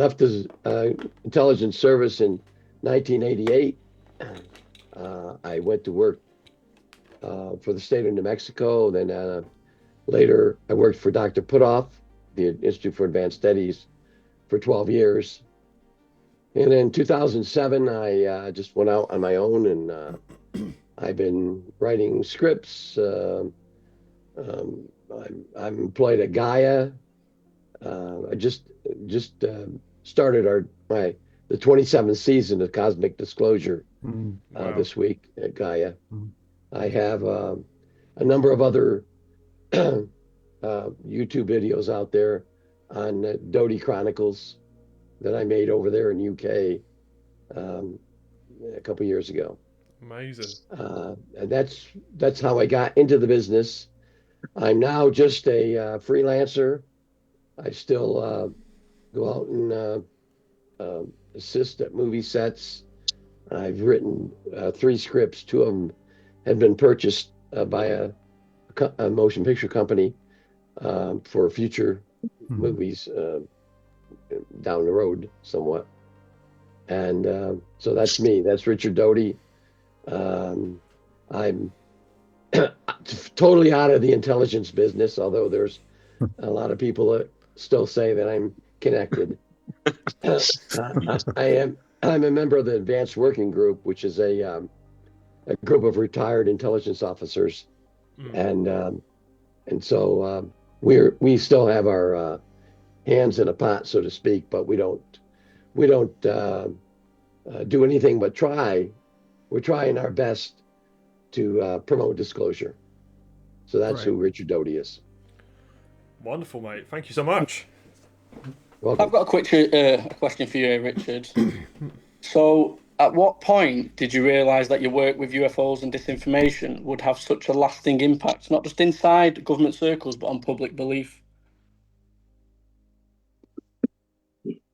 left the intelligence service in 1988. I went to work for the state of New Mexico. Then later, I worked for Dr. Putoff, the Institute for Advanced Studies, for 12 years. And in 2007, I just went out on my own, and I've been writing scripts. I'm employed at Gaia. I just started the 27th season of Cosmic Disclosure Wow. this week at Gaia. I have a number of other YouTube videos out there on Doty Chronicles that I made over there in UK a couple years ago. Amazing. And that's how I got into the business. I'm now just a freelancer. I still go out and assist at movie sets. I've written 3 scripts. 2 of them had been purchased by a motion picture company for future movies down the road somewhat. And so that's me. That's Richard Doty. I'm totally out of the intelligence business, although there's a lot of people that still say that I'm connected. I'm a member of the Advanced Working Group, which is a group of retired intelligence officers, and so we still have our hands in a pot, so to speak, but we don't do anything but try. We're trying our best to promote disclosure. So that's who Richard Doty is. Wonderful, mate. Thank you so much. Welcome. I've got a quick question for you, Richard. So, at what point did you realise that your work with UFOs and disinformation would have such a lasting impact, not just inside government circles, but on public belief?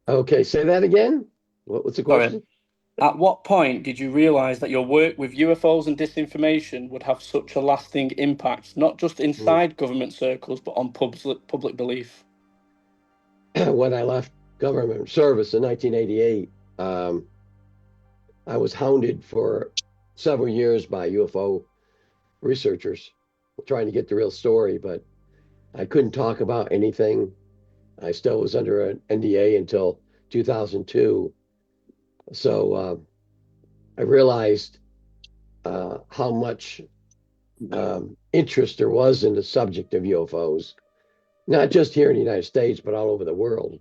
Okay, say that again. What's the question? Sorry. At what point did you realise that your work with UFOs and disinformation would have such a lasting impact, not just inside government circles, but on public belief? When I left government service in 1988, I was hounded for several years by UFO researchers trying to get the real story, but I couldn't talk about anything. I still was under an NDA until 2002. So I realized how much interest there was in the subject of UFOs, not just here in the United States, but all over the world.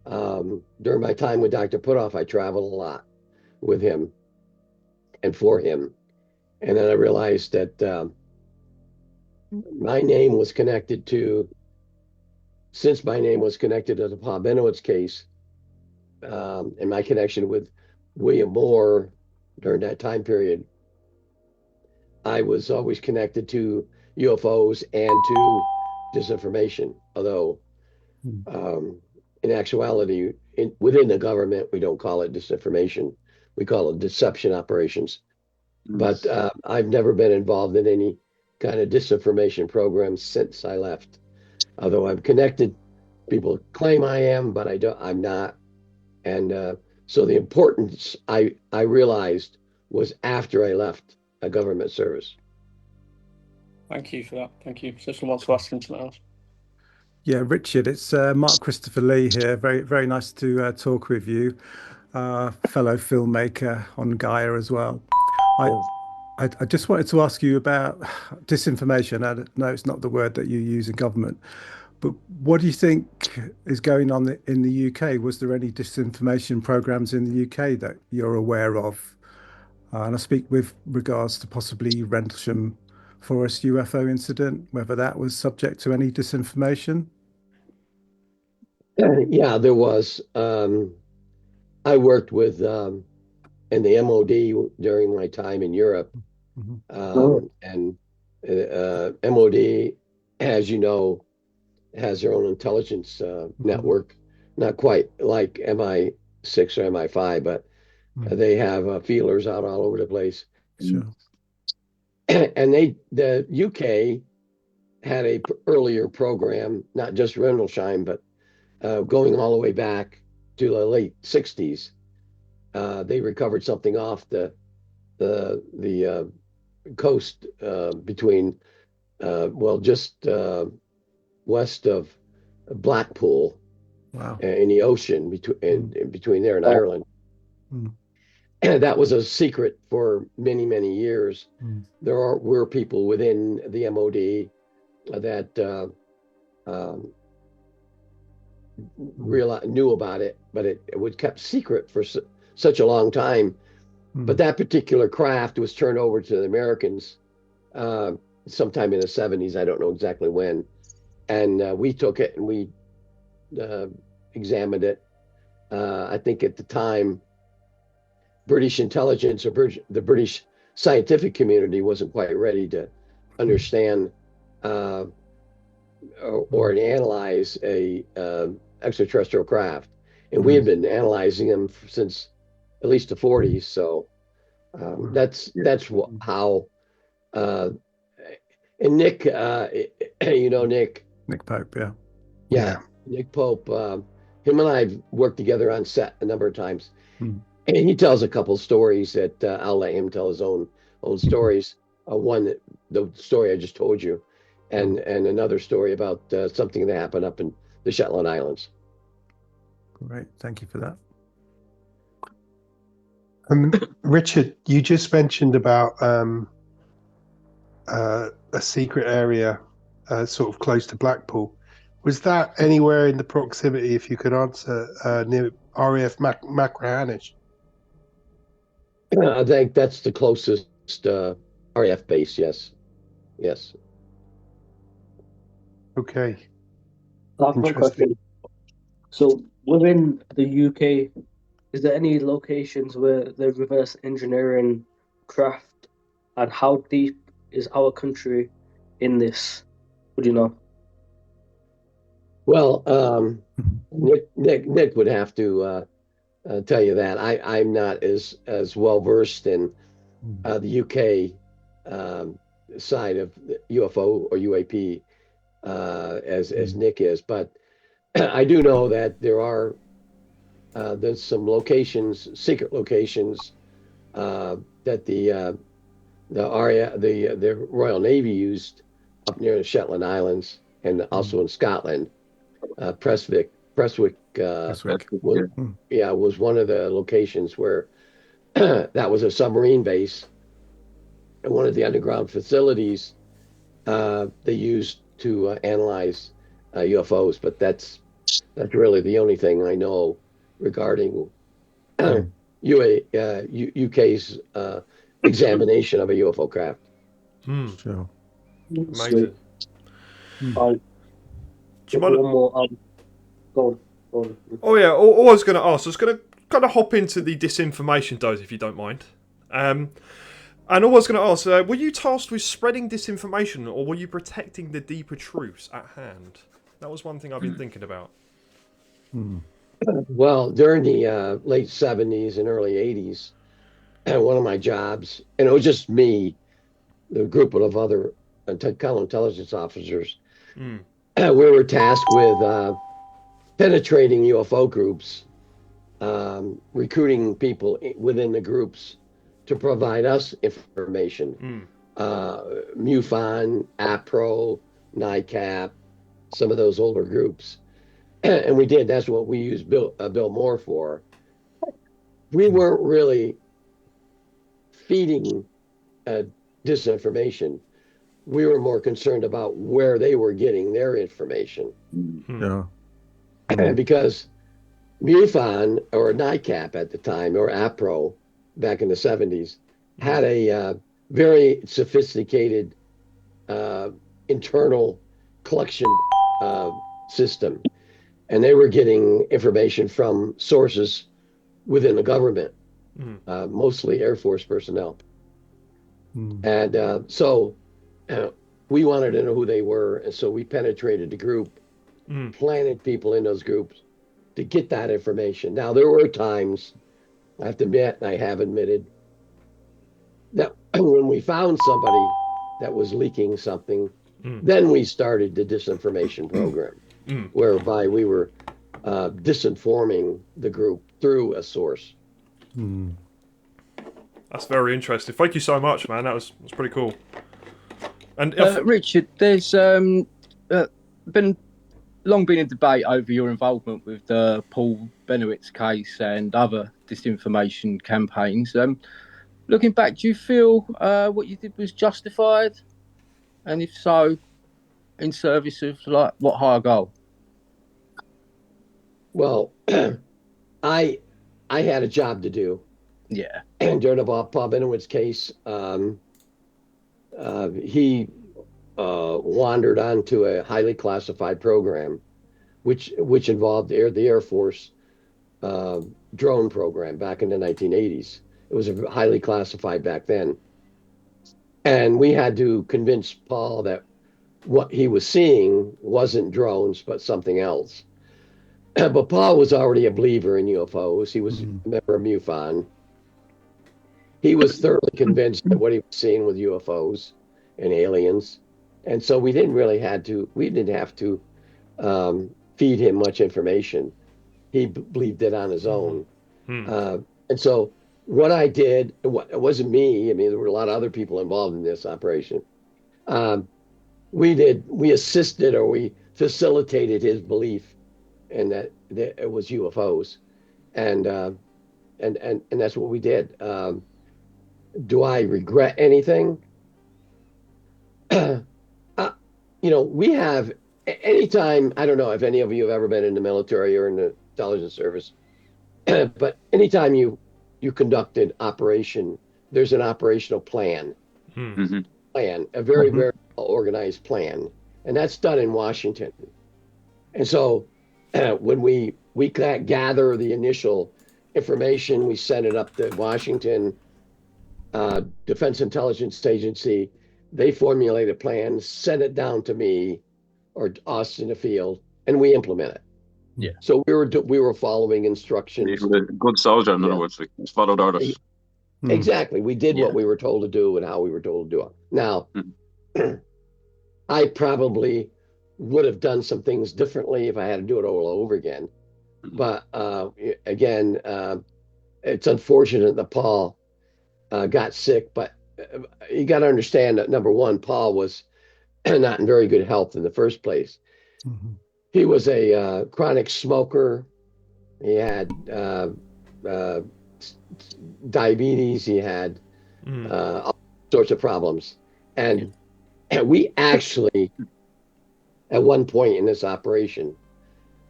During my time with Dr. Putoff, I traveled a lot with him and for him. And then I realized that my name was connected to, since my name was connected to the Paul Benowitz case, and my connection with William Moore during that time period, I was always connected to UFOs and to disinformation. Although, in actuality, within the government, we don't call it disinformation. We call it deception operations. But I've never been involved in any kind of disinformation program since I left. Although I'm connected, people claim I am, but I'm not. And so the importance I realized was after I left a government service. Thank you for that. Thank you. So someone wants to ask him something else. Yeah, Richard, it's Mark Christopher Lee here. Very, very nice to talk with you, fellow filmmaker on Gaia as well. I just wanted to ask you about disinformation. I know it's not the word that you use in government, but what do you think is going on in the UK? Was there any disinformation programs in the UK that you're aware of? And I speak with regards to possibly Rendlesham Forest UFO incident, whether that was subject to any disinformation? Yeah, there was. I worked with in the MOD during my time in Europe. And MOD, as you know, has their own intelligence network, not quite like MI6 or MI5, but they have feelers out all over the place. Sure. And the UK had a earlier program, not just Rendlesham, but going all the way back to the late 60s, they recovered something off the coast between, just west of Blackpool. Wow. In the ocean between there and Ireland. Mm. And that was a secret for many, many years. Mm. There were people within the MOD that knew about it, but it was kept secret for such a long time. Mm. But that particular craft was turned over to the Americans sometime in the 70s. I don't know exactly when. And we took it and we examined it. I think at the time, British intelligence or the British scientific community wasn't quite ready to understand or analyze a extraterrestrial craft, and we had been analyzing them since at least the 40s. So that's how. And Nick, Nick. Nick Pope, yeah. Yeah, Nick Pope. Him and I have worked together on set a number of times. Hmm. And he tells a couple stories that I'll let him tell his own stories. One, the story I just told you, and another story about something that happened up in the Shetland Islands. Great, thank you for that. Richard, you just mentioned about a secret area sort of close to Blackpool. Was that anywhere in the proximity, if you could answer, near RAF Machrihanish? I think that's the closest RAF base, yes. Yes. Okay. That's one question. So within the UK, is there any locations where they're reverse engineering craft, and how deep is our country in this? Would you know? Well, Nick would have to tell you that. I'm not as well versed in the UK side of UFO or UAP as Nick is, but I do know that there's some locations, secret locations, that the Royal Navy used up near the Shetland Islands and also in Scotland. Prestwick was one of the locations where that was a submarine base, and one of the underground facilities they used to analyze UFOs. But that's really the only thing I know regarding UK's examination of a UFO craft. Sure. Amazing. One more. Go on. Oh yeah, all I was going to ask, I was going to kind of hop into the disinformation dose, if you don't mind. And all I was going to ask, were you tasked with spreading disinformation, or were you protecting the deeper truths at hand? That was one thing I've been thinking about. Well, during the late 70s and early 80s, one of my jobs, and it was just me, the group of other counterintelligence officers, we were tasked with penetrating UFO groups, recruiting people within the groups to provide us information. MUFON, APRO, NICAP, some of those older groups. And we did. That's what we used Bill Moore for. We weren't really feeding disinformation. We were more concerned about where they were getting their information. Yeah. Because MUFON or NICAP at the time, or APRO back in the 70s, had a very sophisticated internal collection system. And they were getting information from sources within the government, mostly Air Force personnel. And so we wanted to know who they were. And so we penetrated the group, planted people in those groups to get that information. Now, there were times, I have to admit, and I have admitted, that when we found somebody that was leaking something, then we started the disinformation program, whereby we were disinforming the group through a source. That's very interesting. Thank you so much, man. That was pretty cool. And Richard, there's been a debate over your involvement with the Paul Benowitz case and other disinformation campaigns. Looking back, do you feel what you did was justified? And if so, in service of like what higher goal? Well, I had a job to do. Yeah. And during the Paul Benowitz case, he wandered onto a highly classified program, which involved the Air Force drone program back in the 1980s. It was highly classified back then. And we had to convince Paul that what he was seeing wasn't drones, but something else. But Paul was already a believer in UFOs. He was a member of MUFON. He was thoroughly convinced that what he was seeing with UFOs and aliens. And so we didn't have to feed him much information. He believed it on his own. And so what I did, it wasn't me. I mean, there were a lot of other people involved in this operation. We assisted, or we facilitated his belief in that it was UFOs. And that's what we did. Do I regret anything? We have, anytime, I don't know if any of you have ever been in the military or in the intelligence service, but anytime you conduct an operation, there's an operational plan. A very, very well organized plan. And that's done in Washington. And so when we gather the initial information, we send it up to Washington Defense Intelligence Agency. They formulate a plan, send it down to me or us in the field, and we implement it. Yeah. So we were following instructions. You were a good soldier, in other words, like, followed orders. Exactly. We did what we were told to do and how we were told to do it. Now, I probably would have done some things differently if I had to do it all over again. But again, it's unfortunate that Paul got sick, but you got to understand that, number one, Paul was not in very good health in the first place. He was a chronic smoker. He had diabetes. He had all sorts of problems. And we actually, at one point in this operation,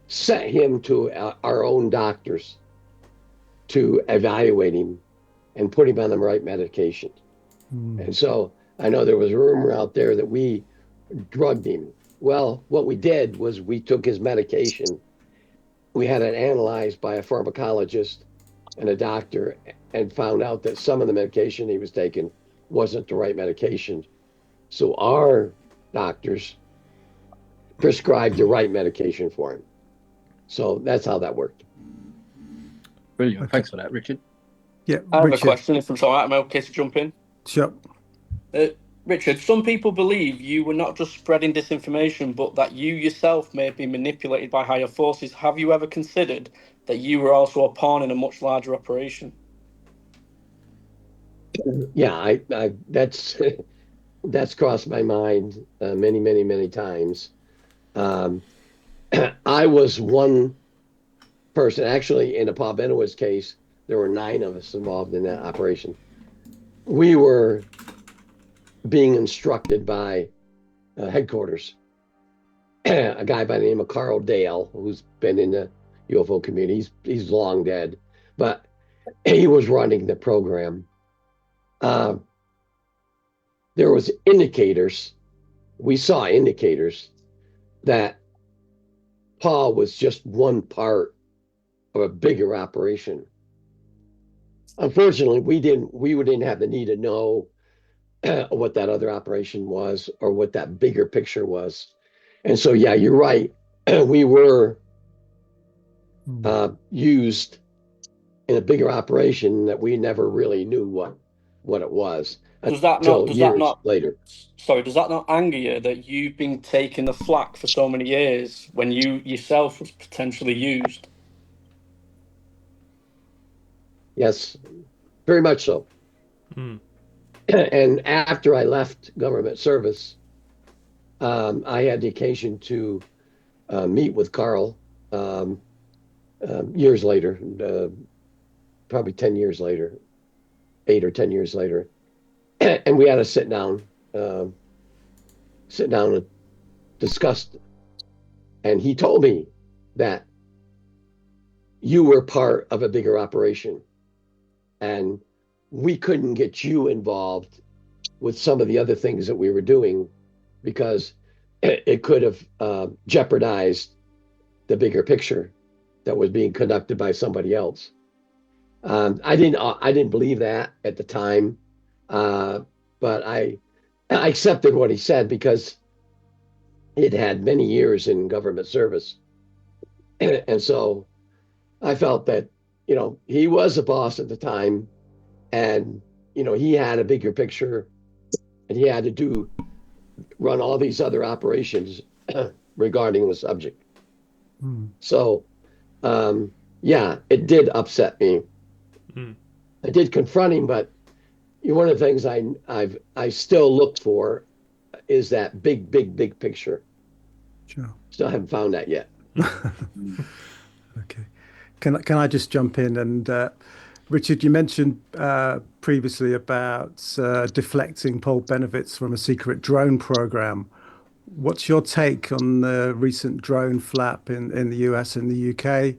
sent him to our own doctors to evaluate him and put him on the right medication. And so I know there was a rumor out there that we drugged him. Well, what we did was we took his medication. We had it analyzed by a pharmacologist and a doctor, and found out that some of the medication he was taking wasn't the right medication. So our doctors prescribed the right medication for him. So that's how that worked. Brilliant. Okay. Thanks for that, Richard. Yeah, I have Richard. a question, if I'm all right. Am I okay to jump in? Sure. Richard, some people believe you were not just spreading disinformation, but that you yourself may have been manipulated by higher forces. Have you ever considered that you were also a pawn in a much larger operation? Yeah, I that's crossed my mind many times. I was one person. Actually, in the Paul Benowitz case, there were 9 of us involved in that operation. We were being instructed by headquarters, a guy by the name of Carl Dale, who's been in the UFO community. He's long dead, but he was running the program. There was indicators. We saw indicators that Paul was just one part of a bigger operation. Unfortunately, we didn't have the need to know what that other operation was or what that bigger picture was. And so, yeah, you're right. We were used in a bigger operation that we never really knew what it was Does that until not? Does years that not? later. Sorry, does that not anger you that you've been taking the flak for so many years when you yourself was potentially used? Yes, very much so. And after I left government service, I had the occasion to meet with Carl years later, probably 10 years later, 8 or 10 years later. And we had to sit down and discuss. And he told me that you were part of a bigger operation and we couldn't get you involved with some of the other things that we were doing because it could have jeopardized the bigger picture that was being conducted by somebody else. I didn't believe that at the time, but I accepted what he said because he'd had many years in government service, and so I felt that he was a boss at the time, and he had a bigger picture, and he had to run all these other operations regarding the subject. So, yeah, it did upset me. I did confront him, but one of the things I still look for is that big picture. Sure. Still haven't found that yet. Okay. Can I just jump in and Richard, you mentioned previously about deflecting Paul Benowitz from a secret drone program. What's your take on the recent drone flap in the US and the UK?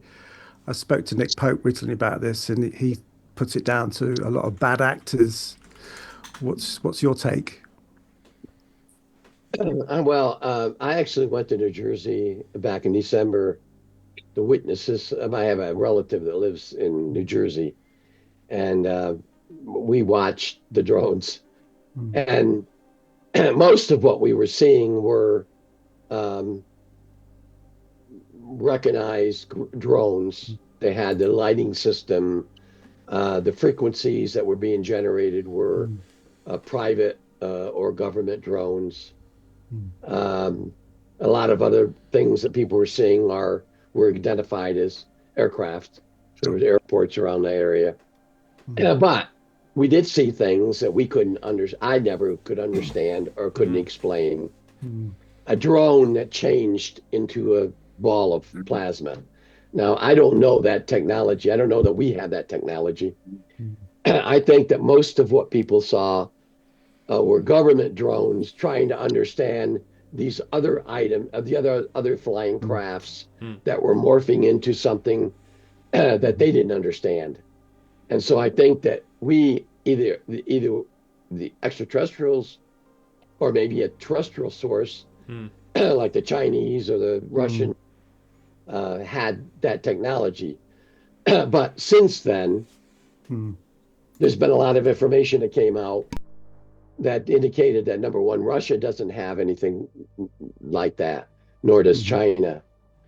I spoke to Nick Pope recently about this, and he puts it down to a lot of bad actors. What's your take? Well, I actually went to New Jersey back in December to witness this. I have a relative that lives in New Jersey, and we watched the drones. And most of what we were seeing were recognized drones. They had the lighting system. The frequencies that were being generated were private or government drones. A lot of other things that people were seeing were identified as aircraft. There was airports around the area. But we did see things that we couldn't I never could understand or couldn't explain. A drone that changed into a ball of plasma. Now, I don't know that technology. I don't know that we have that technology. I think that most of what people saw were government drones trying to understand these other the other flying crafts that were morphing into something that they didn't understand. And so I think that we either the extraterrestrials or maybe a terrestrial source like the Chinese or the Russian had that technology. But since then, there's been a lot of information that came out that indicated that, number one, Russia doesn't have anything like that, nor does China.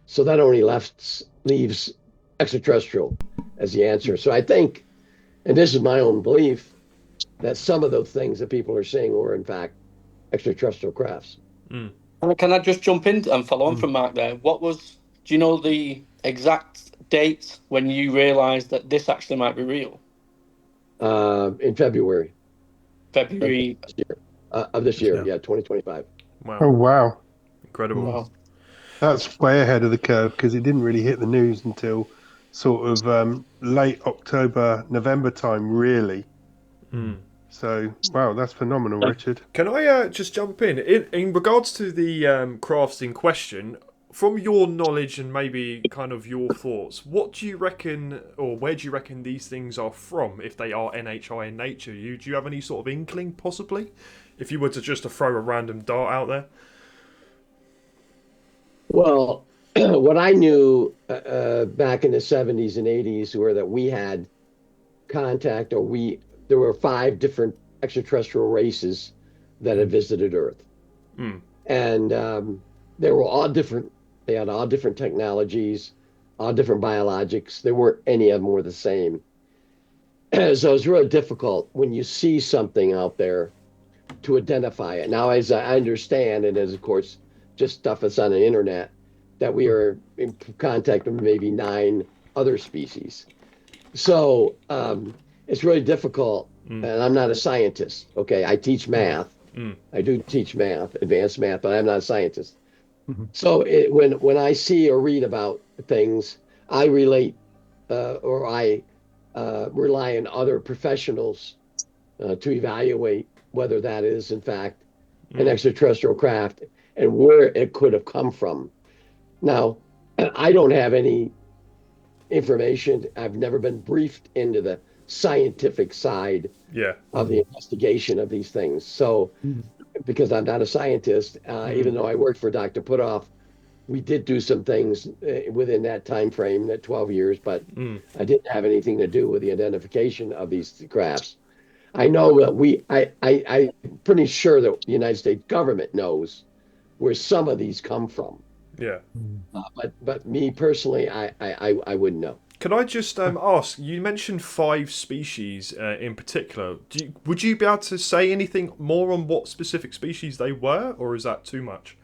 So that only leaves extraterrestrial as the answer. So I think, and this is my own belief, that some of those things that people are saying were in fact extraterrestrial crafts. Can I just jump in and follow on from Mark there? Do you know the exact date when you realised that this actually might be real? In February. February of this year, 2025. Wow. Oh, wow. Incredible. Wow. That's way ahead of the curve because it didn't really hit the news until sort of late October, November time, really. So, wow, that's phenomenal, Richard. Can I just jump in regards to the crafts in question? From your knowledge and maybe kind of your thoughts, what do you reckon, or where do you reckon these things are from, if they are NHI in nature? Do you have any sort of inkling, possibly, if you were to just throw a random dart out there? Well, what I knew back in the 70s and 80s were that we had contact, there were 5 different extraterrestrial races that had visited Earth. And they were all different. They had all different technologies, all different biologics. There weren't any of them were the same. So it's really difficult when you see something out there to identify it. Now, as I understand, and as of course, just stuff that's on the internet, that we are in contact with maybe 9 other species. So it's really difficult. And I'm not a scientist. Okay, I teach math. I do teach math, advanced math, but I'm not a scientist. So when I see or read about things, I relate or I rely on other professionals to evaluate whether that is in fact an extraterrestrial craft and where it could have come from. Now, I don't have any information. I've never been briefed into the scientific side of the investigation of these things. So, because I'm not a scientist, even though I worked for Dr. Putoff, we did do some things within that time frame, that 12 years, but I didn't have anything to do with the identification of these crafts. I know that I'm pretty sure that the United States government knows where some of these come from. Yeah. But me personally, I wouldn't know. Can I just ask, you mentioned 5 species in particular. Would you be able to say anything more on what specific species they were, or is that too much?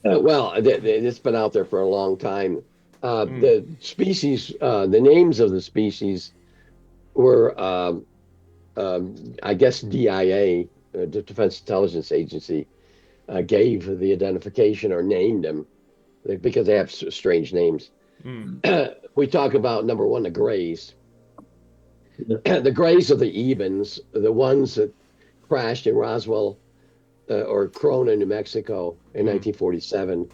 Well, it's been out there for a long time. The species, the names of the species were, I guess, DIA, the Defense Intelligence Agency, gave the identification or named them because they have strange names. We talk about number 1, the Greys. The Greys are the Ebens, the ones that crashed in Roswell or Corona, New Mexico in 1947.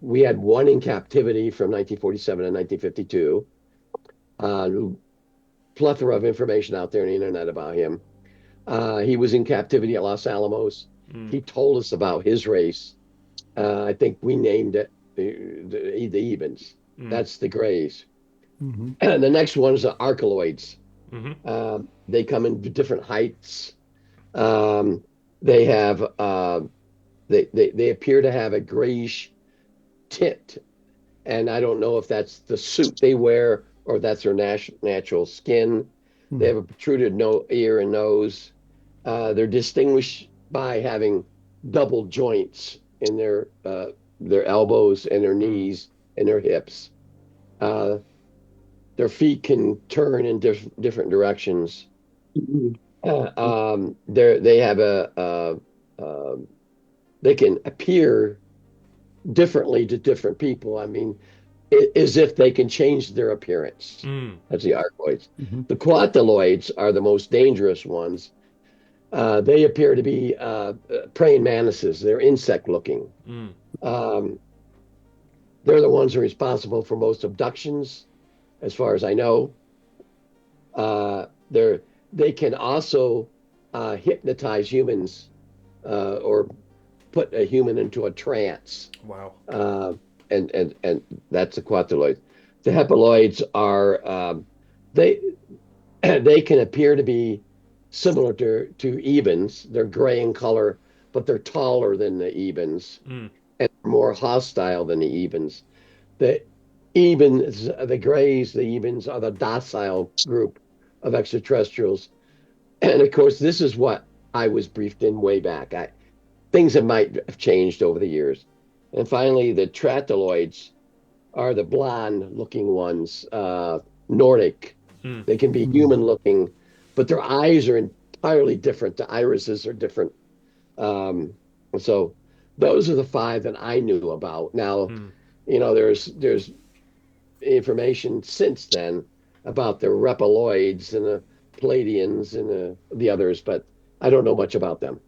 We had one in captivity from 1947 to 1952. Plethora of information out there on the internet about him. He was in captivity at Los Alamos. He told us about his race. I think we named it the Ebens. That's the Greys. And the next one is the Archeloids. They come in different heights. They have they appear to have a grayish tint, and I don't know if that's the suit they wear or that's their natural skin. They have a protruded ear and nose. They're distinguished by having double joints in their elbows and their knees and their hips. Their feet can turn in different directions. They have they can appear differently to different people. I mean, as if they can change their appearance. That's the Archeloids. The Quataloids are the most dangerous ones. They appear to be praying mantises. They're insect-looking. They're the ones who are responsible for most abductions, as far as I know. They can also hypnotize humans or put a human into a trance. Wow. And that's the Quataloids. The Hepaloids are they can appear to be similar to Ebens. They're gray in color, but they're taller than the Ebens and more hostile than the Ebens. The Ebens, the Greys, the Ebens are the docile group of extraterrestrials. And of course, this is what I was briefed in way back. Things that might have changed over the years. And finally, the Trataloids are the blonde-looking ones, Nordic. They can be human-looking, but their eyes are entirely different. The irises are different. So those are the 5 that I knew about. Now, you know, there's information since then about the Repaloids and the Palladians and the others, but I don't know much about them.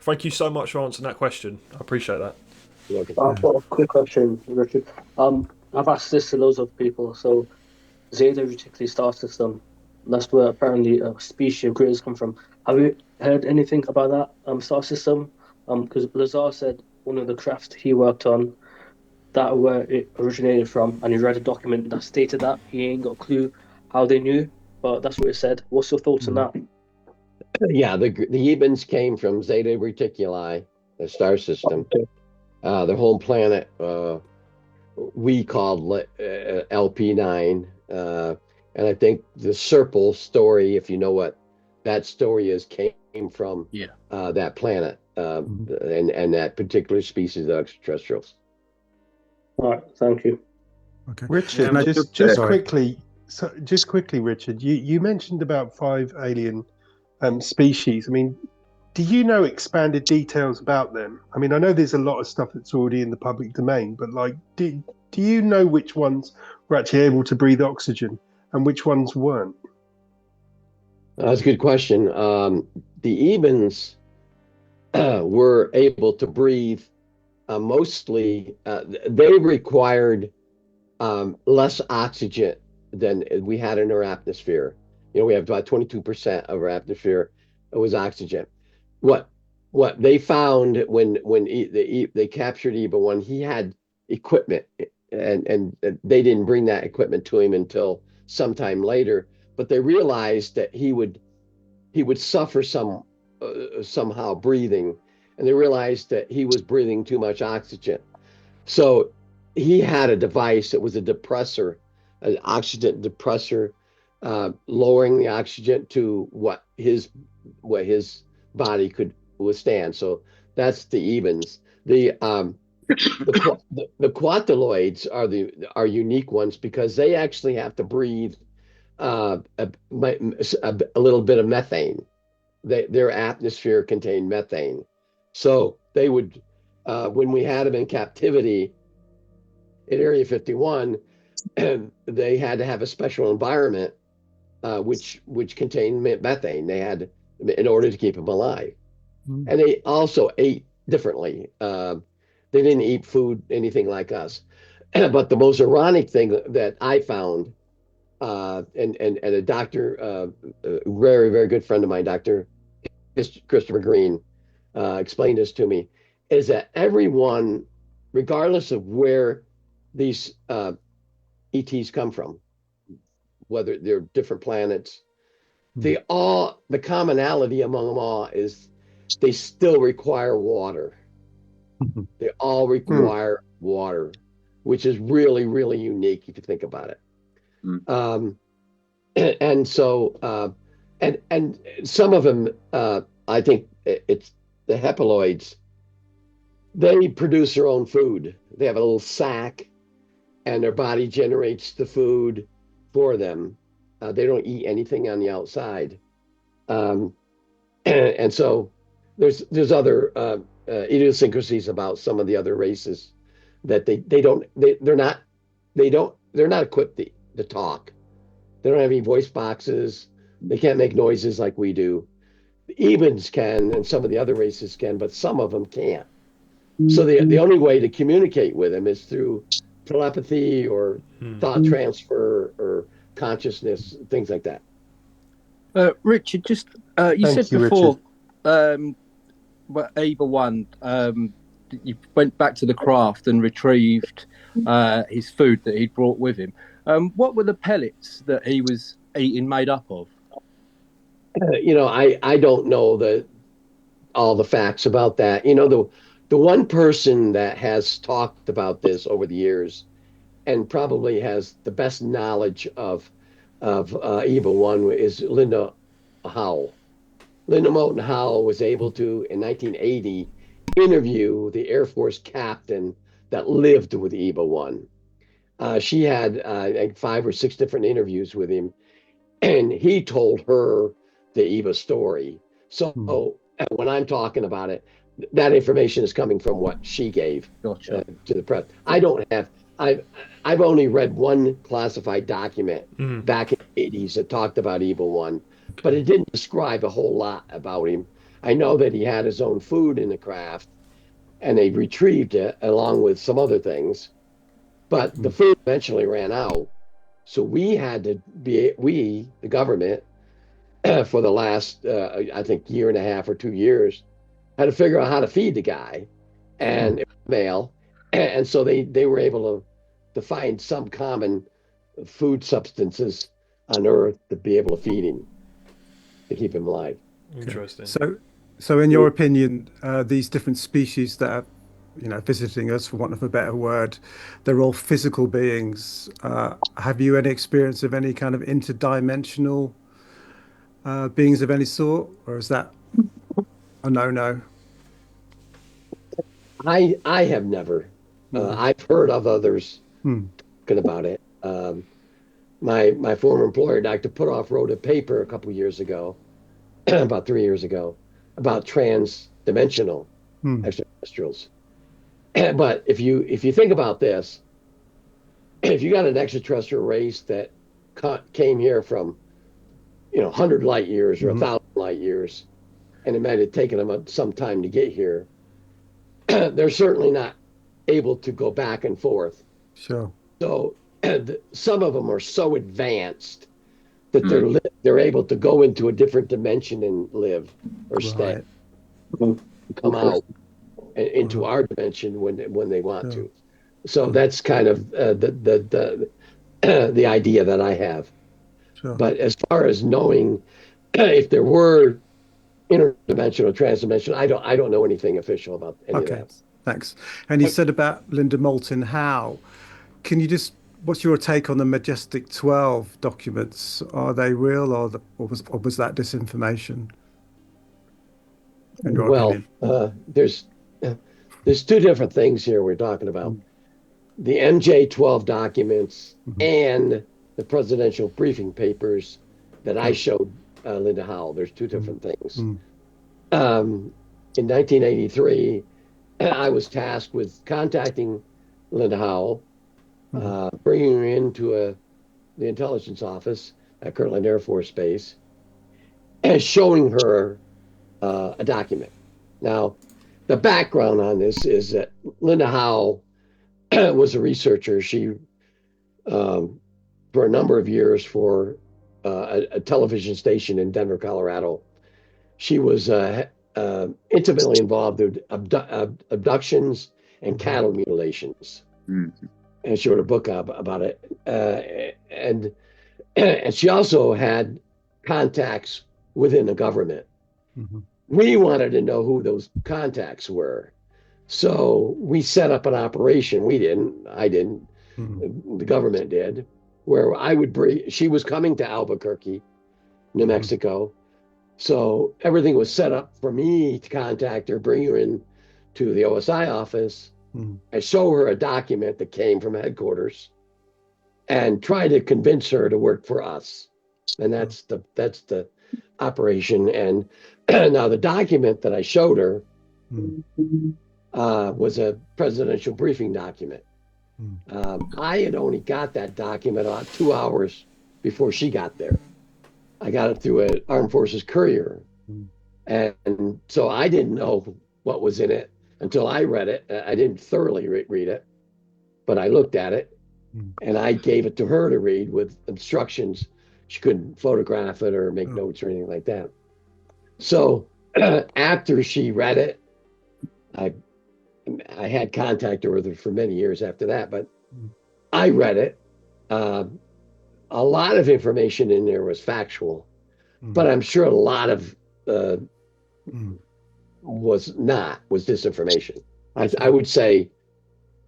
Thank you so much for answering that question. I appreciate that. I've got a quick question, Richard. I've asked this to loads of people. So, Zeta Reticuli star system, that's where apparently a species of critters come from. Have you heard anything about that star system? Because Lazar said one of the crafts he worked on, that where it originated from, and he read a document that stated that. He ain't got a clue how they knew, but that's what it said. What's your thoughts on that? Yeah, the Ebens came from Zeta Reticuli, the star system. The home planet we called LP9, and And I think the Serpo story, if you know what that story is, came from that planet and that particular species of extraterrestrials. All right, thank you. Okay. Richard, just quickly, Richard, you mentioned about 5 alien species. I mean, do you know expanded details about them? I mean, I know there's a lot of stuff that's already in the public domain, but like, do you know which ones were actually able to breathe oxygen and which ones weren't? That's a good question. The Ebens were able to breathe mostly, they required less oxygen than we had in our atmosphere. You know, we have about 22% of our atmosphere was oxygen. What they found when they captured Eba one, he had equipment, and they didn't bring that equipment to him until sometime later. But they realized that he would suffer somehow breathing, and they realized that he was breathing too much oxygen. So he had a device that was a depressor, an oxygen depressor, lowering the oxygen to what his body could withstand. So that's the Ebens. The quataloids are unique ones because they actually have to breathe a little bit of methane. Their atmosphere contained methane. So they would, when we had them in captivity in Area 51, they had to have a special environment which contained methane. They had, in order to keep them alive. And they also ate differently. They didn't eat food anything like us. But the most ironic thing that I found, and a doctor, a very, very good friend of mine, Dr. Christopher Green, explained this to me, is that everyone, regardless of where these ETs come from, whether they're different planets, the commonality among them all is they still require water. They all require water, which is really, really unique if you think about it. And so, and some of them, I think it's the hepaloids, they produce their own food. They have a little sac and their body generates the food for them. They don't eat anything on the outside. And so there's other idiosyncrasies about some of the other races that they're not equipped to talk. They don't have any voice boxes. They can't make noises like we do. The Ebens can, and some of the other races can, but some of them can't. So the only way to communicate with them is through telepathy or thought transfer or consciousness, things like that. Richard, just you said before, Eva 1, you went back to the craft and retrieved his food that he'd brought with him. What were the pellets that he was eating made up of? You know, I don't know all the facts about that. You know, the one person that has talked about this over the years and probably has the best knowledge of Eva 1 is Linda Howell. Linda Moulton Howell was able to, in 1980, interview the Air Force captain that lived with Eva 1. She had like 5 or 6 different interviews with him, and he told her the Eva story. So when I'm talking about it, that information is coming from what she gave to the press. I've only read one classified document back in the 80s that talked about Eva 1, but it didn't describe a whole lot about him. I know that he had his own food in the craft, and they retrieved it along with some other things, but the food eventually ran out. So we had to the government, for the last, I think, year and a half or 2 years, had to figure out how to feed the guy, and it was male. And so they were able to find some common food substances on Earth to be able to feed him, to keep him alive. Interesting. So in your opinion, these different species that visiting us, for want of a better word. They're all physical beings. Have you any experience of any kind of interdimensional beings of any sort, or is that a no? I have never. I've heard of others talking about it. My former employer, Dr. Putoff, wrote a paper a couple years ago, about 3 years ago, about transdimensional extraterrestrials. But if you think about this, if you got an extraterrestrial race that came here from 100 light years or 1,000 light years, and it might have taken them some time to get here, they're certainly not able to go back and forth. Sure. So some of them are so advanced that they're able to go into a different dimension and live or stay, come out into our dimension when they want to. So that's kind of the idea that I have. Sure. But as far as knowing if there were interdimensional, transdimensional, I don't know anything official about any of that. Thanks. And you said about Linda Moulton Howe. Can you what's your take on the Majestic 12 documents? Are they real, or was that disinformation? In your opinion? There's two different things here we're talking about. The MJ12 documents and the presidential briefing papers that I showed Linda Howe. There's two different things. In 1983, I was tasked with contacting Linda Howe, bringing her into the intelligence office at Kirtland Air Force Base, and showing her a document. Now, the background on this is that Linda Howe was a researcher. She, for a number of years, for a television station in Denver, Colorado, she was intimately involved with abductions and cattle mutilations. And she wrote a book about it. And she also had contacts within the government. We wanted to know who those contacts were. So we set up an operation. I didn't. The government did, where she was coming to Albuquerque, New Mexico. So everything was set up for me to contact her, bring her in to the OSI office, and show her a document that came from headquarters, and try to convince her to work for us. And that's the operation. And now the document that I showed her was a presidential briefing document. I had only got that document about 2 hours before she got there. I got it through an Armed Forces courier. And so I didn't know what was in it until I read it. I didn't thoroughly read it, but I looked at it and I gave it to her to read with instructions. She couldn't photograph it or make notes or anything like that. So after she read it, I had contact with her for many years after that, but I read it. A lot of information in there was factual, but I'm sure a lot of was disinformation. I would say,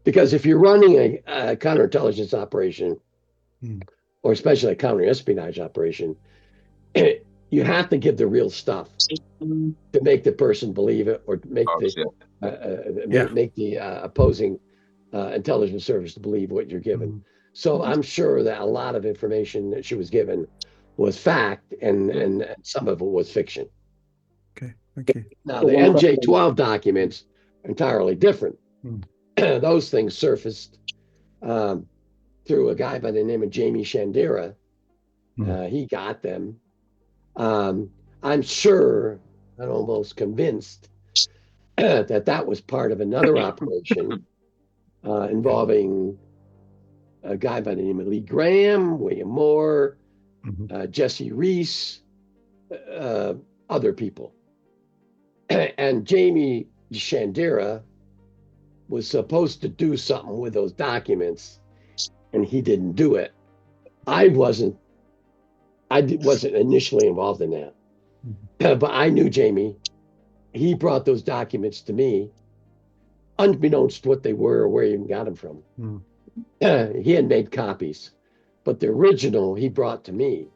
because if you're running a counterintelligence operation, or especially a counterinespionage operation, you have to give the real stuff to make the person believe it, or make the opposing intelligence service to believe what you're given. So I'm sure that a lot of information that she was given was fact, and some of it was fiction. Okay, thank you. Now the MJ12 documents are entirely different. Those things surfaced through a guy by the name of Jamie Shandera. He got them. I'm sure, I'm almost convinced that was part of another operation involving a guy by the name of Lee Graham, William Moore, Jesse Reese, other people. And Jamie Shandera was supposed to do something with those documents, and he didn't do it. I wasn't initially involved in that, but I knew Jamie. He brought those documents to me. unbeknownst what they were or where he even got them from. He had made copies, but the original he brought to me.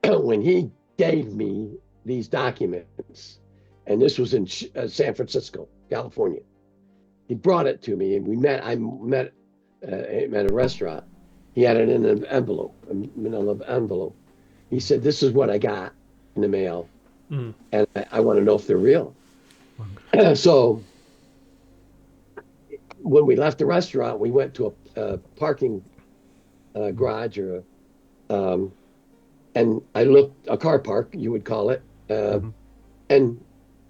When he gave me these documents, and this was in San Francisco, California, he brought it to me, and I met at a restaurant. He had it in an envelope, a manila envelope. He said, "This is what I got in the mail, and I want to know if they're real." So when we left the restaurant, we went to a parking garage and I looked, a car park, you would call it, and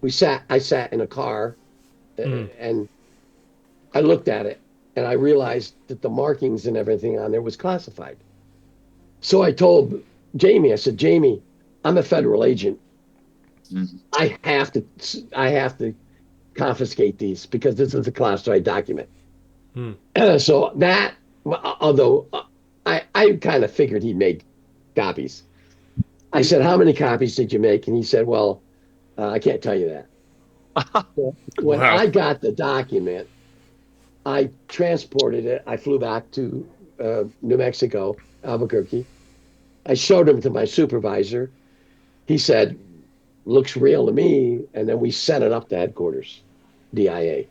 I sat in a car, and I looked at it, and I realized that the markings and everything on there was classified. So I told Jamie, I said, "Jamie, I'm a federal agent. I have to confiscate these because this is a classified document." So that, although I kind of figured he made copies. I said, "How many copies did you make?" And he said, "Well, I can't tell you that." When I got the document, I transported it. I flew back to New Mexico, Albuquerque. I showed him to my supervisor. He said, "Looks real to me." And then we sent it up to headquarters, DIA.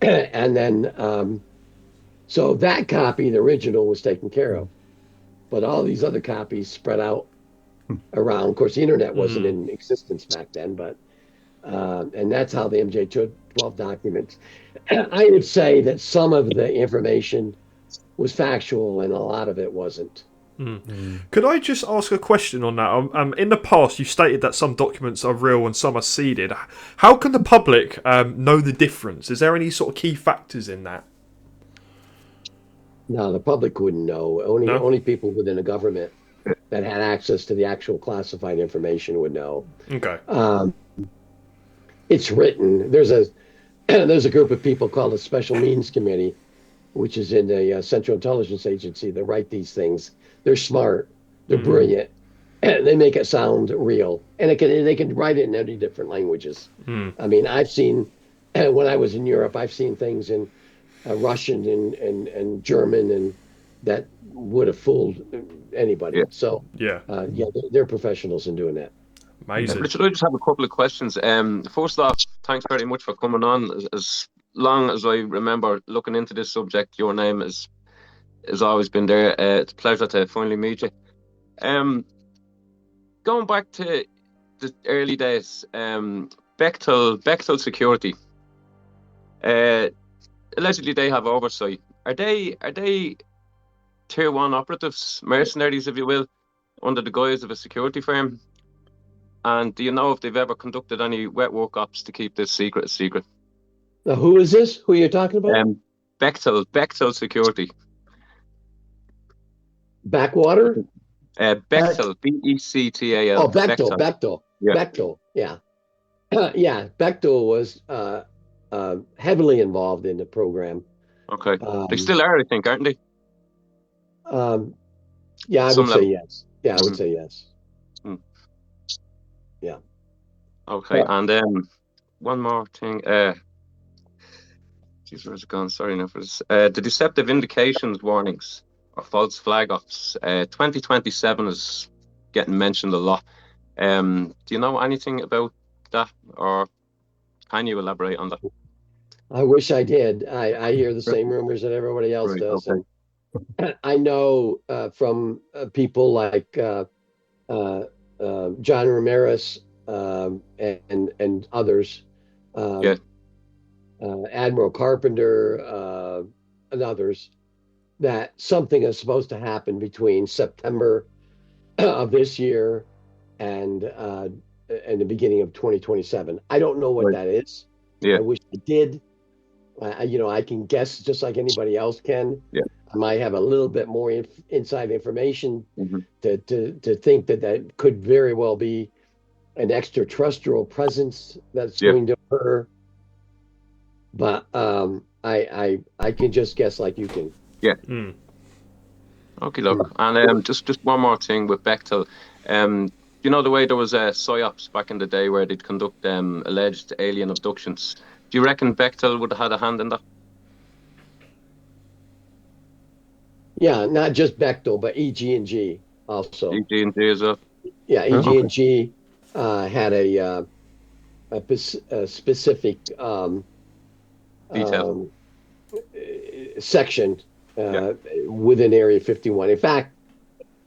And then, so that copy, the original, was taken care of. But all these other copies spread out around. Of course, the internet wasn't in existence back then, but and that's how the MJ12 documents. I would say that some of the information was factual and a lot of it wasn't. Could I just ask a question on that? In the past, you stated that some documents are real and some are seeded. How can the public know the difference? Is there any sort of key factors in that? No, the public wouldn't know. Only people within the government that had access to the actual classified information would know. Okay. It's written. There's a group of people called the Special Means Committee, which is in the Central Intelligence Agency, that write these things. They're smart. They're brilliant. And they make it sound real. And they can write it in any different languages. I mean, I've seen, when I was in Europe, I've seen things in Russian and German, and that would have fooled anybody. So they're professionals in doing that. Amazing. Richard, I just have a couple of questions. First off, thanks very much for coming on. As long as I remember looking into this subject, your name has always been there. It's a pleasure to finally meet you. Going back to the early days, Bectal Security. Allegedly, they have oversight. Are they tier 1 operatives, mercenaries, if you will, under the guise of a security firm? And do you know if they've ever conducted any wet work ops to keep this secret a secret? Now, who is this? Who are you talking about? Bectal Security. Backwater? Bectal, Bectal. Oh, Bectal. Yeah. Bectal, yeah. Yeah, Bectal was heavily involved in the program. Okay. They still are, I think, aren't they? Yeah, I would say yes. Yeah, I would say yes. Yeah. Okay, and one more thing. Jeez, where's it gone? Sorry, now for this. The deceptive indications warnings or false flag ops. 2027 is getting mentioned a lot. Do you know anything about that, or can you elaborate on that? I wish I did. I hear the same rumors that everybody else does. Okay. And I know from people like John Ramirez and others, Admiral Carpenter and others, that something is supposed to happen between September of this year and the beginning of 2027. I don't know what that is. Yeah. I wish I did. I can guess just like anybody else can. Yeah. I might have a little bit more inside information to think that could very well be an extraterrestrial presence that's going to occur. But I can just guess like you can. Yeah. Okay, look, and just one more thing with Bectal. You know the way there was psyops back in the day where they'd conduct alleged alien abductions. Do you reckon Bectal would have had a hand in that? Yeah, not just Bectal, but EG&G also. EG&G as well? Yeah, Oh, okay. EG&G had a specific Detail. section within Area 51. In fact,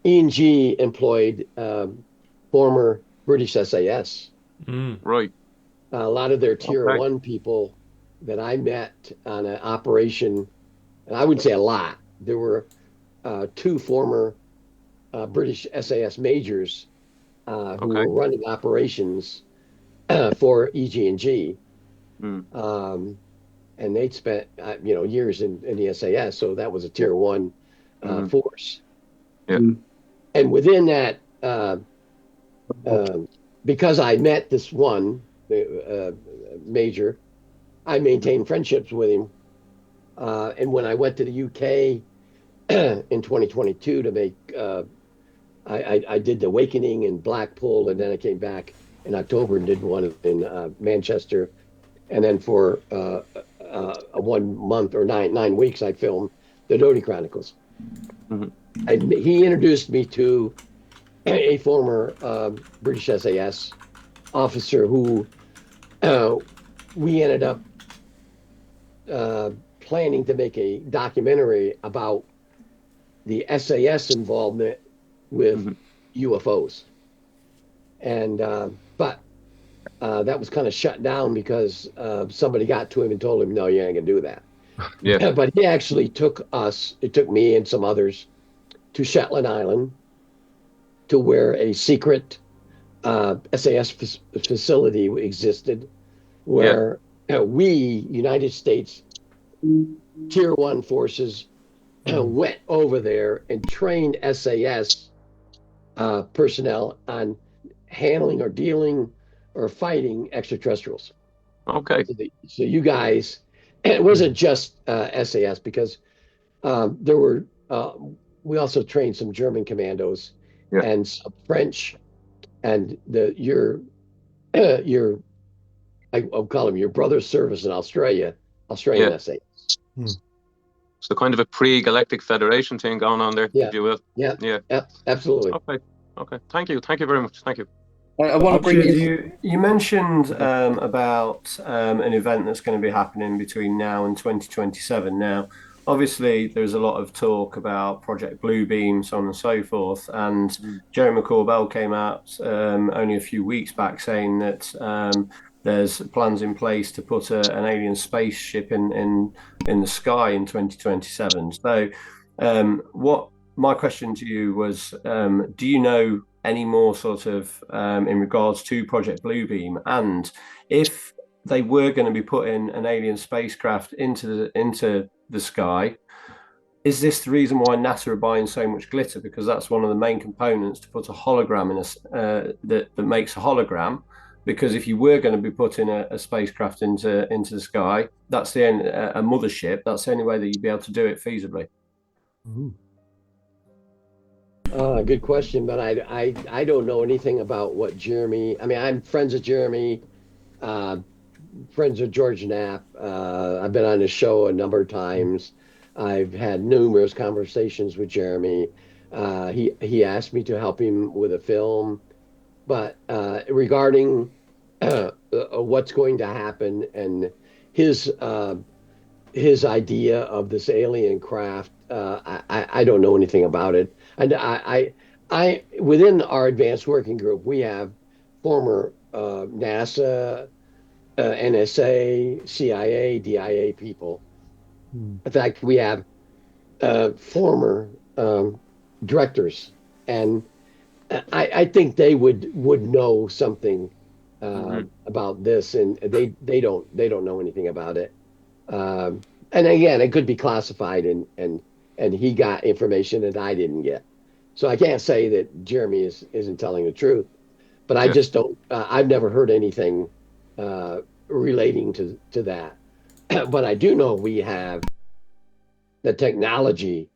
E&G employed former British SAS. Right. A lot of their Tier Okay. 1 people that I met on an operation, and I wouldn't say a lot, there were 2 former British SAS majors who Okay. were running operations for EG&G. And they'd spent years in the SAS, so that was a Tier 1 force. Yeah. And within that, because I met this one major, I maintained friendships with him. And when I went to the UK in 2022 to make, I did the Awakening in Blackpool, and then I came back in October and did one in Manchester. And then for a 1 month or nine weeks, I filmed the Dody Chronicles. And he introduced me to a former British SAS officer who we ended up planning to make a documentary about the SAS involvement with UFOs. And but that was kind of shut down because somebody got to him and told him, no, you ain't gonna do that. Yeah. But he actually took me and some others to Shetland Island, to where a secret SAS facility existed, where we, United States Tier 1 forces, went over there and trained SAS personnel on handling or dealing or fighting extraterrestrials. Okay. So you guys, and it wasn't just SAS, because there were, we also trained some German commandos and some French, and I'll call them your brother's service in Australian SAS. So kind of a pre-galactic federation thing going on there, if you will. Yeah, absolutely. Okay. Thank you very much. Thank you. I want to bring you mentioned about an event that's going to be happening between now and 2027. Now, obviously, there's a lot of talk about Project Bluebeam, so on and so forth. And Jerry McCall-Bell came out only a few weeks back saying that there's plans in place to put an alien spaceship in the sky in 2027. So, what my question to you was, do you know any more sort of in regards to Project Bluebeam, and if they were going to be putting an alien spacecraft into the sky, is this the reason why NASA are buying so much glitter? Because that's one of the main components to put a hologram in that makes a hologram. Because if you were going to be putting a spacecraft into the sky, that's the only, a mothership. That's the only way that you'd be able to do it feasibly. Good question, but I don't know anything about what Jeremy. I mean, I'm friends with Jeremy, friends with George Knapp. I've been on his show a number of times. I've had numerous conversations with Jeremy. He asked me to help him with a film, but regarding what's going to happen and his idea of this alien craft, I don't know anything about it. And I within our advanced working group, we have former NASA, NSA, CIA, DIA people. In fact, we have former directors, and I think they would know something about this, and they don't know anything about it. And again, it could be classified, and he got information that I didn't get. So I can't say that Jeremy isn't telling the truth, but I just don't. I've never heard anything relating to that. But I do know we have the technology,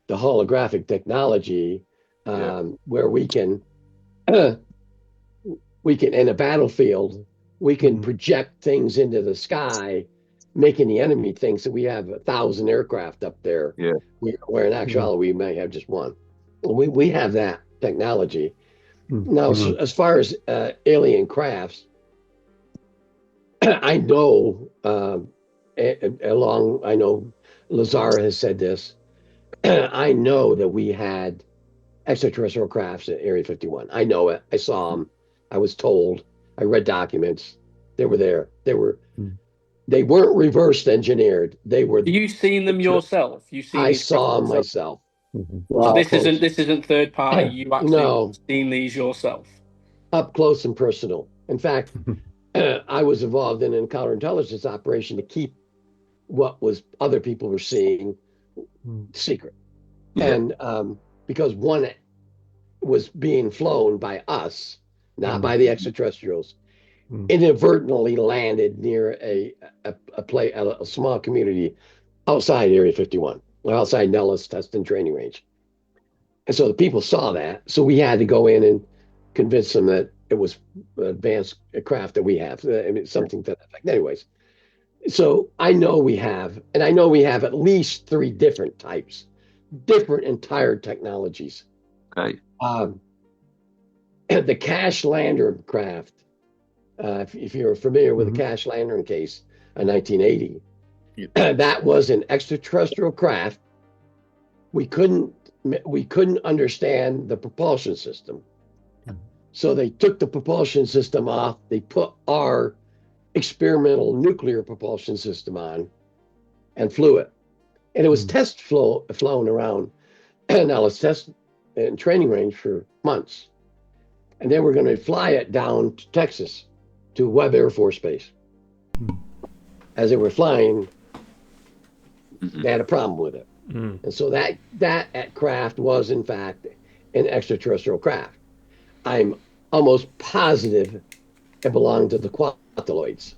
the holographic technology, where we can in a battlefield we can project things into the sky, making the enemy think that we have 1,000 aircraft up there. Yeah. Where in actuality, we may have just one. We have that technology. Now, as far as alien crafts, I know, I know Lazar has said this, I know that we had extraterrestrial crafts at Area 51. I know it. I saw them. I was told. I read documents. They were there. They weren't reversed engineered. They were. Have you seen them yourself? I saw them myself. So this isn't third party. You actually seen these yourself, up close and personal. In fact, I was involved in an counterintelligence operation to keep what was other people were seeing secret, and because one was being flown by us, not by the extraterrestrials, inadvertently landed near a small community outside Area 51, outside Nellis Test and Training Range. And so the people saw that. So we had to go in and convince them that it was advanced craft that we have. I mean, something to that effect. Anyways, so I know we have, and I know we have at least 3 different types, different entire technologies. Okay. The Cash Lantern craft, if you're familiar with the Cash Lantern case in 1980, that was an extraterrestrial craft. We couldn't understand the propulsion system. So they took the propulsion system off. They put our experimental nuclear propulsion system on and flew it. And it was flown around Nellis Test and Training Range for months. And then we're going to fly it down to Texas to Webb Air Force Base. As they were flying, they had a problem with it. And so that craft was, in fact, an extraterrestrial craft. I'm almost positive it belonged to the quadriloids.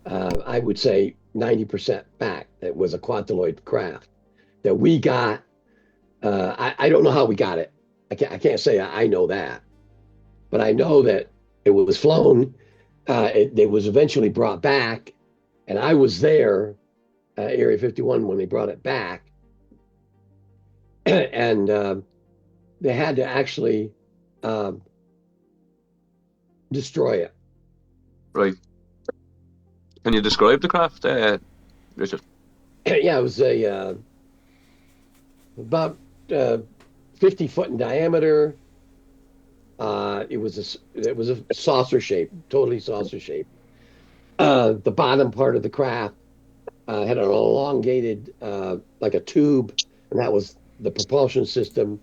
I would say 90% back it was a quadriloid craft that we got. I don't know how we got it. I can't say I know that, but I know that it was flown. It was eventually brought back, and I was there, Area 51, when they brought it back, and they had to actually destroy it. Right. Can you describe the craft, Richard? Yeah, it was about 50 foot in diameter. It was a saucer shape, totally saucer shape. The bottom part of the craft had an elongated, like a tube, and that was the propulsion system.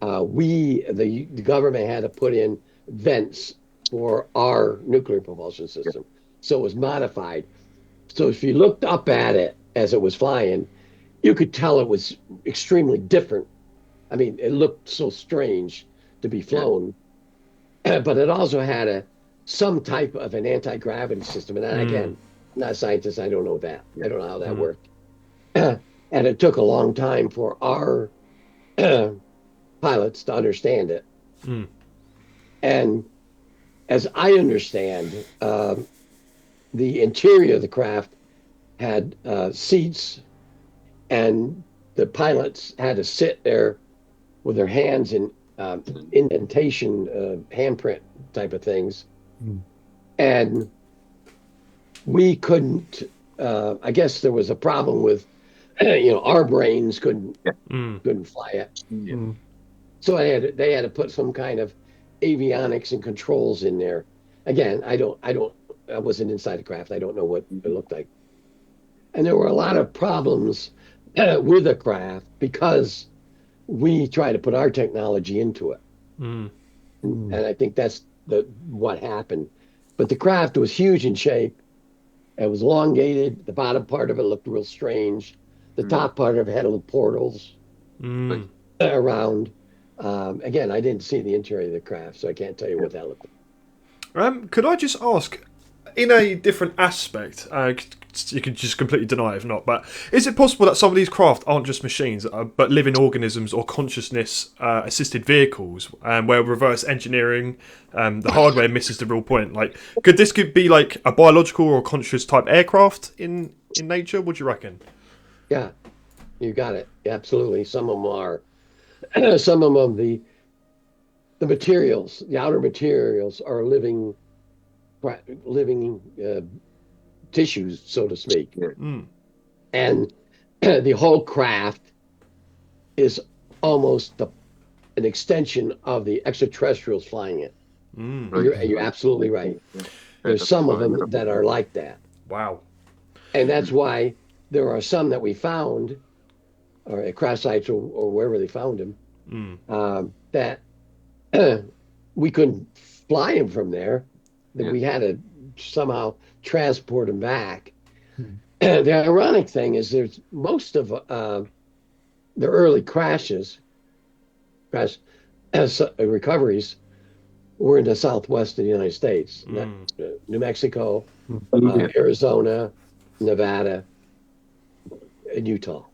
The government had to put in vents for our nuclear propulsion system, so it was modified. So if you looked up at it as it was flying, you could tell it was extremely different. I mean, it looked so strange to be flown, but it also had some type of an anti-gravity system. And again, I'm not a scientist. I don't know that. I don't know how that worked. And it took a long time for our pilots to understand it. And as I understand, the interior of the craft had seats, and the pilots had to sit there with their hands in indentation, handprint type of things. And we couldn't, I guess there was a problem with, our brains couldn't fly it. So they had to put some kind of avionics and controls in there. Again, I wasn't inside the craft. I don't know what it looked like. And there were a lot of problems with the craft because we try to put our technology into it. And I think that's what happened. But the craft was huge in shape. It was elongated. The bottom part of it looked real strange. The top part of it had little portals around. Again, I didn't see the interior of the craft, so I can't tell you what that looked like. Could I just ask, in a different aspect, you can just completely deny if not, but is it possible that some of these craft aren't just machines, but living organisms or consciousness assisted vehicles, where reverse engineering the hardware misses the real point? Like, could this be like a biological or conscious type aircraft in nature? What do you reckon? Yeah, you got it. Absolutely. Some of them are. Some of them, the materials, the outer materials, are living tissues, so to speak. And the whole craft is almost an extension of the extraterrestrials flying it. You're absolutely right. There's some of them that are like that. Wow. And that's why there are some that we found, or at crash sites or wherever they found them, that we couldn't fly them from there. That we had to somehow transport them back. The ironic thing is there's most of the early recoveries were in the southwest of the United States, New Mexico, Arizona, Nevada, and Utah.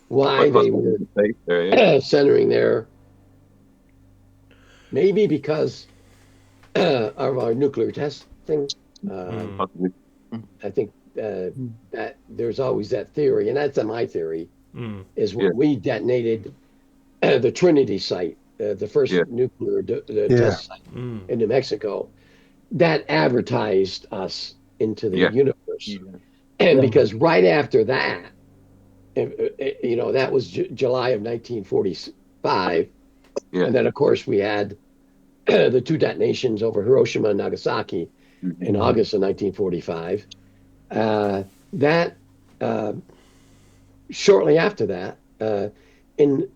Why they were centering there? Maybe because of our nuclear testing. I think that there's always that theory, and that's my theory, is when we detonated the Trinity site, the first nuclear test site in New Mexico, that advertised us into the universe. And because right after that, that was July of 1945, and then of course we had the two detonations over Hiroshima and Nagasaki in August of 1945. Shortly after that, in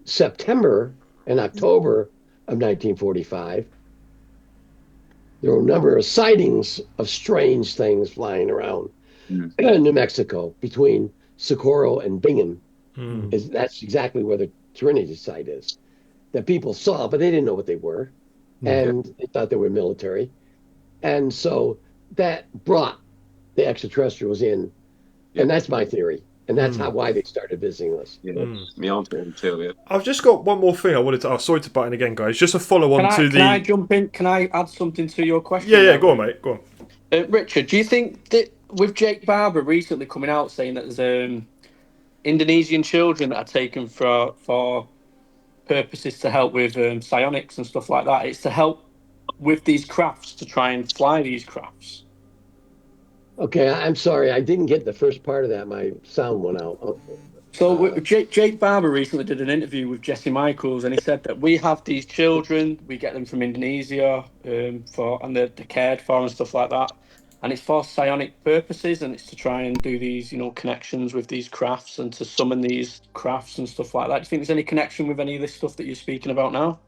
September and October of 1945, there were a number of sightings of strange things flying around New Mexico between Socorro and Bingham. That's exactly where the Trinity site is. That people saw, but they didn't know what they were. And they thought they were military. And so that brought the extraterrestrials in. And that's my theory. And that's why they started visiting us. Me on too, I've just got one more thing I wanted to ask. Sorry to butt in again, guys. Just a follow-on to the... Can I jump in? Can I add something to your question? Yeah, go on, mate. Go on. Richard, do you think that with Jake Barber recently coming out saying that there's Indonesian children that are taken for purposes to help with psionics and stuff like that, it's to help with these crafts, to try and fly these crafts? Okay, I'm sorry, I didn't get the first part of that. My sound went out. So Jake Barber recently did an interview with Jesse Michaels, and he said that we have these children, we get them from Indonesia, and they're cared for and stuff like that, and it's for psionic purposes, and it's to try and do these, connections with these crafts and to summon these crafts and stuff like that. Do you think there's any connection with any of this stuff that you're speaking about now?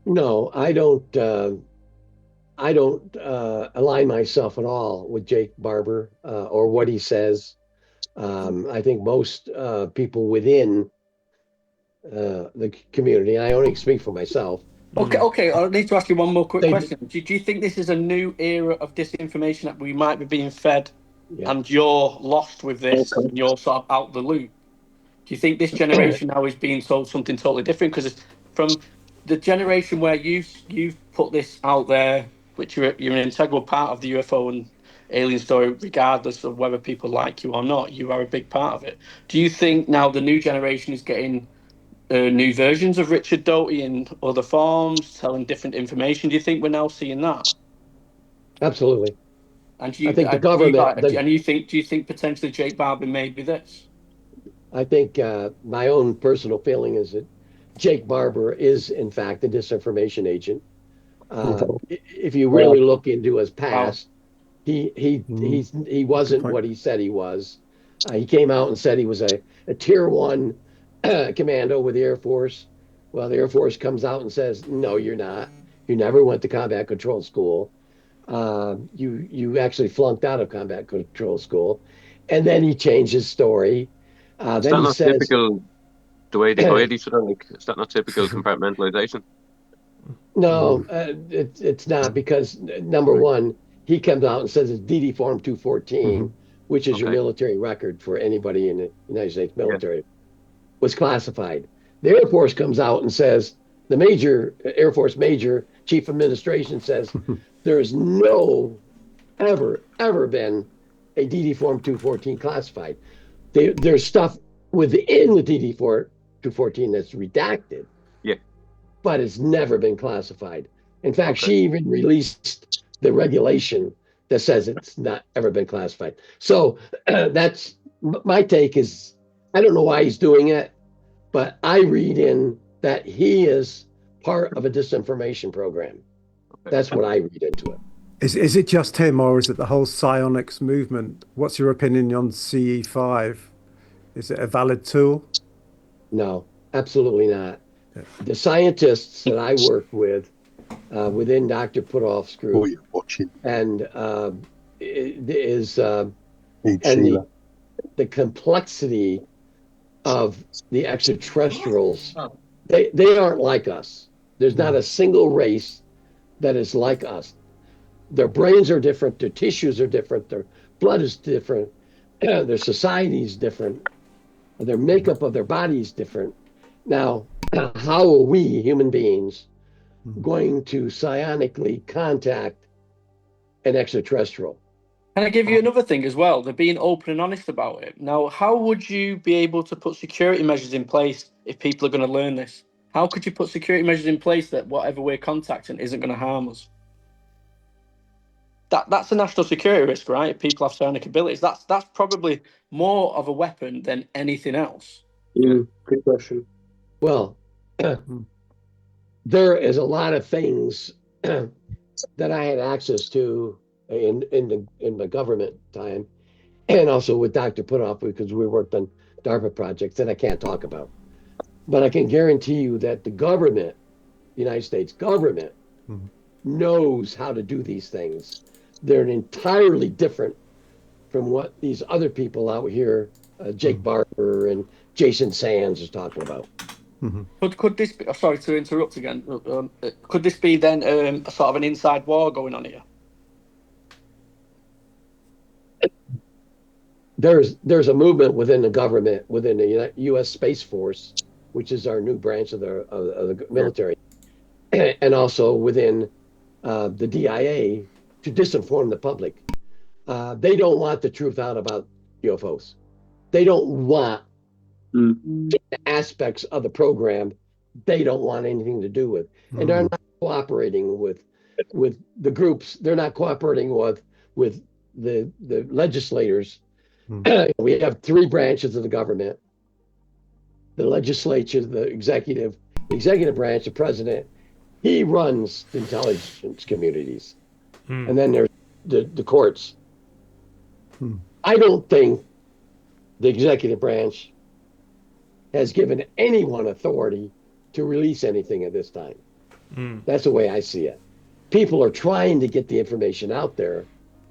No, I don't. I don't align myself at all with Jake Barber or what he says. I think most people within the community, and I only speak for myself. Okay. I need to ask you one more quick question. Do you think this is a new era of disinformation that we might be being fed, and you're lost with this, and you're sort of out the loop? Do you think this generation now is being told something totally different? Because from the generation where you've put this out there, which you're an integral part of the UFO and alien story, regardless of whether people like you or not, you are a big part of it. Do you think now the new generation is getting new versions of Richard Doty in other forms, telling different information? Do you think we're now seeing that? Absolutely. And do you, I think the government. Do you think potentially Jake Barber may be this? I think my own personal feeling is that Jake Barber is, in fact, a disinformation agent. If you really look into his past, he wasn't what he said he was. He came out and said he was a tier 1 commando with the Air Force. Well, the Air Force comes out and says, no, you're not. You never went to combat control school. You actually flunked out of combat control school. And then he changed his story. Is that not typical the way they hide each other? Is that not typical compartmentalization? No, it's not, because number one, he comes out and says it's DD Form 214, which is your Okay. military record for anybody in the United States Yeah. military, was classified. The Air Force comes out and says, the major Air Force major chief administration says, there is no ever been a DD Form 214 classified. There's stuff within the DD Form 214 that's redacted. Yeah. But it's never been classified. In fact, Okay. she even released the regulation that says it's not ever been classified. So that's my take. Is I don't know why he's doing it, but I read in that he is part of a disinformation program. That's what I read into it. Is it just him, or is it the whole psionics movement? What's your opinion on CE5? Is it a valid tool? No, absolutely not. The scientists that I work with within Dr. Putoff's group, Oh, you're watching. and is Need and Sheila. the complexity of the extraterrestrials, they aren't like us. There's not a single race that is like us. Their brains are different, their tissues are different, their blood is different, their society is different, their makeup of their body is different. Now, how are we human beings going to psionically contact an extraterrestrial? Can I give you another thing as well? They're being open and honest about it. Now, how would you be able to put security measures in place if people are going to learn this? How could you put security measures in place that whatever we're contacting isn't going to harm us? That's a national security risk, right? If people have psionic abilities, that's probably more of a weapon than anything else. Good question. Well, there is a lot of things that I had access to in my government time, and also with Dr. Putoff, because we worked on DARPA projects that I can't talk about. But I can guarantee you that the government, the United States government, knows how to do these things. They're entirely different from what these other people out here, Jake Barber and Jason Sands, is talking about. Could this be, sorry to interrupt again, could this be then a sort of an inside war going on here? There's a movement within the government, within the U.S. Space Force, which is our new branch of the military, and also within the DIA, to disinform the public. They don't want the truth out about UFOs. They don't want aspects of the program they don't want anything to do with. And they're not cooperating with the groups. They're not cooperating with the legislators. We have three branches of the government: the legislature, the executive branch, the president. He runs the intelligence communities. And then there's the courts. I don't think the executive branch has given anyone authority to release anything at this time. That's the way I see it. People are trying to get the information out there,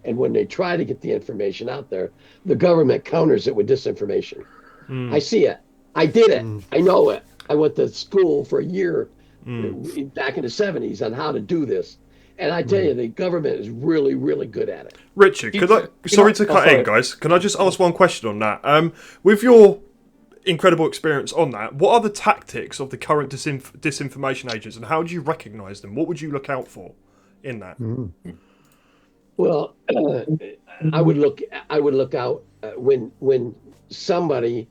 and when they try to get the information out there, the government counters it with disinformation. I see it. I did it. I know it. I went to school for a year back in the 70s on how to do this. And I tell you, the government is really, really good at it. Richard, sorry to cut in, guys. Can I just ask one question on that? With your incredible experience on that, what are the tactics of the current disinformation agents, and how do you recognise them? What would you look out for in that? Well, I would look out when somebody,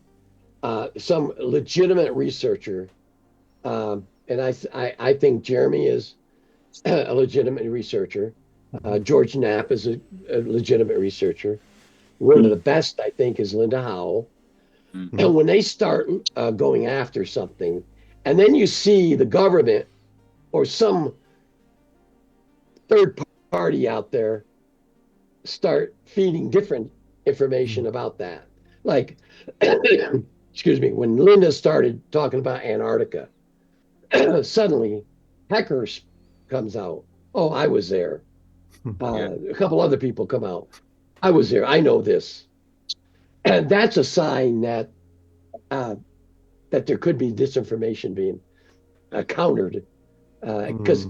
some legitimate researcher, and I think Jeremy is a legitimate researcher. George Knapp is a legitimate researcher. One of the best, I think, is Linda Howell. And when they start going after something, and then you see the government or some third party out there start feeding different information about that. Like, excuse me, when Linda started talking about Antarctica, suddenly Heckers comes out. Oh, I was there. A couple other people come out. I was there. I know this. And that's a sign that there could be disinformation being countered because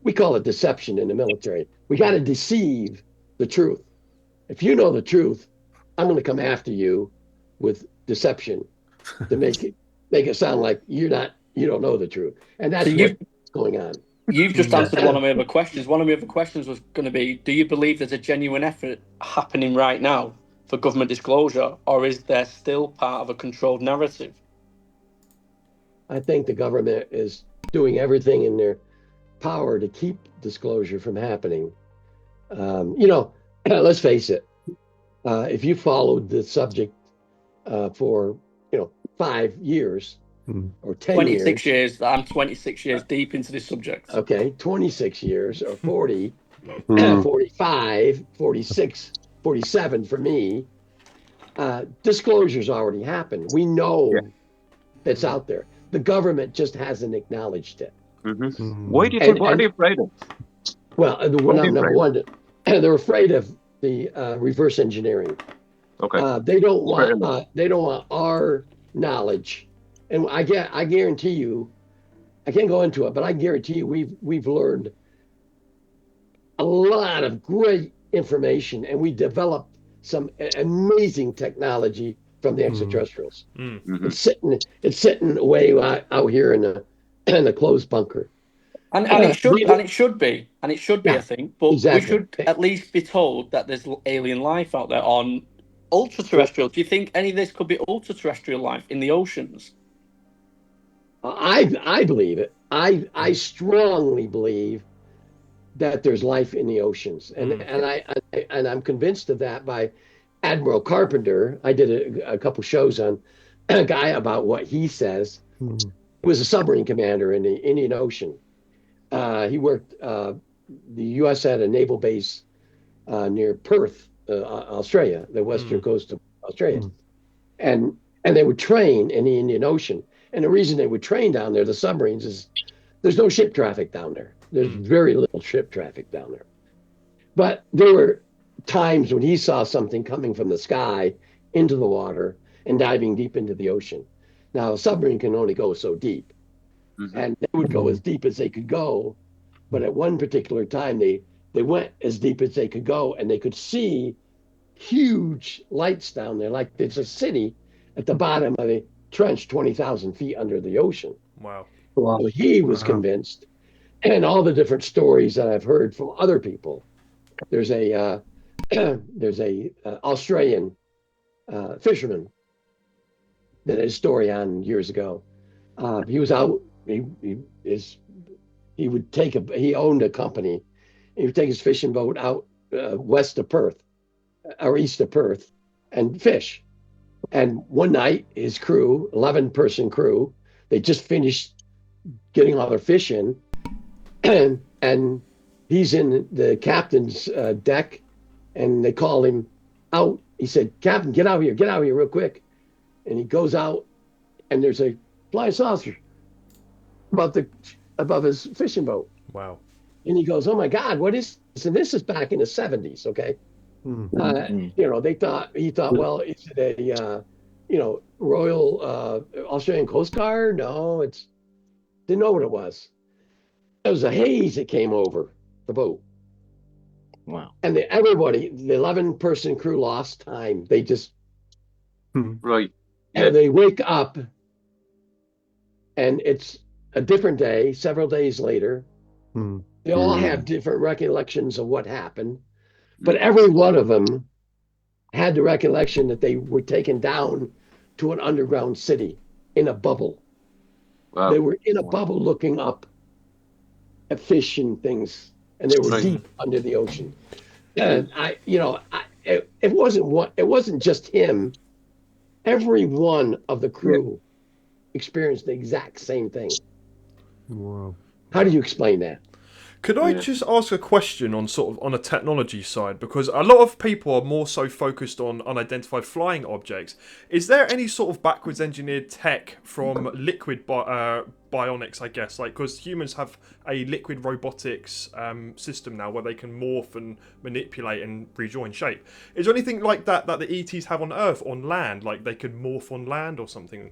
we call it deception in the military. We got to deceive the truth. If you know the truth, I'm going to come after you with deception to make it sound like you don't know the truth, and that's what's going on. You've just answered one of my other questions. One of my other questions was going to be: do you believe there's a genuine effort happening right now for government disclosure, or is there still part of a controlled narrative? I think the government is doing everything in their power to keep disclosure from happening. Let's face it. If you followed the subject for 5 years or 10 26 years. I'm 26 years deep into this subject. Okay, 26 years or 40, 45, 46, 47 for me. Disclosure's already happened. We know it's out there. The government just hasn't acknowledged it. Why do you think? What are they afraid of? Well, number one, they're afraid of the reverse engineering. Okay. They don't want our knowledge, and I guarantee you, I can't go into it, but I guarantee you, we've learned a lot of great information, and we developed some amazing technology from the extraterrestrials. It's sitting away out here in a closed bunker. And it should be, I think. But we should at least be told that there's alien life out there on ultra-terrestrial. Do you think any of this could be ultra-terrestrial life in the oceans? I believe it. I strongly believe that there's life in the oceans, and I'm convinced of that by Admiral Carpenter. I did a couple shows on a guy about what he says. He was a submarine commander in the Indian Ocean. He worked. The U.S. had a naval base near Perth, Australia, the western coast of Australia, and they would train in the Indian Ocean. And the reason they would train down there, the submarines, is there's no ship traffic down there. There's very little ship traffic down there. But there were times when he saw something coming from the sky into the water and diving deep into the ocean. Now, a submarine can only go so deep, and they would go as deep as they could go. But at one particular time, they went as deep as they could go, and they could see huge lights down there, like there's a city at the bottom of a trench 20,000 feet under the ocean. Wow. So he was convinced, and all the different stories that I've heard from other people. There's a Australian fisherman that had a story on years ago. He was out. He owned a company. He would take his fishing boat out west of Perth or east of Perth and fish. And one night, his crew, 11-person crew, they just finished getting all their fish in, and he's in the captain's deck, and they call him out. He said, "Captain, get out here real quick." And he goes out, and there's a flying saucer above his fishing boat. Wow. And he goes, "Oh my God, what is this?" And this is back in the 70s, okay? He thought, well, is it a Royal Australian Coast Guard? No, didn't know what it was. It was a haze that came over the boat. Wow. And the 11-person crew lost time. They just right. And they wake up, and it's a different day. Several days later, they all have different recollections of what happened. But every one of them had the recollection that they were taken down to an underground city in a bubble. Wow. They were in a bubble looking up at fish and things, and they were deep under the ocean. And it wasn't just him. Every one of the crew experienced the exact same thing. Wow. How do you explain that? Could I just ask a question on a technology side? Because a lot of people are more so focused on unidentified flying objects. Is there any sort of backwards engineered tech from liquid bionics, I guess? Like, because humans have a liquid robotics system now where they can morph and manipulate and rejoin shape. Is there anything like that the ETs have on Earth, on land? Like they could morph on land or something?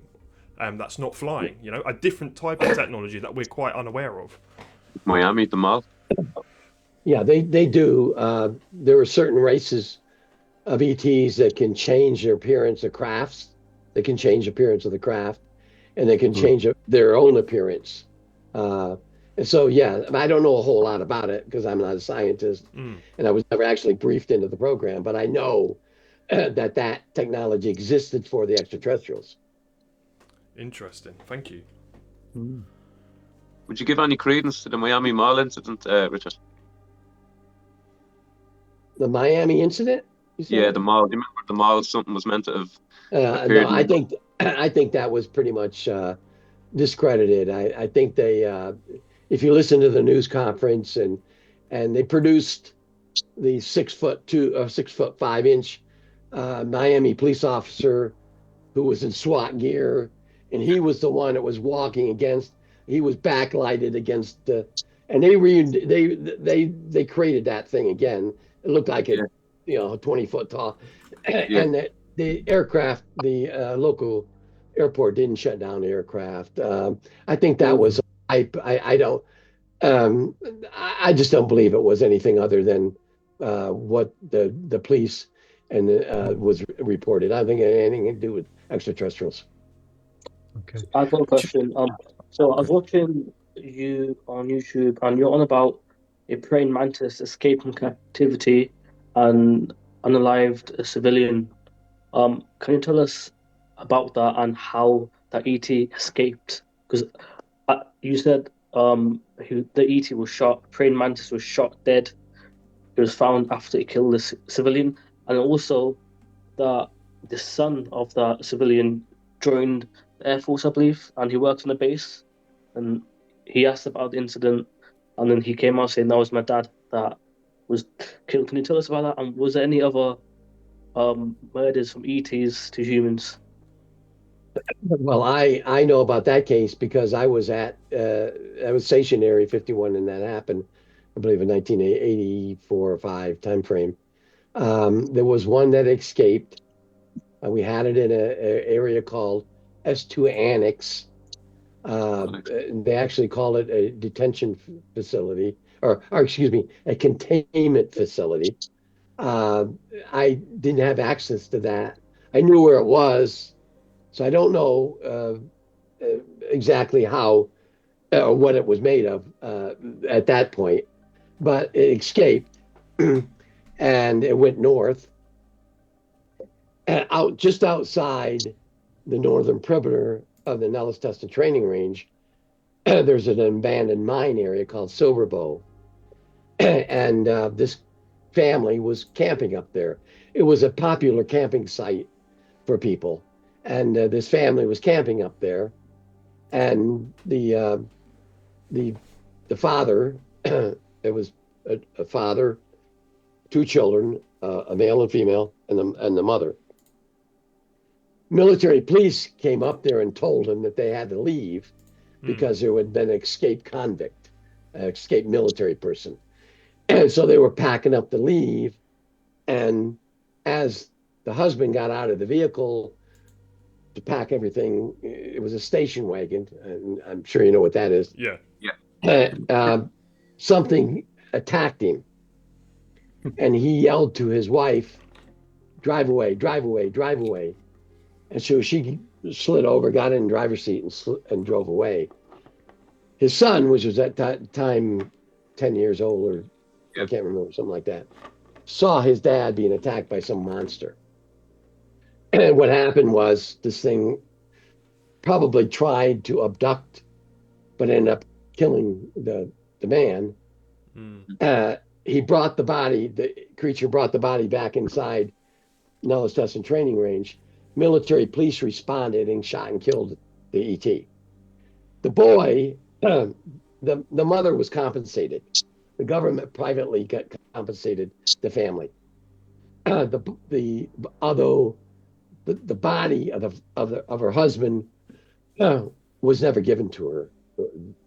that's not flying. You know, a different type of technology that we're quite unaware of. Miami, the mall. Yeah, they do. There are certain races of ETs that can change their appearance of crafts. They can change the appearance of the craft, and they can change their own appearance. And so, yeah, I don't know a whole lot about it because I'm not a scientist, and I was never actually briefed into the program. But I know that technology existed for the extraterrestrials. Interesting. Thank you. Would you give any credence to the Miami Mall incident, Richard? The Miami incident? Yeah, the mall. Do you remember the mall? Something was meant to have No, I think that was pretty much discredited. I think they, if you listen to the news conference and they produced the 6'5" Miami police officer who was in SWAT gear, and he was the one that was walking against. He was backlighted against the, and they created that thing again. It looked like it, 20 foot tall, and the aircraft, the local airport didn't shut down the aircraft. I think that was hype. I don't. I just don't believe it was anything other than what the police and was reported. I don't think it had anything to do with extraterrestrials. Okay. I have one question. So I was watching you on YouTube, and you're on about a praying mantis escaping captivity and unalived a civilian. Can you tell us about that and how that ET escaped? Because you said the ET was shot, praying mantis was shot dead. It was found after it killed the civilian, and also that the son of that civilian joined the Air Force, I believe, and he worked on a base. And he asked about the incident, and then he came out saying that was my dad that was killed. Can you tell us about that? And was there any other murders from ETs to humans? Well, I know about that case because I was stationed Area 51 and that happened, I believe in 1984 or 5 timeframe. There was one that escaped. We had it in an area called S2 Annex. They actually call it a detention facility, or excuse me, a containment facility. I didn't have access to that. I knew where it was, so I don't know exactly how or what it was made of at that point, but it escaped and it went north, just outside the northern perimeter of the Nellis Test and Training Range. There's an abandoned mine area called Silverbow, and this family was camping up there. It was a popular camping site for people, and this family was camping up there, and the father, it was a father, 2 children, a male and female, and the mother. Military police came up there and told them that they had to leave because there had been an escaped convict, an escaped military person. And so they were packing up to leave. And as the husband got out of the vehicle to pack everything, it was a station wagon. And I'm sure you know what that is. Yeah. Something attacked him. And he yelled to his wife, "Drive away, drive away, drive away." And so she slid over, got in the driver's seat, and drove away. His son, which was at that time 10 years old, or I can't remember, something like that, saw his dad being attacked by some monster. And what happened was this thing probably tried to abduct, but ended up killing the man. He brought the body, the creature brought the body back inside Nellis Test and Training Range. Military police responded and shot and killed the ET. The boy, the mother was compensated. The government privately got compensated the family. Although the body of her husband was never given to her.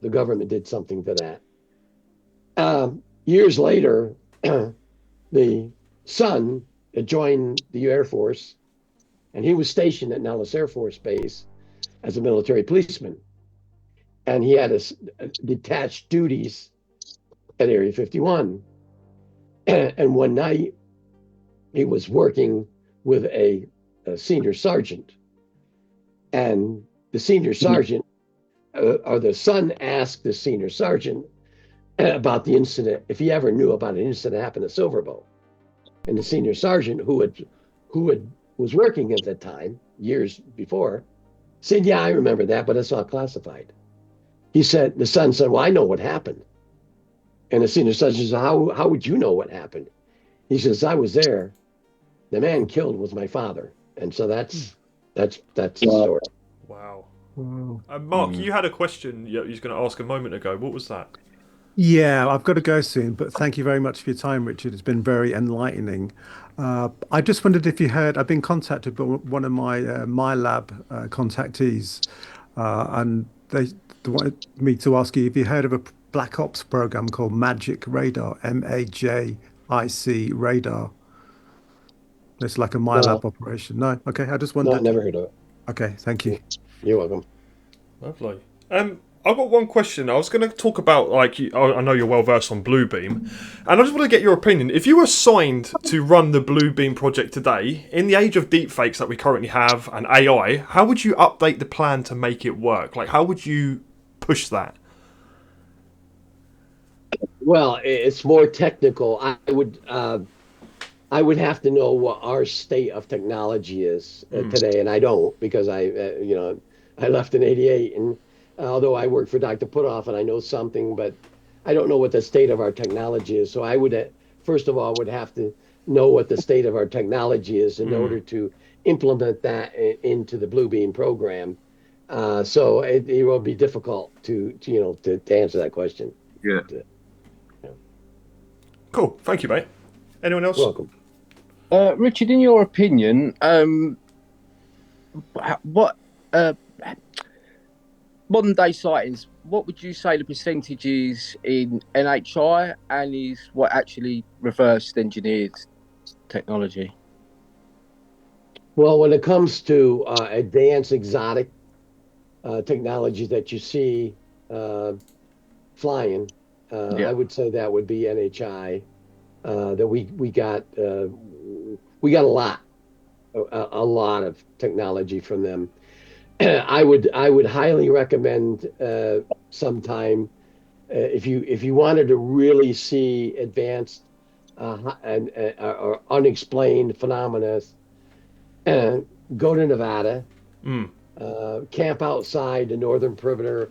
The government did something to that. Years later, the son joined the Air Force, and he was stationed at Nellis Air Force Base. as a military policeman. And he had detached duties at Area 51. And one night, he was working with a senior sergeant. And the senior sergeant, or the son asked the senior sergeant about the incident, if he ever knew about an incident that happened at Silverbow. And the senior sergeant, who was working at that time, years before, said, yeah, I remember that, but it's all classified. The son said, well, I know what happened. And the senior sergeant said, how would you know what happened? He says, I was there. The man killed was my father. And so that's the story. Wow. Mark, you had a question you was going to ask a moment ago. What was that? Yeah, I've got to go soon, but thank you very much for your time, Richard. It's been very enlightening. I just wondered if you heard, I've been contacted by one of my lab contactees, and they wanted me to ask you if you heard of a Black Ops program called Magic Radar, MAJIC Radar. It's like a MyLab operation. No? Okay, I just wondered. No, never heard of it. Okay, thank you. You're welcome. Lovely. I've got one question. I was going to talk about, I know you're well versed on Bluebeam, and I just want to get your opinion. If you were assigned to run the Bluebeam project today, in the age of deepfakes that we currently have and AI, how would you update the plan to make it work? Like, how would you push that? Well, it's more technical. I would have to know what our state of technology is today, and I don't, because I left in '88, and although I worked for Dr. Putoff and I know something, but I don't know what the state of our technology is. So I would, first of all, would have to know what the state of our technology is in order to implement that into the Bluebeam program. So it will be difficult to answer that question. Yeah. Cool. Thank you, mate. Anyone else? Welcome. Richard, in your opinion, what modern day sightings, what would you say the percentage is in NHI and is what actually reversed engineered technology? Well, when it comes to advanced exotic technology that you see flying, I would say that would be NHI. That we got a lot of technology from them. I would highly recommend sometime if you wanted to really see advanced or unexplained phenomena, go to Nevada, camp outside the northern perimeter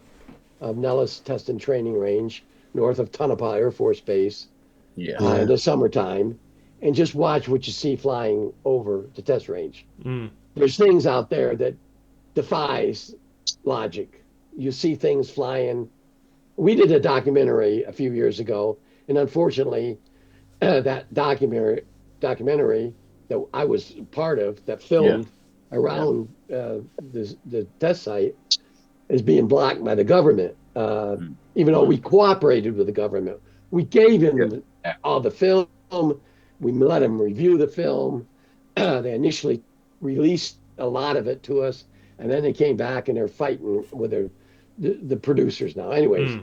of Nellis Test and Training Range, north of Tonopah Air Force Base, in the summertime, and just watch what you see flying over the test range. There's things out there that defies logic. You see things flying. We did a documentary a few years ago, and unfortunately, that documentary that I was part of, that filmed around the test site, is being blocked by the government. Even though we cooperated with the government, we gave him all the film. We let them review the film. They initially released a lot of it to us, and then they came back and they're fighting with the producers now. Anyways,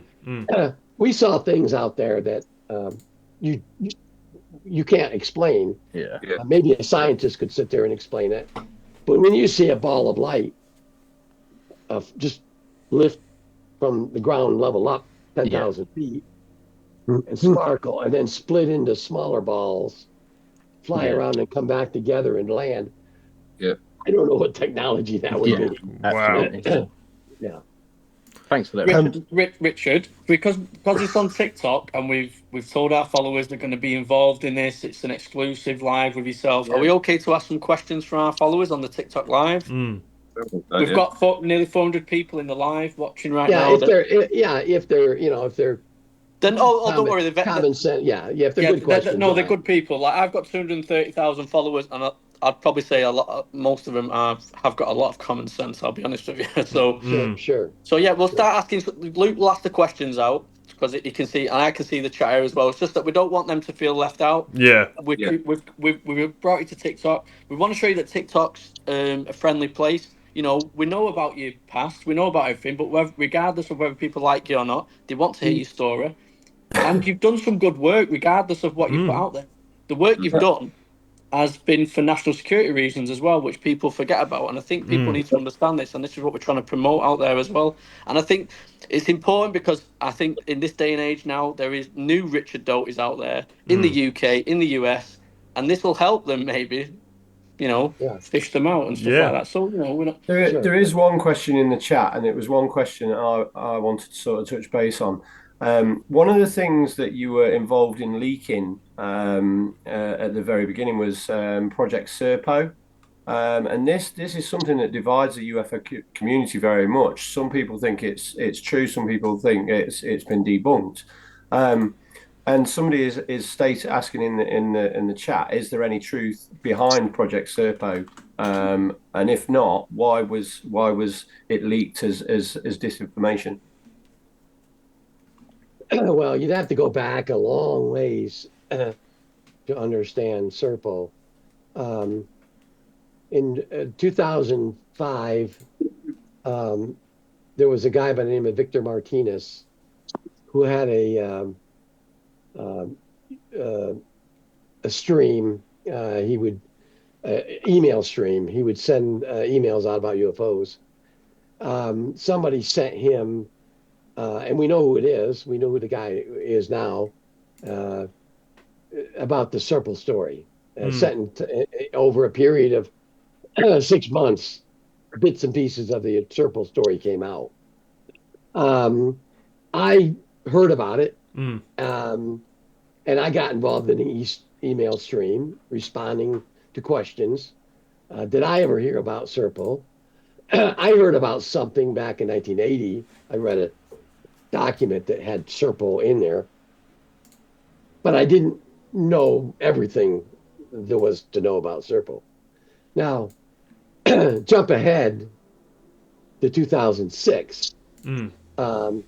we saw things out there that you can't explain. Maybe a scientist could sit there and explain it, but when you see a ball of light just lift from the ground level up 10,000 feet and sparkle, and then split into smaller balls, fly around and come back together and land. I don't know what technology that would be. Absolutely. Thanks for that, Richard. Because it's on TikTok and we've told our followers they're going to be involved in this. It's an exclusive live with yourself. Are we okay to ask some questions from our followers on the TikTok live? We've got nearly 400 people in the live watching right now. If they're then don't worry. Common sense. If they're good questions. They're good people. Like, I've got 230,000 followers, and I'd probably say most of them have got a lot of common sense. I'll be honest with you. So sure. So we'll start asking. Luke will ask the questions out because you can see, and I can see the chat here as well. It's just that we don't want them to feel left out. We've brought you to TikTok. We want to show you that TikTok's a friendly place. you know, we know about your past, we know about everything, but regardless of whether people like you or not, they want to hear your story. And you've done some good work, regardless of what you put out there. The work you've done has been for national security reasons as well, which people forget about. And I think people need to understand this, and this is what we're trying to promote out there as well. And I think it's important because I think in this day and age now, there is new Richard Doty's out there in the UK, in the US, and this will help them maybe, you know, fish them out and stuff like that. So, you know, we're not... There is one question in the chat, and it was one question I wanted to sort of touch base on. One of the things that you were involved in leaking at the very beginning was Project Serpo. And this is something that divides the UFO community very much. Some people think it's true. Some people think it's been debunked. And somebody is asking in the chat, is there any truth behind Project Serpo? And if not, why was it leaked as disinformation? Well, you'd have to go back a long ways to understand Serpo. In 2005, there was a guy by the name of Victor Martinez who had a stream. He would email stream. He would send emails out about UFOs. Somebody sent him, and we know who it is. We know who the guy is now, about the Serpo story. Sent over a period of 6 months, bits and pieces of the Serpo story came out. I heard about it, and I got involved in the email stream, responding to questions. Did I ever hear about Serpo? I heard about something back in 1980. I read a document that had Serpo in there, but I didn't know everything there was to know about Serpo. Now, jump ahead to 2006. A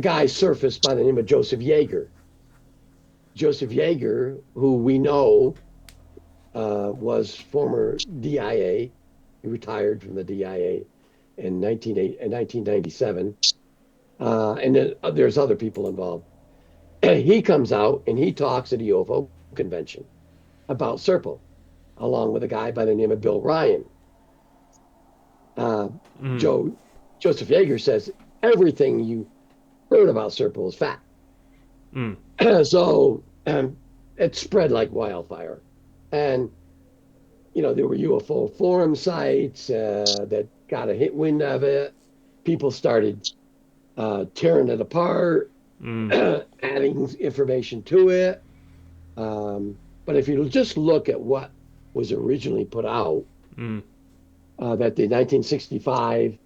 guy surfaced by the name of Joseph Yeager. Joseph Yeager, who we know was former DIA. He retired from the DIA in 1997. And then there's other people involved. He comes out and he talks at a UFO convention about Serpo, along with a guy by the name of Bill Ryan. Joseph Yeager says everything you heard about Serpo is fact. So it spread like wildfire. And, you know, there were UFO forum sites that got a hit wind of it. People started tearing it apart, adding information to it. But if you just look at what was originally put out, that in 1965,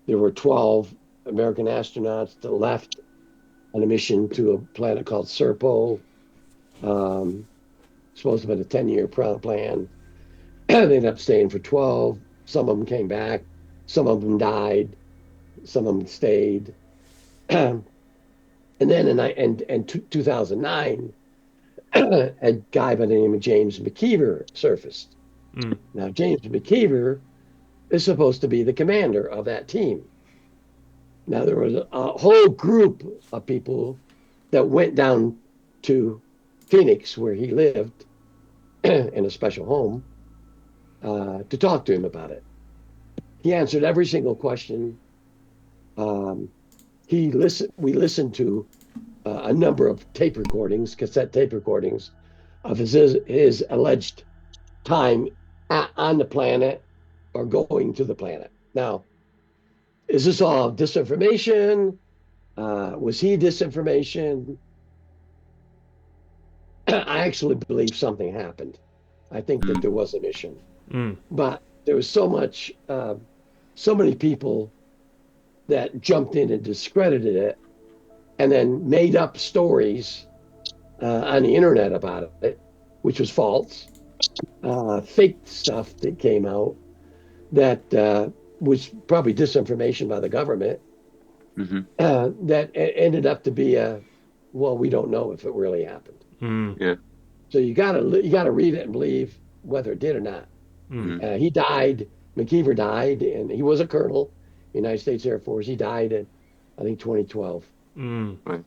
there were 12 American astronauts that left on a mission to a planet called Serpo. Supposed to have been a 10-year plan. They ended up staying for 12. Some of them came back. Some of them died. Some of them stayed. And then in 2009, a guy by the name of James McKeever surfaced. Now, James McKeever is supposed to be the commander of that team. Now, there was a whole group of people that went down to Phoenix, where he lived, in a special home, to talk to him about it. He answered every single question. We listened to a number of tape recordings, cassette tape recordings, of his alleged time on the planet or going to the planet. Now, is this all disinformation? Was he disinformation? I actually believe something happened. I think that there was a mission, but there was so many people that jumped in and discredited it, and then made up stories on the internet about it, which was false, fake stuff that came out that was probably disinformation by the government, that ended up to be we don't know if it really happened. So you gotta read it and believe whether it did or not. He died McKeever died, and he was a colonel, United States Air Force. He died in, I think, 2012. Right.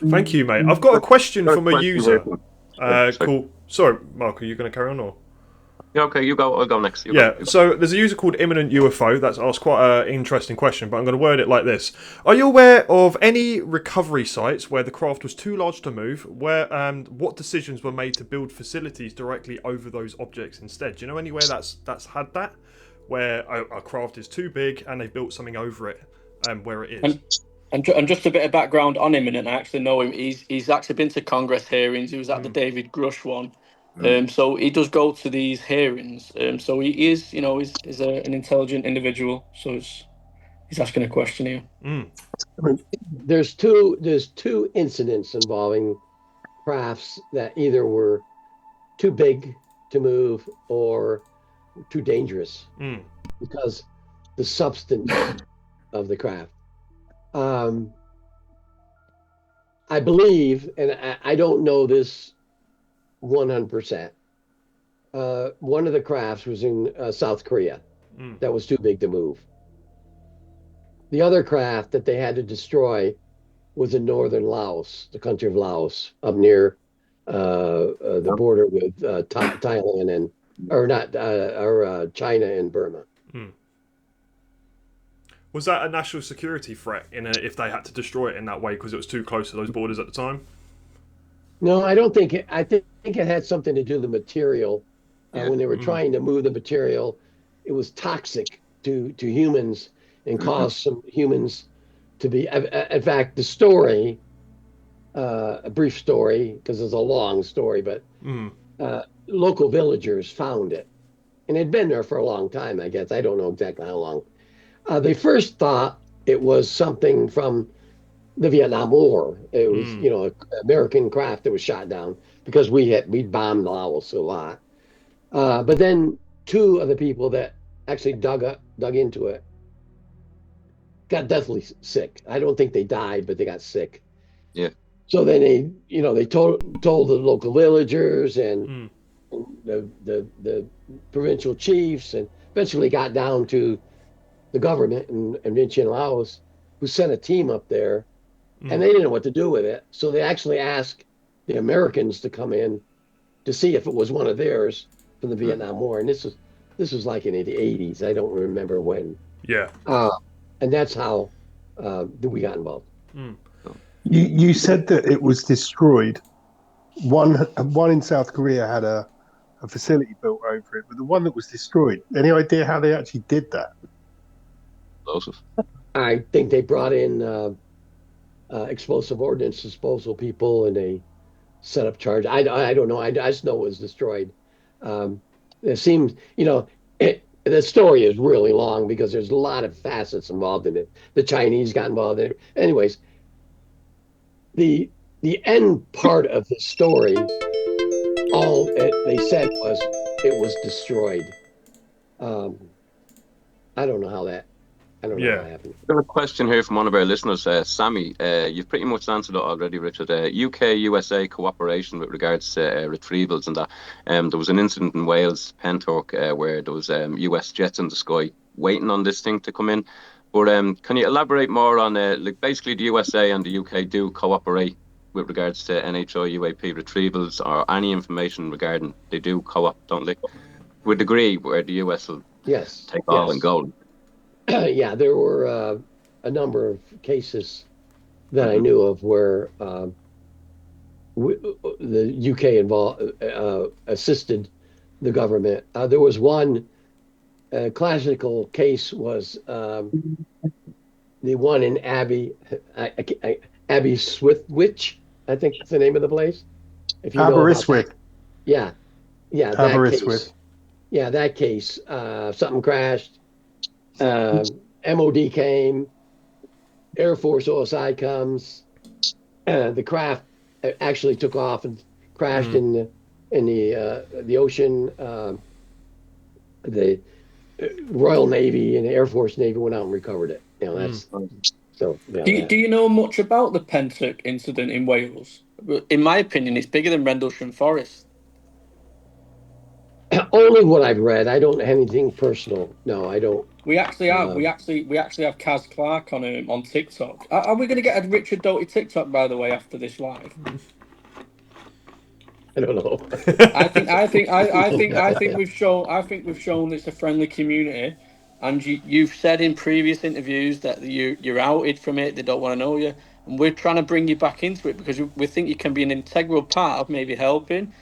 Thank you, mate. I've got a question Got a from a question user. here. Sorry. Cool. Sorry, Mark, are you going to carry on or? Yeah, okay, you go. I'll go next. You Yeah, go. so there's a user called Imminent UFO that's asked quite an interesting question, but I'm going to word it like this. Are you aware of any recovery sites where the craft was too large to move, where and what decisions were made to build facilities directly over those objects instead? Do you know anywhere that's had that, where a craft is too big and they built something over it, where it is? And just a bit of background on him, and I actually know him. He's actually been to Congress hearings. He was at the David Grush one. So he does go to these hearings. So he is, he's an intelligent individual. So he's asking a question here. There's two incidents involving crafts that either were too big to move or too dangerous because the substance of the craft. I believe, and I don't know this 100%. One of the crafts was in South Korea that was too big to move. The other craft that they had to destroy was in northern Laos, the country of Laos, up near the border with Thailand China and Burma. Was that a national security threat if they had to destroy it in that way because it was too close to those borders at the time? No, I don't think it. I think it had something to do with the material. When they were trying to move the material, it was toxic to humans and caused some humans to be. In fact, the story, a brief story, because it's a long story, but local villagers found it, and it had been there for a long time. I guess I don't know exactly how long. They first thought it was something from the Vietnam War. It was, an American craft that was shot down because we bombed Laos a lot. But then two of the people that actually dug into it got deathly sick. I don't think they died, but they got sick. Yeah. So then they told the local villagers and the provincial chiefs, and eventually got down to the government in Vientiane, Laos, who sent a team up there, and they didn't know what to do with it. So they actually asked the Americans to come in to see if it was one of theirs from the Vietnam War. And this was like in the 80s. I don't remember when. Yeah. And that's how we got involved. You said that it was destroyed. One in South Korea had a facility built over it, but the one that was destroyed, any idea how they actually did that? I think they brought in explosive ordnance disposal people, and they set up charge. I don't know. I just know it was destroyed. It seems, the story is really long because there's a lot of facets involved in it. The Chinese got involved in it. Anyways, the end part of the story, all they said was it was destroyed. I don't know how that. I don't know how that happened. I've got a question here from one of our listeners, Sammy. You've pretty much answered it already, Richard. UK-USA cooperation with regards to retrievals and that. There was an incident in Wales, Pentork, where there was US jets in the sky waiting on this thing to come in. But can you elaborate more on, basically the USA and the UK do cooperate with regards to NHI UAP retrievals or any information regarding, they do co-op, don't they? To a degree where the US will take all and go. Yeah, there were a number of cases that I knew of where the UK assisted the government. There was one classical case was the one in Aberystwyth, I think is the name of the place. If you Aberystwyth. Yeah, Aberystwyth. That case. Something crashed. MOD came, Air Force OSI comes, the craft actually took off and crashed in the ocean. The Royal Navy and the Air Force Navy went out and recovered it. That's so. Yeah, do you know much about the Pentork incident in Wales? In my opinion, it's bigger than Rendlesham Forest. Only what I've read. I don't have anything personal. No, I don't. We actually have we actually have Kaz Clark on TikTok. Are we going to get a Richard Doty TikTok, by the way, after this live? I don't know. I think we've shown it's a friendly community, and you've said in previous interviews that you're outed from it. They don't want to know you, and we're trying to bring you back into it because we think you can be an integral part of maybe helping.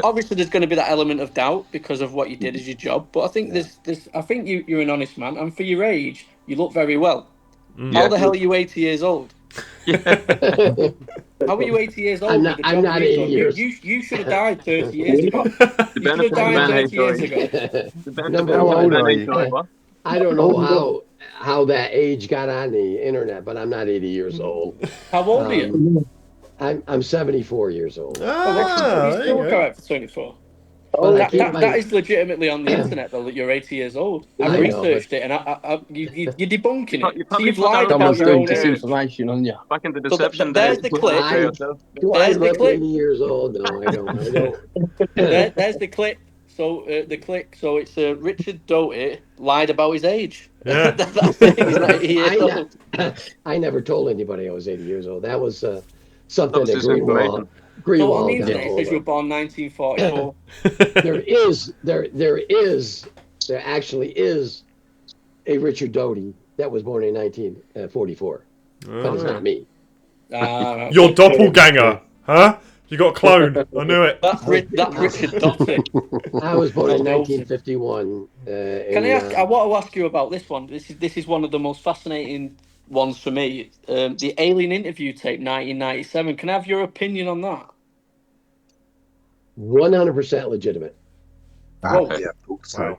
Obviously, there's going to be that element of doubt because of what you did as your job, but I think I think you're an honest man, and for your age, you look very well. How the hell are you 80 years old? How are you 80 years old? I'm not 80 years. You should have died 30 years ago. You should have died 30 years ago. Number one, I don't know how that age got on the internet, but I'm not 80 years old. How old are you? I'm 74 years old. You're still correct for 24. Well, that is legitimately on the internet, though, that you're 80 years old. I've researched it, and you're debunking it. So you've lied about your own age. Disinformation on you. Back in the deception there's the clip. Do I look 80 years old? No, I don't. There's the clip. So So it's Richard Doty lied about his age. Yeah. That's it. He's not 80 years old. I never told anybody I was 80 years old. That was something That was that disinformation. So on the Greenwald got internet, it says you were born 1944. There actually is a Richard Doty that was born in 1944, but it's not me. Your doppelganger, huh? You got cloned. I knew it. That's Richard Doty. I was born in 1951. Can I ask? I want to ask you about this one. This is one of the most fascinating ones for me. The alien interview tape, 1997. Can I have your opinion on that? 100% legitimate. Wow. Yeah, so.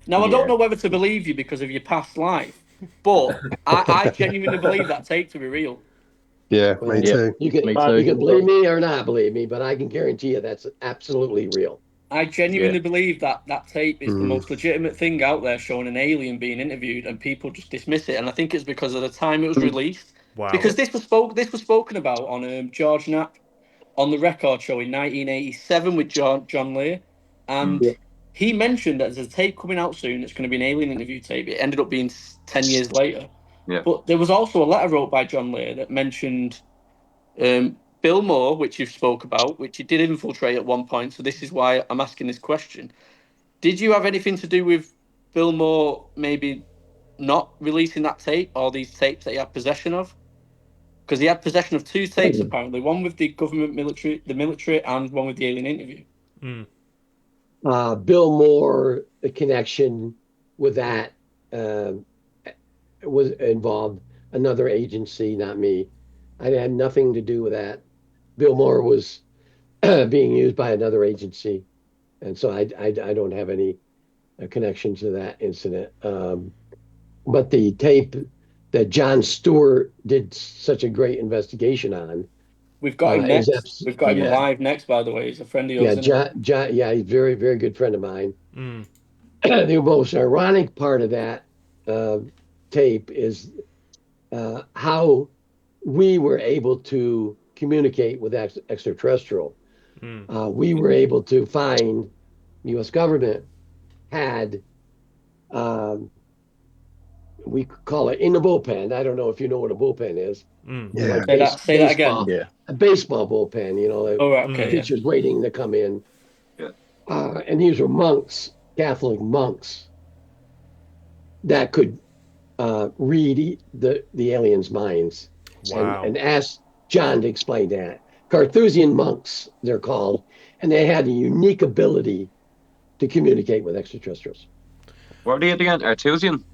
Now I don't know whether to believe you because of your past life, but I genuinely believe that tape to be real. Yeah, me too. You can believe me or not believe me, but I can guarantee you that's absolutely real. I genuinely believe that tape is the most legitimate thing out there showing an alien being interviewed, and people just dismiss it. And I think it's because of the time it was released. Wow. Because this was spoken about on George Knapp on the record show in 1987 with John Lear, and he mentioned that there's a tape coming out soon. It's going to be an alien interview tape. It ended up being 10 years later. Yeah. But there was also a letter wrote by John Lear that mentioned Bill Moore, which you've spoke about, which he did infiltrate at one point. So this is why I'm asking this question. Did you have anything to do with Bill Moore maybe not releasing that tape or these tapes that he had possession of? Because he had possession of two tapes, apparently. One with the government military, and one with the alien interview. Bill Moore, the connection with that was involved another agency, not me. I had nothing to do with that. Bill Moore was being used by another agency, and so I don't have any connection to that incident. But the tape that John Stewart did such a great investigation on. We've got him next. We've got him live next, by the way. He's a friend of yours. John, he's a very, very good friend of mine. The most ironic part of that tape is how we were able to communicate with extraterrestrial. We were able to find the U.S. government had, we call it in the bullpen. I don't know if you know what a bullpen is. Like say that again. Yeah. A baseball bullpen, pitchers waiting to come in. And these were monks, Catholic monks, that could read the aliens' minds. Wow. And ask John to explain that. Carthusian monks, they're called, and they had a unique ability to communicate with extraterrestrials. What are they again? Carthusian?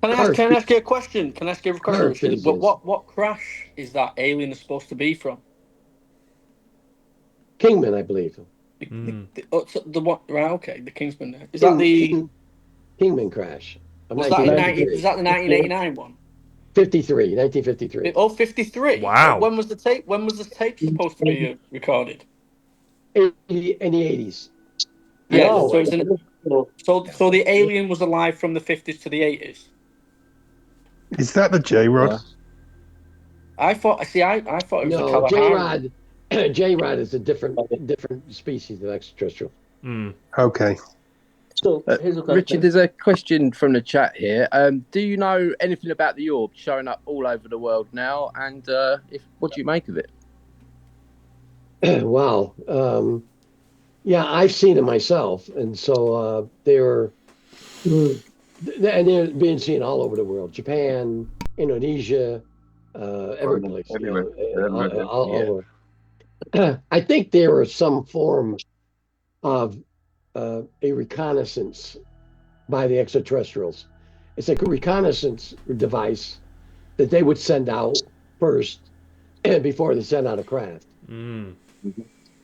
Can I ask you a question? What crash is that alien supposed to be from? Kingman, I believe. The what? Right, okay, the Kingsman. Is that the Kingman crash? Was that is that the 1989 one? 1953. Oh, 53. Wow. When was the tape? When was the tape supposed to be recorded? In the 80s. Yeah. So the alien was alive from the 50s to the 80s. Is that the J-Rod? I thought it was the Kalahari. J-Rod is a different species of extraterrestrial. Okay. So here's a question. Richard, there's a question from the chat here. Do you know anything about the orb showing up all over the world now? And what do you make of it? Wow. Yeah, I've seen it myself, and so they're being seen all over the world: Japan, Indonesia, every place. All over. I think there was some form of a reconnaissance by the extraterrestrials. It's like a reconnaissance device that they would send out first before they send out a craft.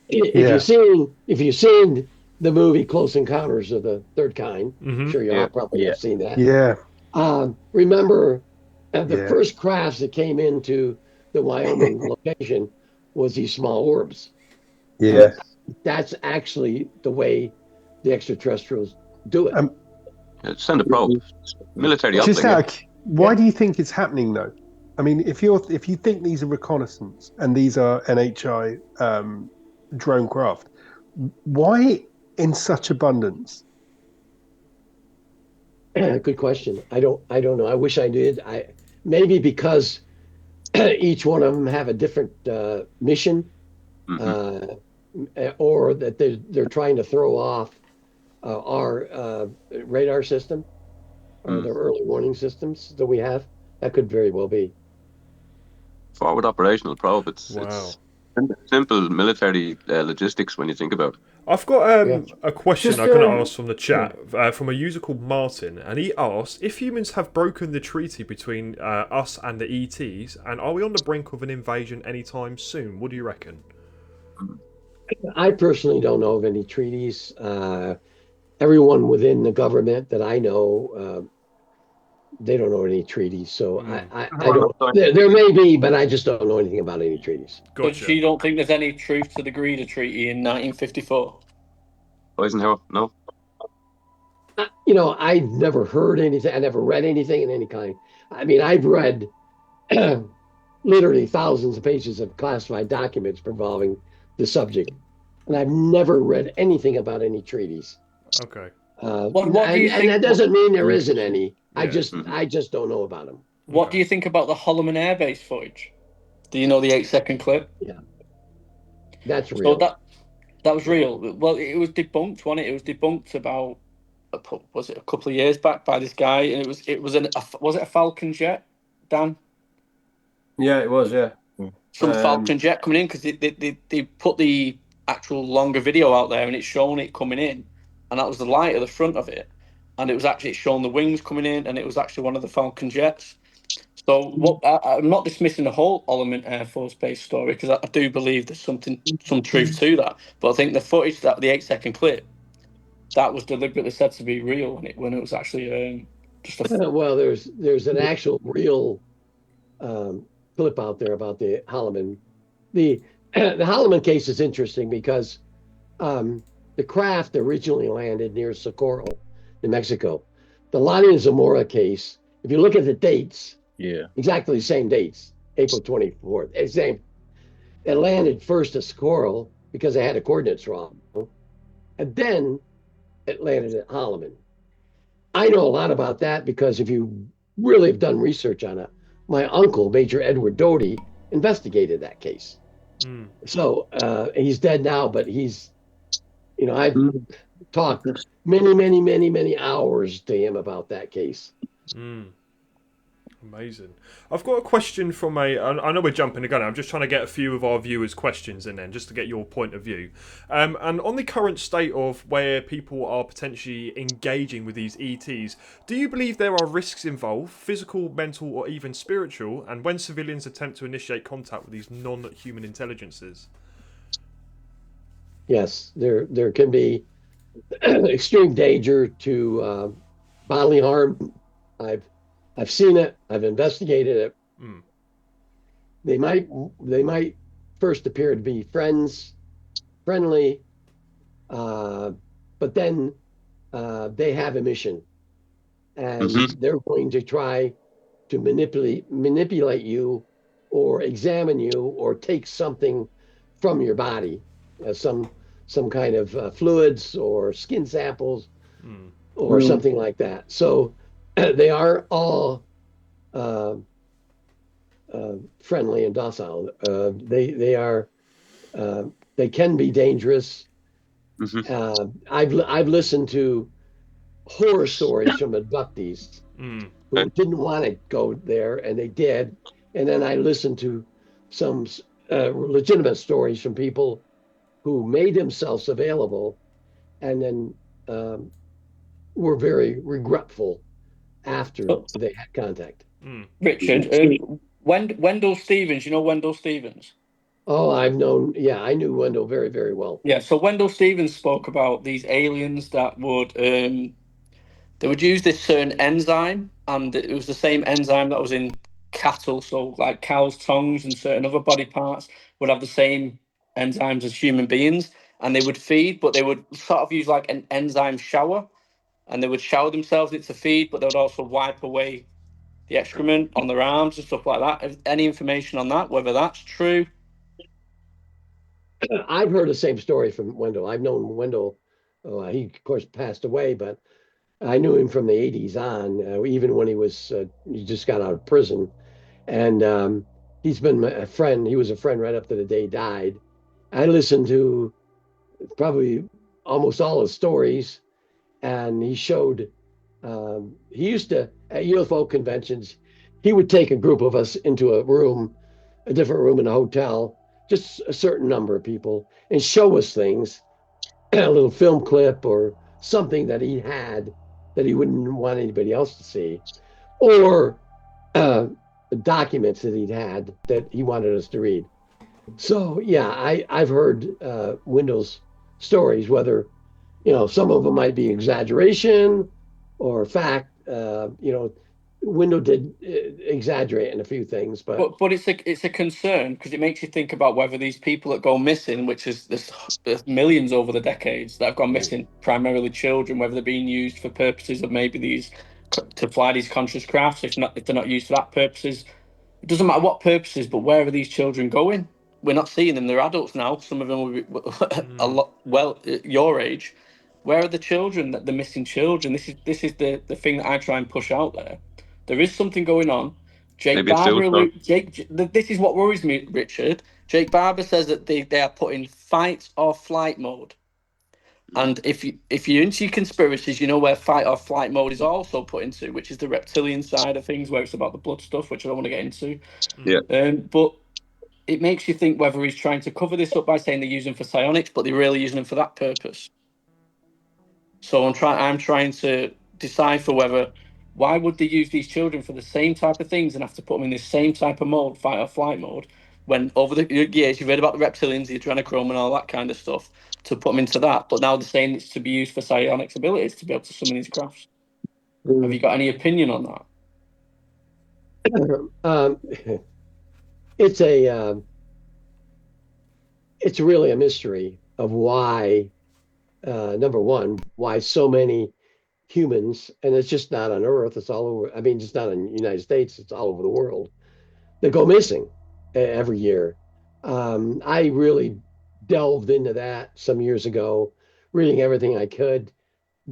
If you've seen the movie Close Encounters of the Third Kind, sure you all probably have seen that. Yeah. Remember, the first crafts that came into the Wyoming location was these small orbs. Yeah. That's actually the way the extraterrestrials do it. Send a probe. Military Just uplink. why do you think it's happening though? I mean, if you think these are reconnaissance and these are NHI drone craft, why in such abundance? Good question. I don't know. I wish I did. Maybe because each one of them have a different mission, or that they're trying to throw off our radar system or the early warning systems that we have. That could very well be. Forward operational probe. It's simple military logistics when you think about it. I've got a question I can ask from the chat from a user called Martin, and he asks if humans have broken the treaty between us and the ETs, and are we on the brink of an invasion anytime soon? What do you reckon? I personally don't know of any treaties. Everyone within the government that I know, they don't know any treaties. So I don't. There may be, but I just don't know anything about any treaties. Gotcha. But you don't think there's any truth to the Greater Treaty in 1954? Eisenhower, no. I never heard anything. I never read anything in any kind. I mean, I've read literally thousands of pages of classified documents involving the subject, and I've never read anything about any treaties. Okay. What do you think? And that doesn't mean there isn't any. I just don't know about them. What do you think about the Holloman Air Base footage? Do you know the 8-second clip? Yeah. That's real. So that was real. Well, it was debunked, wasn't it? It was debunked about, was it a couple of years back by this guy, and was it a Falcon jet, Dan? Yeah, it was. Yeah. Some Falcon jet coming in because they put the actual longer video out there, and it's showing it coming in, and that was the light at the front of it, and it was actually showing the wings coming in, and it was actually one of the Falcon jets. So I'm not dismissing the whole Holloman Air Force Base story, because I do believe there's some truth to that. But I think the footage, the 8-second clip, that was deliberately said to be real when it was actually just a... Well, there's an actual real clip out there about the Holloman. The Holloman case is interesting because the craft originally landed near Socorro, New Mexico. The Lania Zamora case, if you look at the dates, exactly the same dates, April 24th. Same. It landed first at Socorro because they had the coordinates wrong, and then it landed at Holloman. I know a lot about that because if you really have done research on it, my uncle, Major Edward Doty, investigated that case. So he's dead now, but he's, I've talked many hours to him about that case. Amazing. I've got a question from I know we're jumping the gun. I'm just trying to get a few of our viewers' questions in then, just to get your point of view. And on the current state of where people are potentially engaging with these ETs, do you believe there are risks involved, physical, mental, or even spiritual, and when civilians attempt to initiate contact with these non-human intelligences? Yes, there can be extreme danger to bodily harm. I've seen it. I've investigated it. They might first appear to be friendly, but then they have a mission, and they're going to try to manipulate you, or examine you, or take something from your body, some some kind of fluids or skin samples or something like that. So they are all friendly and docile. They can be dangerous. I've listened to horror stories from abductees who didn't want to go there, and they did. And then I listened to some legitimate stories from people who made themselves available, and then were very regretful after they had contact. Richard, Wendell Stevens, you know Wendell Stevens? Oh, I knew Wendell very, very well. Yeah, so Wendell Stevens spoke about these aliens that would they would use this certain enzyme, and it was the same enzyme that was in cattle. So like cows' tongues and certain other body parts would have the same enzymes as human beings, and they would feed, but they would sort of use like an enzyme shower, and they would shower themselves into feed, but they would also wipe away the excrement on their arms and stuff like that. Any information on that, whether that's true? I've heard the same story from Wendell. I've known Wendell. He, of course, passed away, but I knew him from the 80s on, even when he just got out of prison. And he's been a friend. He was a friend right up to the day he died. I listened to probably almost all his stories, and he showed, he used to, at UFO conventions, he would take a group of us into a different room in a hotel, just a certain number of people, and show us things, a little film clip or something that he had that he wouldn't want anybody else to see, or documents that he'd had that he wanted us to read. So yeah, I've heard Wendell's stories, whether some of them might be exaggeration or fact. Wendell did exaggerate in a few things, but it's a concern, because it makes you think about whether these people that go missing, which is there's millions over the decades that have gone missing, primarily children, whether they're being used for purposes of maybe these to fly these conscious crafts. If they're not used for that purposes, it doesn't matter what purposes. But where are these children going? We're not seeing them. They're adults now. Some of them will be a lot your age. Where are the children? The missing children. This is the thing that I try and push out there. There is something going on. This is what worries me, Richard. Jake Barber says that they are put in fight or flight mode. And if you're into your conspiracies, you know where fight or flight mode is also put into, which is the reptilian side of things, where it's about the blood stuff, which I don't want to get into. Yeah. But it makes you think whether he's trying to cover this up by saying they're using for psionics, but they're really using them for that purpose. So I'm trying to decipher why would they use these children for the same type of things and have to put them in this same type of mode, fight or flight mode, when over the years you've read about the reptilians, the adrenochrome and all that kind of stuff, to put them into that. But now they're saying it's to be used for psionics abilities, to be able to summon these crafts. Have you got any opinion on that? It's really a mystery of why, number one, why so many humans, and it's just not on Earth, it's all over. I mean, just not in the United States, it's all over the world, that go missing every year. I really delved into that some years ago, reading everything I could,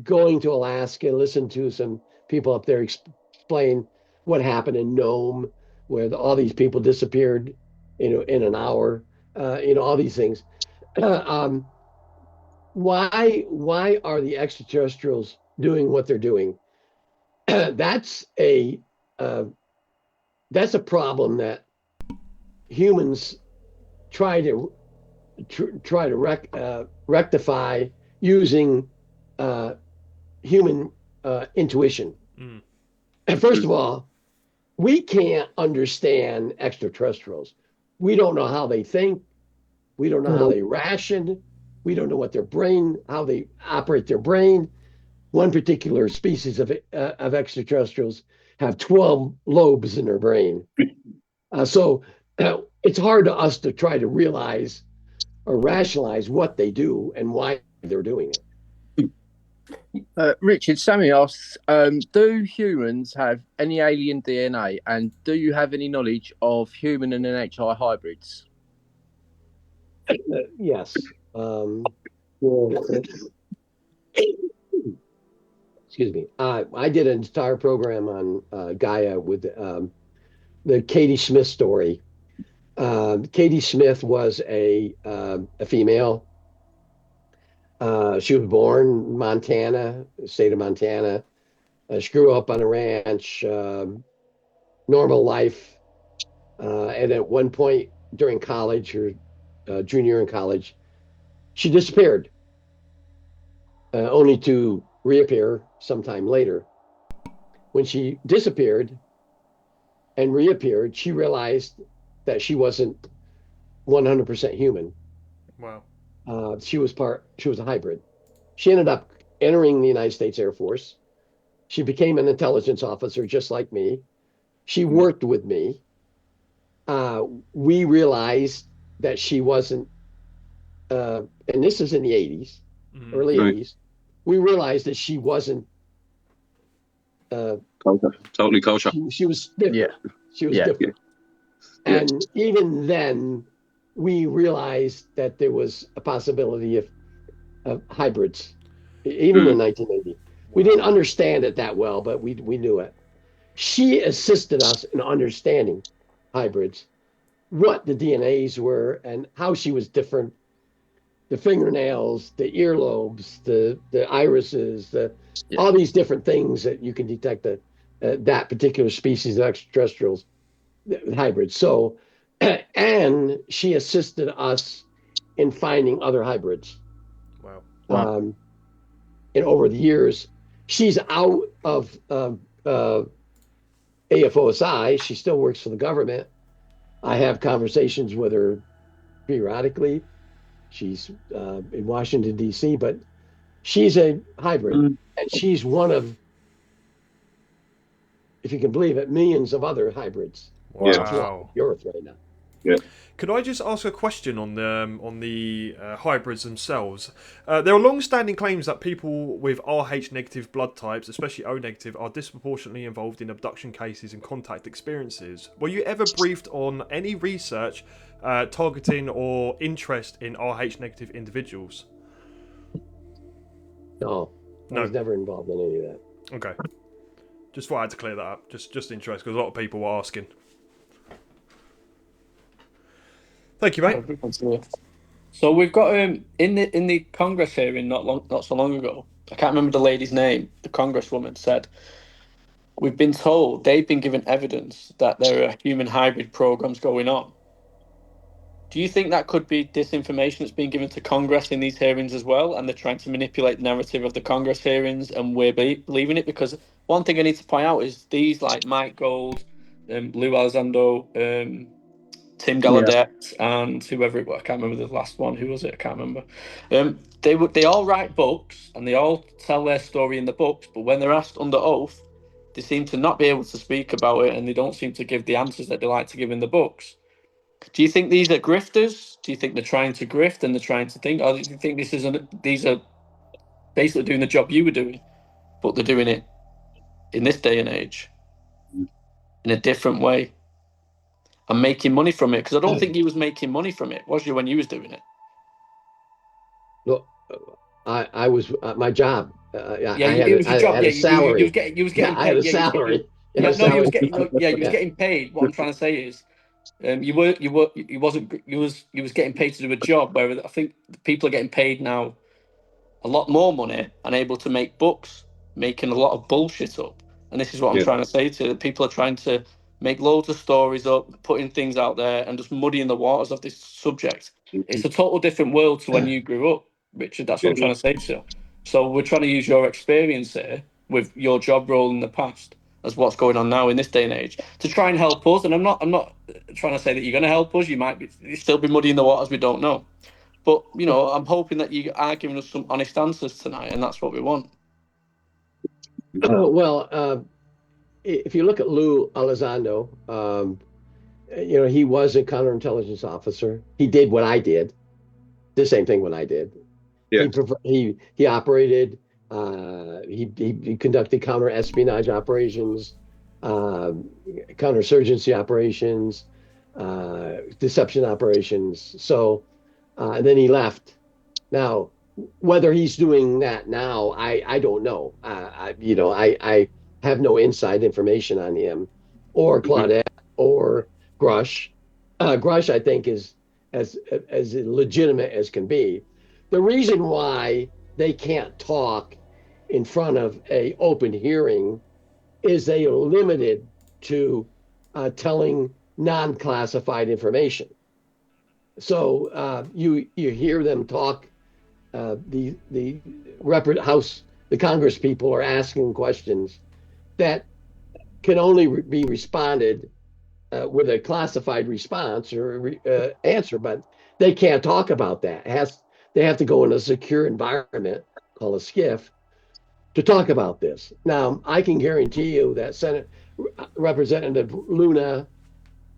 going to Alaska, listened to some people up there explain what happened in Nome, where all these people disappeared, in an hour, all these things. Why are the extraterrestrials doing what they're doing? That's a problem that humans try to rectify using human intuition. First of all, we can't understand extraterrestrials. We don't know how they think. We don't know how they ration. We don't know how they operate their brain. One particular species of extraterrestrials have 12 lobes in their brain. So it's hard to us to try to realize or rationalize what they do and why they're doing it. Richard, Sammy asks, do humans have any alien DNA, and do you have any knowledge of human and NHI hybrids? Yes. Excuse me. I did an entire program on Gaia with the Katie Smith story. Katie Smith was a female. She was born in Montana, state of Montana. She grew up on a ranch, normal life. And at one point during college, her junior in college, she disappeared, only to reappear sometime later. When she disappeared and reappeared, she realized that she wasn't 100% human. Wow. She was a hybrid. She ended up entering the United States Air Force. She became an intelligence officer just like me. She worked with me. We realized that she wasn't, and this is in the 80s, early 80s. We realized that she wasn't totally kosher. She was different. Yeah. She was different. Yeah. And even then, we realized that there was a possibility of hybrids, even in 1980. We didn't understand it that well, but we knew it. She assisted us in understanding hybrids, what the DNAs were, and how she was different. The fingernails, the earlobes, the irises, all these different things that you can detect that particular species of extraterrestrials, hybrids. So, and she assisted us in finding other hybrids. Wow. And over the years, she's out of AFOSI. She still works for the government. I have conversations with her periodically. She's in Washington, D.C., but she's a hybrid. And she's one of, if you can believe it, millions of other hybrids. Wow. Europe right now. Yeah. Could I just ask a question on the hybrids themselves? There are long-standing claims that people with Rh negative blood types, especially O negative, are disproportionately involved in abduction cases and contact experiences. Were you ever briefed on any research targeting or interest in Rh negative individuals? No, I was never involved in any of that. Okay. Just thought I had to clear that up. Just interest, because a lot of people were asking. Thank you, mate. So we've got in the Congress hearing not so long ago. I can't remember the lady's name. The Congresswoman said, "We've been told they've been given evidence that there are human hybrid programs going on." Do you think that could be disinformation that's being given to Congress in these hearings as well, and they're trying to manipulate the narrative of the Congress hearings, and we're believing it? Because one thing I need to point out is these, like Mike Gold, Lou Elizondo, Tim Gallaudet, and whoever it was, I can't remember the last one. Who was it? I can't remember. They all write books and they all tell their story in the books, but when they're asked under oath, they seem to not be able to speak about it, and they don't seem to give the answers that they like to give in the books. Do you think these are grifters? Do you think they're trying to grift and they're trying to think, or do you think these are basically doing the job you were doing, but they're doing it in this day and age in a different way? And making money from it, because I don't think he was making money from it, was you, when you was doing it? Look, I was my job. It was your job. I had a salary. You was getting paid. I had a salary. You was getting paid. What I'm trying to say is, you was getting paid to do a job. Where I think people are getting paid now a lot more money and able to make books, making a lot of bullshit up. And this is what I'm trying to say to you. People are trying to make loads of stories up, putting things out there, and just muddying the waters of this subject. It's a total different world to when you grew up, Richard. That's what I'm trying to say to you. So we're trying to use your experience here with your job role in the past as what's going on now in this day and age to try and help us. And I'm not trying to say that you're going to help us. You still be muddying the waters. We don't know. But, I'm hoping that you are giving us some honest answers tonight, and that's what we want. Well, if you look at Lou Elizondo, he was a counterintelligence officer. He did what I did, the same thing what I did. Yeah. He operated. He conducted counter-espionage operations, counterinsurgency operations, deception operations. So, and then he left. Now, whether he's doing that now, I don't know. I have no inside information on him or Claudette or Grush. Grush, I think, is as legitimate as can be. The reason why they can't talk in front of a open hearing is they are limited to telling non-classified information. So you hear them talk. The House, the Congress people are asking questions that can only be responded with a classified response or answer, but they can't talk about that. They have to go in a secure environment called a SCIF to talk about this. Now, I can guarantee you that Senate Representative Luna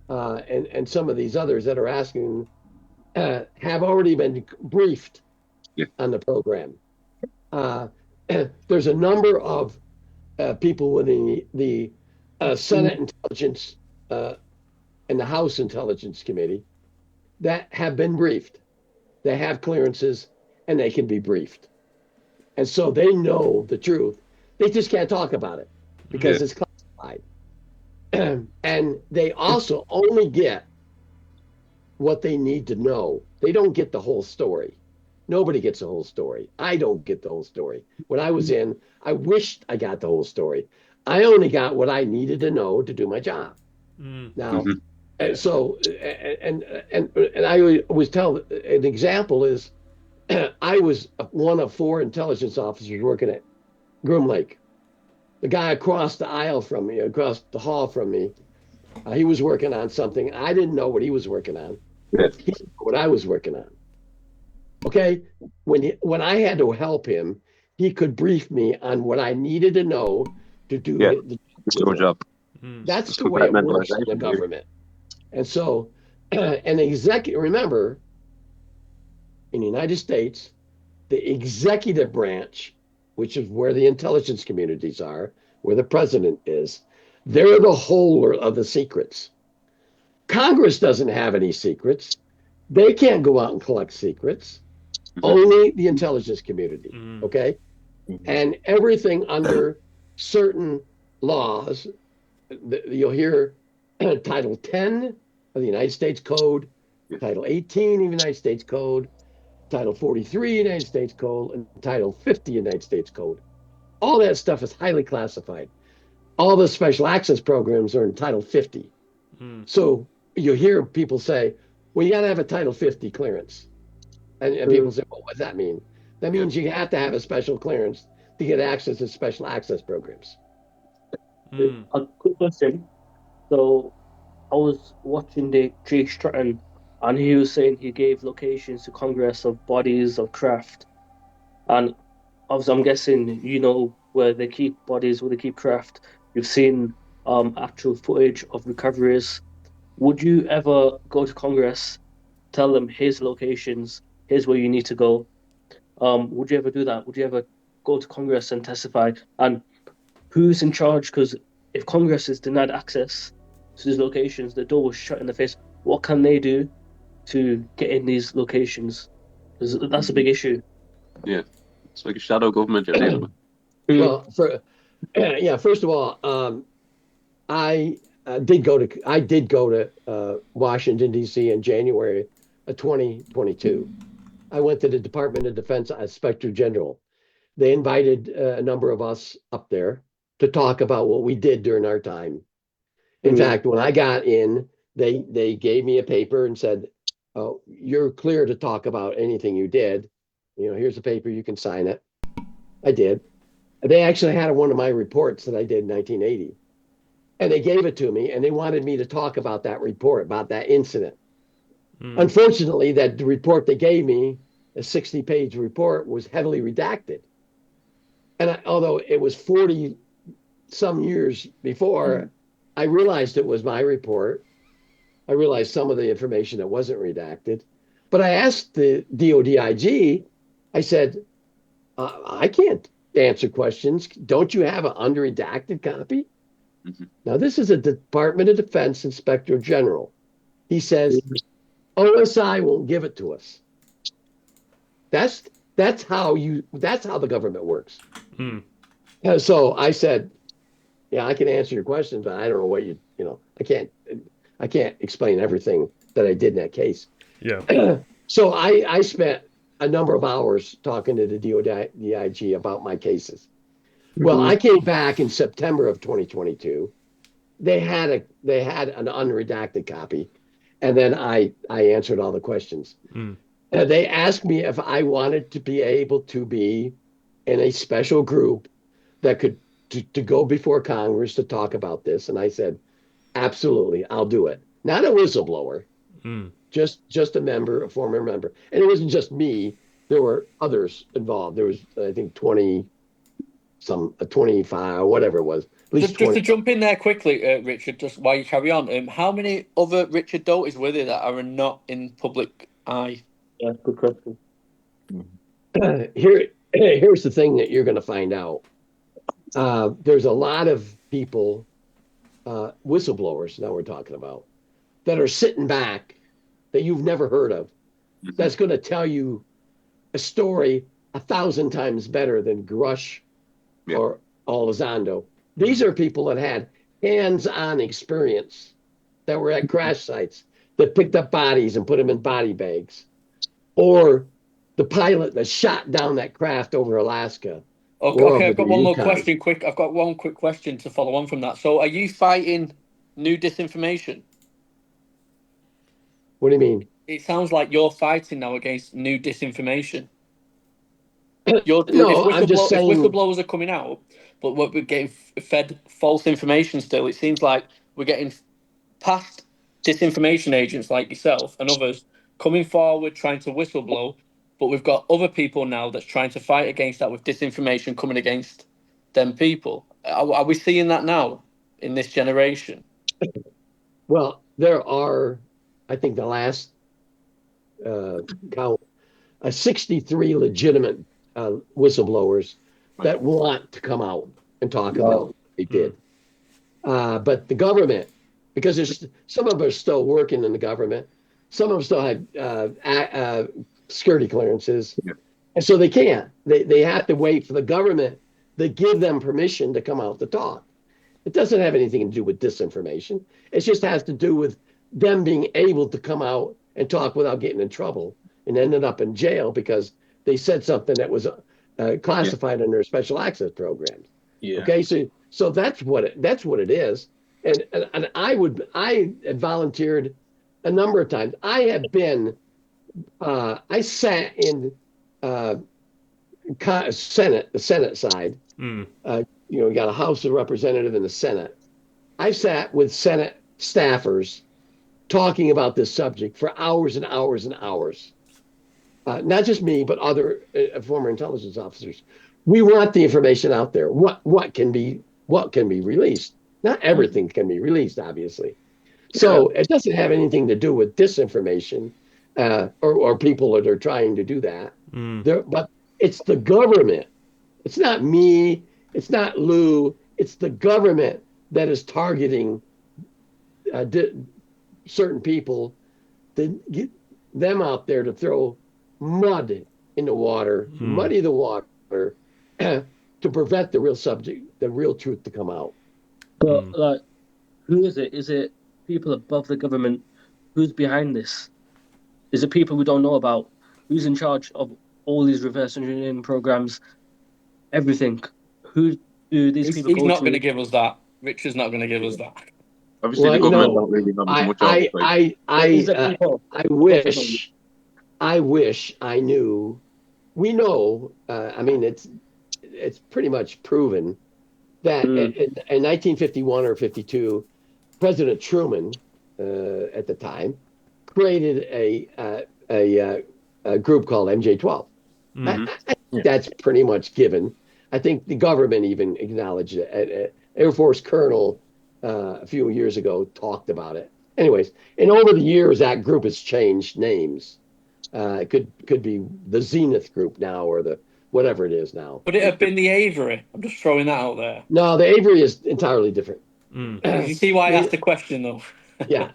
and some of these others that are asking have already been briefed on the program. There's a number of people within the Senate Intelligence and the House Intelligence Committee that have been briefed. They have clearances and they can be briefed. And so they know the truth. They just can't talk about it because it's classified. And they also only get what they need to know. They don't get the whole story. Nobody gets the whole story. I don't get the whole story. When I was in, I wished I got the whole story. I only got what I needed to know to do my job. Now, and so, and I always tell an example is I was one of 4 intelligence officers working at Groom Lake. The guy across the aisle from me, across the hall from me, he was working on something. I didn't know what he was working on. He didn't know what I was working on. Okay, when I had to help him, he could brief me on what I needed to know to do the job. That's the way it works in the government. And so, an executive, remember, in the United States, the executive branch, which is where the intelligence communities are, where the president is, they're the holder of the secrets. Congress doesn't have any secrets. They can't go out and collect secrets. Only the intelligence community, okay? And everything under certain laws, you'll hear Title 10 of the United States Code, Title 18 of the United States Code, Title 43 United States Code, and Title 50 United States Code. All that stuff is highly classified. All the special access programs are in Title 50. So you hear people say, well, you got to have a Title 50 clearance. And people say, well, what does that mean? That means you have to have a special clearance to get access to special access programs. A quick question. So I was watching the Jay Stratton, and he was saying he gave locations to Congress of bodies of craft. And obviously, I'm guessing you know where they keep bodies, where they keep craft. You've seen actual footage of recoveries. Would you ever go to Congress, tell them here's locations, here's where you need to go? Would you ever do that? Would you ever go to Congress and testify? And who's in charge? Because if Congress is denied access to these locations, the door was shut in the face. What can they do to get in these locations? That's a big issue. Yeah, it's like a shadow government you're dealing with. Well, first of all, I did go to Washington D.C. in January of 2022. I went to the Department of Defense Inspector General. They invited a number of us up there to talk about what we did during our time. In fact, when I got in, they gave me a paper and said, "Oh, you're clear to talk about anything you did. You know, here's a paper, you can sign it." I did. They actually had one of my reports that I did in 1980. And they gave it to me, and they wanted me to talk about that report, about that incident. Unfortunately, that report they gave me, a 60-page report, was heavily redacted. And although it was 40 some years before, I realized it was my report. I realized some of the information that wasn't redacted. But I asked the DODIG, I said, I can't answer questions. Don't you have an unredacted copy? Now, this is a Department of Defense Inspector General. He says, OSI won't give it to us. That's That's how the government works. Hmm. So I said, yeah, I can answer your questions, but I don't know what I can't explain everything that I did in that case. Yeah. So I spent a number of hours talking to the DIG about my cases. Well, I came back in September of 2022. They had an unredacted copy, and then I answered all the questions. They asked me if I wanted to be able to be in a special group that could to go before Congress to talk about this, and I said, absolutely, I'll do it. Not a whistleblower, just a former member, and it wasn't just me. There were others involved. There was, I think, 25 or whatever it was. At least Just to 20. jump in there quickly, Richard, just while you carry on, how many other Richard Doties were there that are not in public eye? Yeah, good question. Here's the thing that you're going to find out. There's a lot of people, whistleblowers, now we're talking about, that are sitting back that you've never heard of. That's going to tell you a story 1,000 times better than Grush or Elizondo. These are people that had hands-on experience, that were at crash sites, that picked up bodies and put them in body bags, or the pilot that shot down that craft over Alaska. Okay, I've got one more question. I've got one quick question to follow on from that. So, are you fighting new disinformation? What do you mean? It sounds like you're fighting now against new disinformation. I'm just saying, if whistleblowers are coming out, but we're getting fed false information still, it seems like we're getting past disinformation agents like yourself and others coming forward trying to whistleblow, but we've got other people now that's trying to fight against that with disinformation coming against them people. Are we seeing that now in this generation? Well, there are, I think the last count, 63 legitimate whistleblowers that want to come out and talk about what they did. But the government, because there's some of them are still working in the government, some of them still had security clearances, and so they can't. They have to wait for the government to give them permission to come out to talk. It doesn't have anything to do with disinformation. It just has to do with them being able to come out and talk without getting in trouble and ended up in jail because they said something that was classified under special access programs. Yeah. Okay, so that's what it is. And I had volunteered a number of times. I have been I sat in the Senate side. You got a House of Representatives and the Senate. I sat with Senate staffers talking about this subject for hours and hours and hours. Not just me, but other former intelligence officers. We want the information out there. What can be released? Not everything can be released, obviously. So it doesn't have anything to do with disinformation or people that are trying to do that. But it's the government. It's not me. It's not Lou. It's the government that is targeting certain people to get them out there to throw mud in the water, muddy the water, to prevent the real truth to come out. But like, who is it? Is it people above the government? Who's behind this? Is it people we don't know about? Who's in charge of all these reverse engineering programs? Everything. Who do these people He's go not to? going to give us that. Richard's not going to give us that. Obviously, the government don't really have much oversight. I wish I knew. We know. I mean, it's pretty much proven that in 1951 or 52, President Truman, at the time, created a group called MJ-12. That's pretty much given. I think the government even acknowledged it. Air Force Colonel a few years ago talked about it. Anyways, and over the years, that group has changed names. It could be the Zenith Group now, or the whatever it is now. Would it have been the Avery? I'm just throwing that out there. No, the Avery is entirely different. You see why I asked the question, though? Yeah,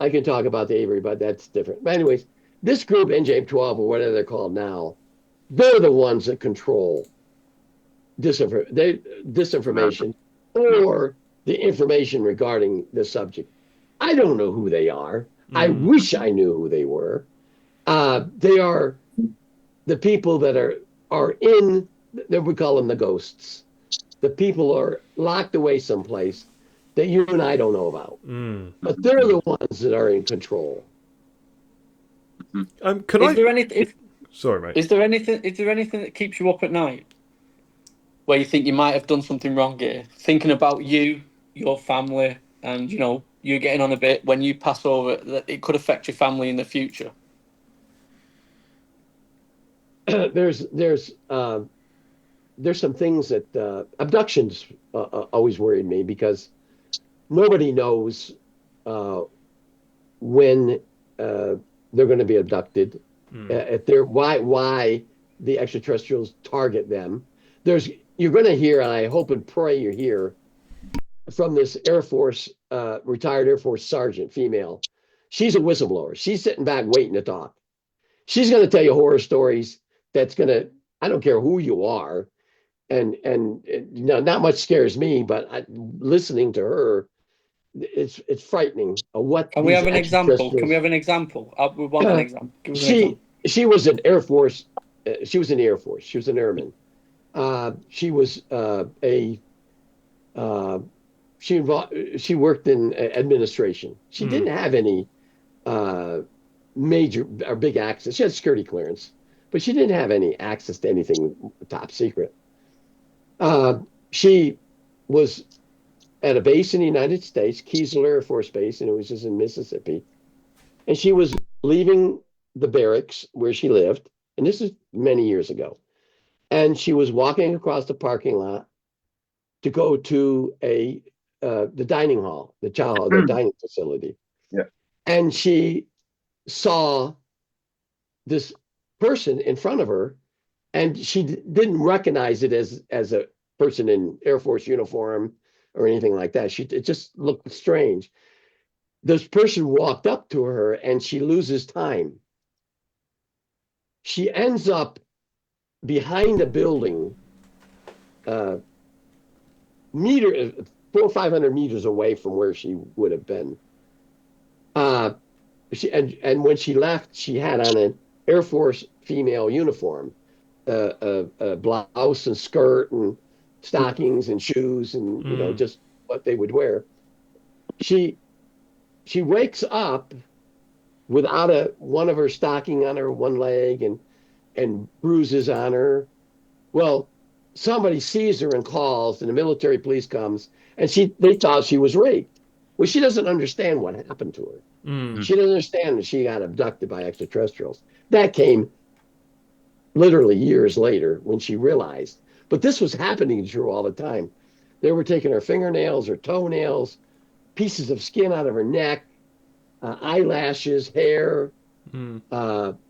I can talk about the Avery, but that's different. But anyways, this group, NJ-12, or whatever they're called now, they're the ones that control disinformation or the information regarding the subject. I don't know who they are. I wish I knew who they were. They are the people that are in, we call them the ghosts. The people are locked away someplace that you and I don't know about. But they're the ones that are in control. Sorry, mate. Is there anything that keeps you up at night where you think you might have done something wrong here? Thinking about you, your family, and you're getting on a bit when you pass over, that it could affect your family in the future. There's some things that abductions always worried me, because nobody knows when they're going to be abducted. If they're why the extraterrestrials target them. You're going to hear, and I hope and pray you hear from this Air Force retired Air Force sergeant, female. She's a whistleblower. She's sitting back waiting to talk. She's going to tell you horror stories. I don't care who you are, and not much scares me, but listening to her, it's frightening. Can we have an example? We want an example. She was an Air Force. She was in the Air Force. She was an airman. She was she worked in administration. She didn't have any major or big access. She had security clearance, but she didn't have any access to anything top secret. She was at a base in the United States, Keesler Air Force Base, and it was just in Mississippi. And she was leaving the barracks where she lived, and this is many years ago. And she was walking across the parking lot to go to the dining hall, the dining facility. Yeah. And she saw this person in front of her, and she didn't recognize it as a person in Air Force uniform or anything like that. It just looked strange. This person walked up to her, and she loses time. She ends up behind a building, 400 or 500 meters away from where she would have been. And when she left, she had on an Air Force female uniform, a blouse and skirt and stockings and shoes and just what they would wear. She wakes up without one of her stocking on her one leg and bruises on her. Well, somebody sees her and calls, and the military police comes, and they thought she was raped. Well, she doesn't understand what happened to her. She doesn't understand that she got abducted by extraterrestrials. That came literally years later when she realized. But this was happening to her all the time. They were taking her fingernails, her toenails, pieces of skin out of her neck, eyelashes, hair,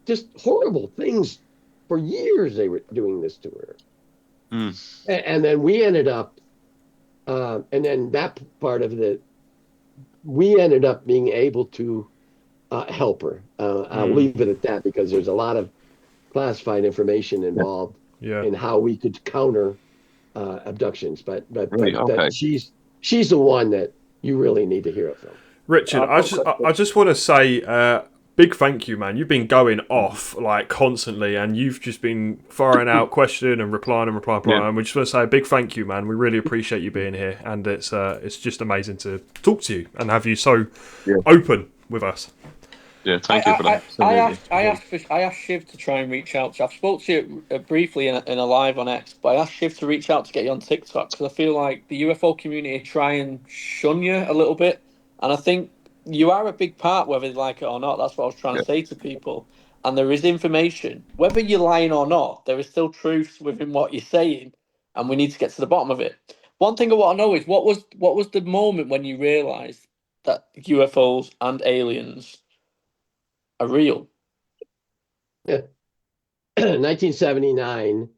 just horrible things. For years they were doing this to her. And then we ended up, and then that part of we ended up being able to help her. I'll leave it at that, because there's a lot of classified information involved in how we could counter abductions. But she's the one that you really need to hear it from. Richard, I just want to say big thank you, man. You've been going off like constantly, and you've just been firing out question and replying. And we just want to say a big thank you, man. We really appreciate you being here, and it's just amazing to talk to you and have you so open with us. Yeah, thank you for that. I asked Shiv to try and reach out. I've spoke to you briefly in a live on X, but I asked Shiv to reach out to get you on TikTok, because I feel like the UFO community try and shun you a little bit, and I think you are a big part, whether they like it or not. That's what I was trying to say to people. And there is information, whether you're lying or not, there is still truth within what you're saying, and we need to get to the bottom of it. One thing I want to know is what was the moment when you realised that UFOs and aliens are real? 1979,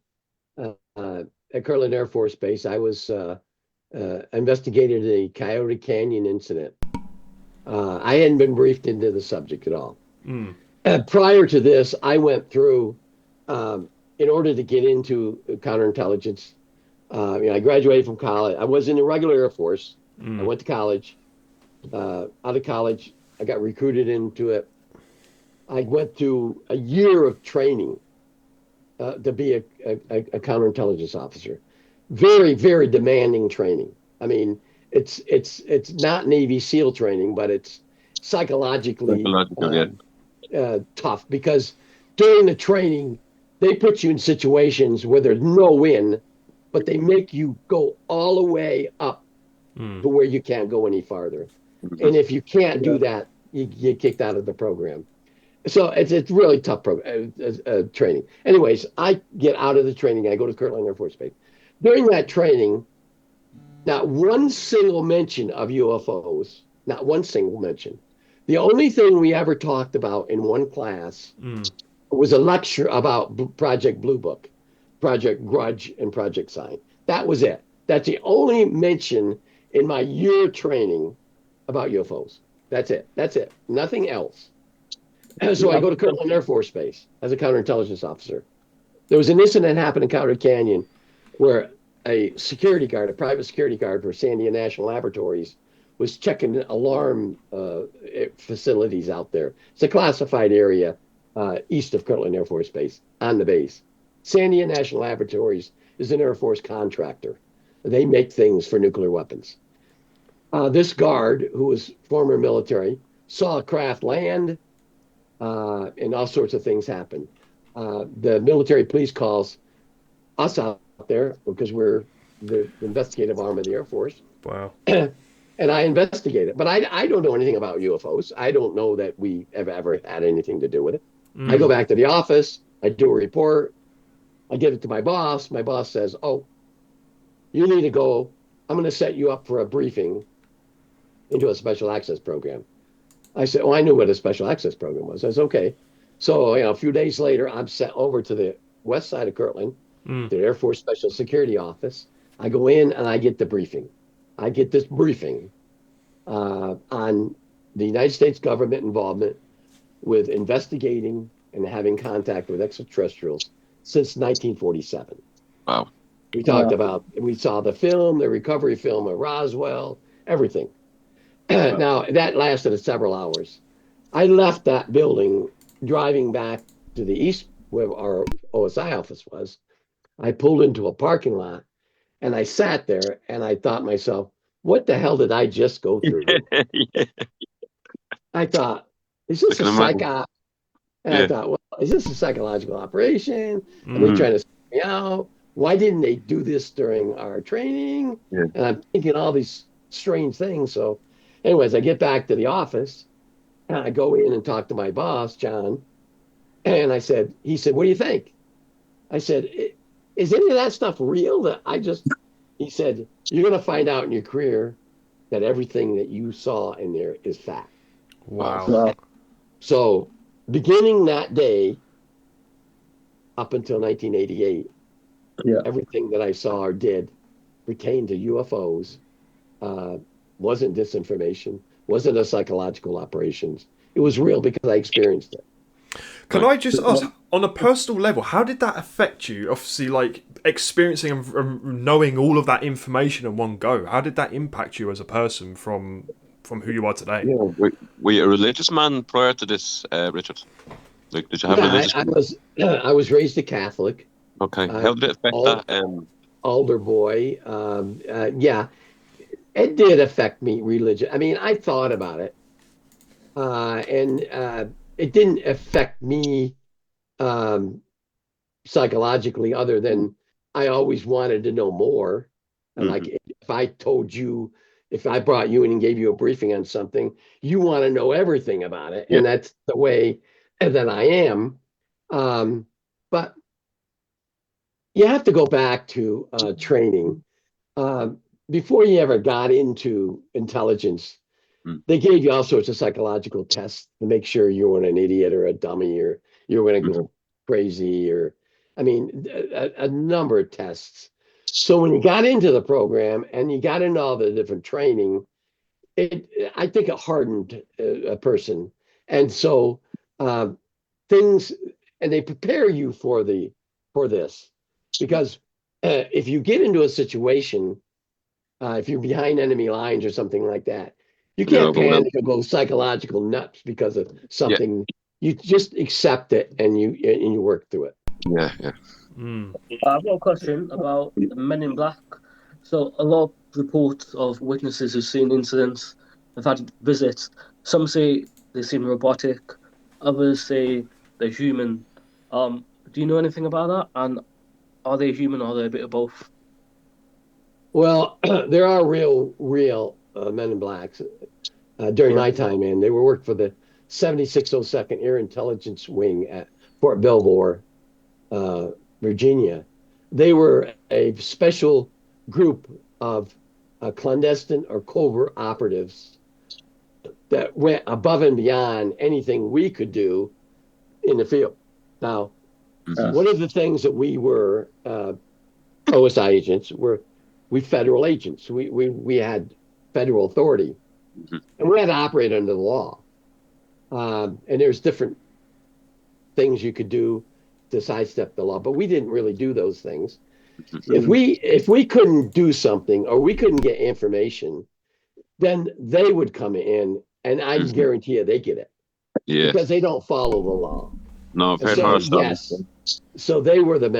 at Kirtland Air Force Base, I was investigating the Coyote Canyon incident. I hadn't been briefed into the subject at all. Prior to this, I went through in order to get into counterintelligence, I graduated from college. I was in the regular Air Force. I went to college. Out of college, I got recruited into it. I went through a year of training to be a counterintelligence officer. Very, very demanding training. I mean, it's not Navy SEAL training, but it's psychologically tough, because during the training, they put you in situations where there's no win, but they make you go all the way up to where you can't go any farther. And if you can't do that, you get kicked out of the program. So it's really tough training. Anyways, I get out of the training. I go to Kirtland Air Force Base. During that training, not one single mention of UFOs, not one single mention. The only thing we ever talked about in one class was a lecture about Project Blue Book, Project Grudge, and Project Sign. That was it. That's the only mention in my year training about UFOs. That's it. That's it. Nothing else. So I go to Kirtland Air Force Base as a counterintelligence officer. There was an incident that happened in Powder Canyon where a security guard, a private security guard for Sandia National Laboratories, was checking alarm facilities out there. It's a classified area east of Kirtland Air Force Base, on the base. Sandia National Laboratories is an Air Force contractor. They make things for nuclear weapons. This guard, who was former military, saw a craft land, and all sorts of things happen. The military police calls us out there because we're the investigative arm of the Air Force. Wow. And I investigate it. But I don't know anything about UFOs. I don't know that we have ever had anything to do with it. I go back to the office. I do a report. I give it to my boss. My boss says, oh, you need to go. I'm going to set you up for a briefing into a special access program. I said, oh, I knew what a special access program was. I said, okay. So, a few days later, I'm sent over to the west side of Kirtland, to the Air Force Special Security Office. I go in and I get the briefing. I get this briefing on the United States government involvement with investigating and having contact with extraterrestrials since 1947. Wow. We talked about, we saw the film, the recovery film of Roswell, everything. Now, that lasted several hours. I left that building driving back to the east where our OSI office was. I pulled into a parking lot and I sat there and I thought to myself, what the hell did I just go through? Yeah. I thought, is this a psych-op? And I thought, well, is this a psychological operation? Are they trying to send me out? Why didn't they do this during our training? Yeah. And I'm thinking all these strange things. So anyways, I get back to the office and I go in and talk to my boss, John. And he said, what do you think? I said, is any of that stuff real? He said, you're going to find out in your career that everything that you saw in there is fact. Wow. So beginning that day up until 1988, everything that I saw or did pertained to UFOs, wasn't disinformation, wasn't a psychological operations. It was real because I experienced it. Can I just ask, on a personal level, how did that affect you? Obviously, like experiencing and knowing all of that information in one go. How did that impact you as a person from who you are today? Yeah. Were you a religious man prior to this, Richard? Like, did you have religious? I was raised a Catholic. Okay. How did it affect that? Older boy. Yeah, it did affect me. Religion. I mean, I thought about it, and it didn't affect me psychologically, other than I always wanted to know more. And like, if I brought you in and gave you a briefing on something, you want to know everything about it. And that's the way that I am. But you have to go back to training. Before you ever got into intelligence, they gave you all sorts of psychological tests to make sure you weren't an idiot or a dummy or you were going to go crazy, or, I mean, a number of tests. So when you got into the program and you got into all the different training, I think it hardened a person. And so and they prepare you for the for this, because if you get into a situation, if you're behind enemy lines or something like that, you can't panic or go psychological nuts because of something. You just accept it and you work through it. Yeah. I've got a question about the Men in Black. So a lot of reports of witnesses who've seen incidents, have had visits. Some say they seem robotic, others say they're human. Do you know anything about that? And are they human or are they a bit of both? Well, there are real Men in Blacks. During my time in, they worked for the 7602nd Air Intelligence Wing at Fort Belvoir, Virginia. They were a special group of clandestine or covert operatives that went above and beyond anything we could do in the field. Now, one of the things that we were OSI agents were federal agents. We had federal authority, and we had to operate under the law. And there's different things you could do to sidestep the law, but we didn't really do those things. If we couldn't do something or we couldn't get information, then they would come in, and I guarantee you they get it. Yeah. Because they don't follow the law. No, yes. So they were the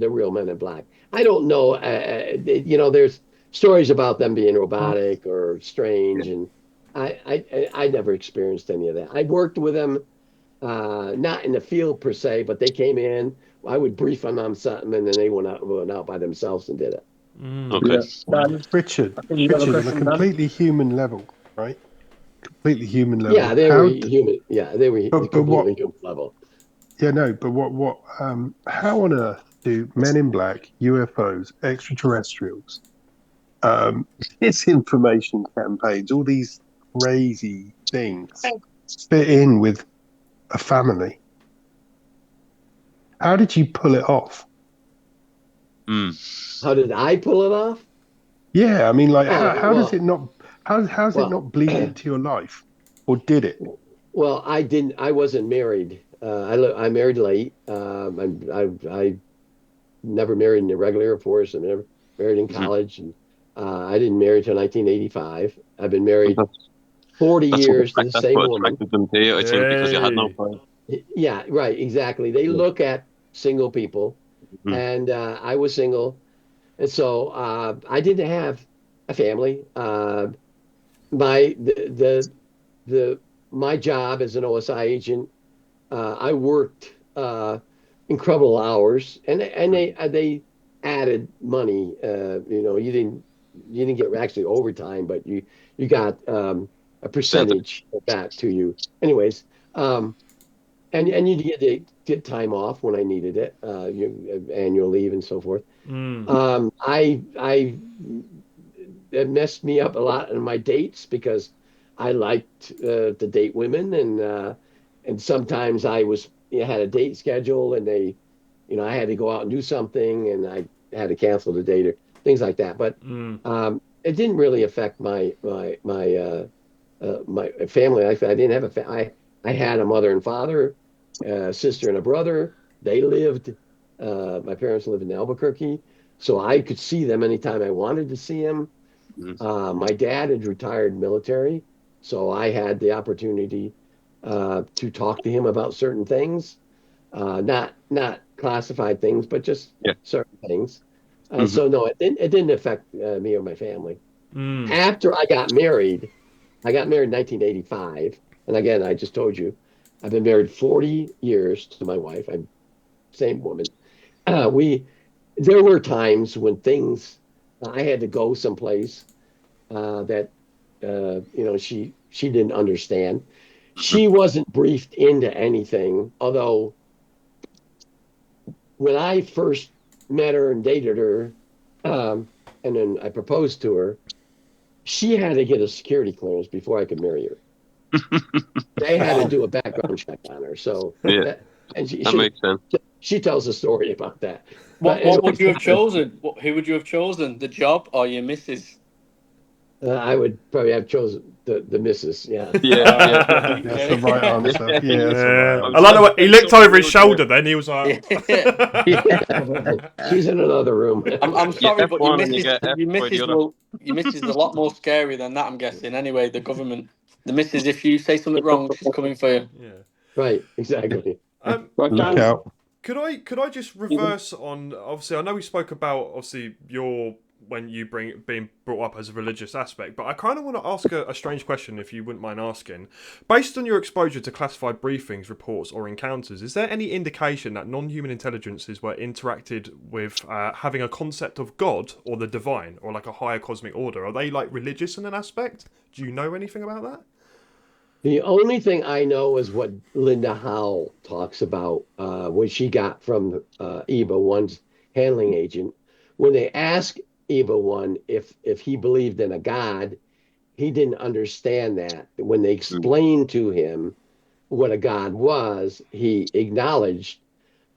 real Men in Black. I don't know. There's stories about them being robotic or strange, and I never experienced any of that. I worked with them, not in the field per se, but they came in. I would brief them on something, and then they went out by themselves and did it. Okay. Richard, on a completely human level, right? Completely human level. Yeah, they were human. Yeah, they were completely human level. Yeah, no, but what? How on earth do Men in Black, UFOs, extraterrestrials, disinformation campaigns, all these crazy things fit in with a family? How did you pull it off? How did I pull it off? Yeah, I mean, like, how does it not? How's it not bleed into your life, or did it? Well, I didn't. I wasn't married. I married late. I never married in the regular Air Force. I never married in college, and I didn't marry until 1985. I've been married 40 years to the same woman. I think because you had no plan. Yeah, right, exactly. They look at single people, and I was single, and so I didn't have a family. My job as an OSI agent, I worked incredible hours, and they added money. You didn't get actually overtime, but you got a percentage back to you. Anyways, and you get time off when I needed it, annual leave and so forth. It messed me up a lot in my dates because I liked to date women, and sometimes I had a date schedule, and I had to go out and do something, and I had to cancel the date or things like that. But it didn't really affect my family. I didn't have I had a mother and father, a sister and a brother. They lived. My parents lived in Albuquerque, so I could see them anytime I wanted to see them. My dad had retired military, so I had the opportunity to talk to him about certain things, not classified things, but just certain things. So no, it didn't affect me or my family. After I got married in 1985, and again, I just told you, I've been married 40 years to my wife. I'm same woman. There were times when I had to go someplace that she didn't understand. She wasn't briefed into anything, although when I first met her and dated her, and then I proposed to her, she had to get a security clearance before I could marry her. They had to do a background check on her. So that makes sense. She tells a story about that. What would you have chosen? Who would you have chosen? The job or your missus? I would probably have chosen the missus. Yeah. Yeah, That's the right answer. Yeah, that's the right I answer. like the way he looked over his shoulder. Then he was like, She's in another room. I'm sorry, but F1 and you get F your for the missus other. will your missus is a lot more scary than that. I'm guessing. Anyway, the government, the missus, if you say something wrong, she's coming for you. yeah. Right, exactly. Look out. Could I just reverse on? Obviously, I know we spoke about obviously when you being brought up as a religious aspect, but I kind of want to ask a strange question, if you wouldn't mind asking. Based on your exposure to classified briefings, reports, or encounters, is there any indication that non-human intelligences were interacted with having a concept of God or the divine or like a higher cosmic order? Are they like religious in an aspect? Do you know anything about that? The only thing I know is what Linda Howell talks about, what she got from EVA 1's handling agent. When they asked EVA 1 if he believed in a God, he didn't understand that. When they explained to him what a God was, he acknowledged,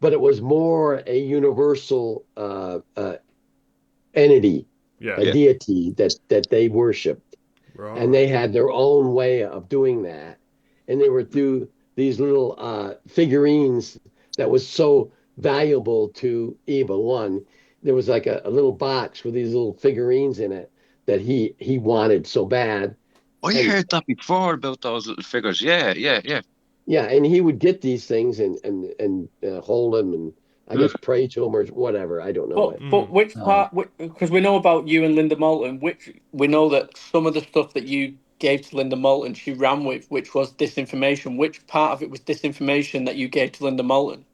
but it was more a universal entity, a deity that they worshiped. Right. And they had their own way of doing that. And they were through these little figurines that was so valuable to EVA 1. There was like a little box with these little figurines in it that he wanted so bad. I heard that before about those little figures. Yeah. Yeah, and he would get these things and hold them and I guess pray to them or whatever. I don't know. But which part? Because we know about you and Linda Moulton. We know that some of the stuff that you gave to Linda Moulton, she ran with, which was disinformation. Which part of it was disinformation that you gave to Linda Moulton?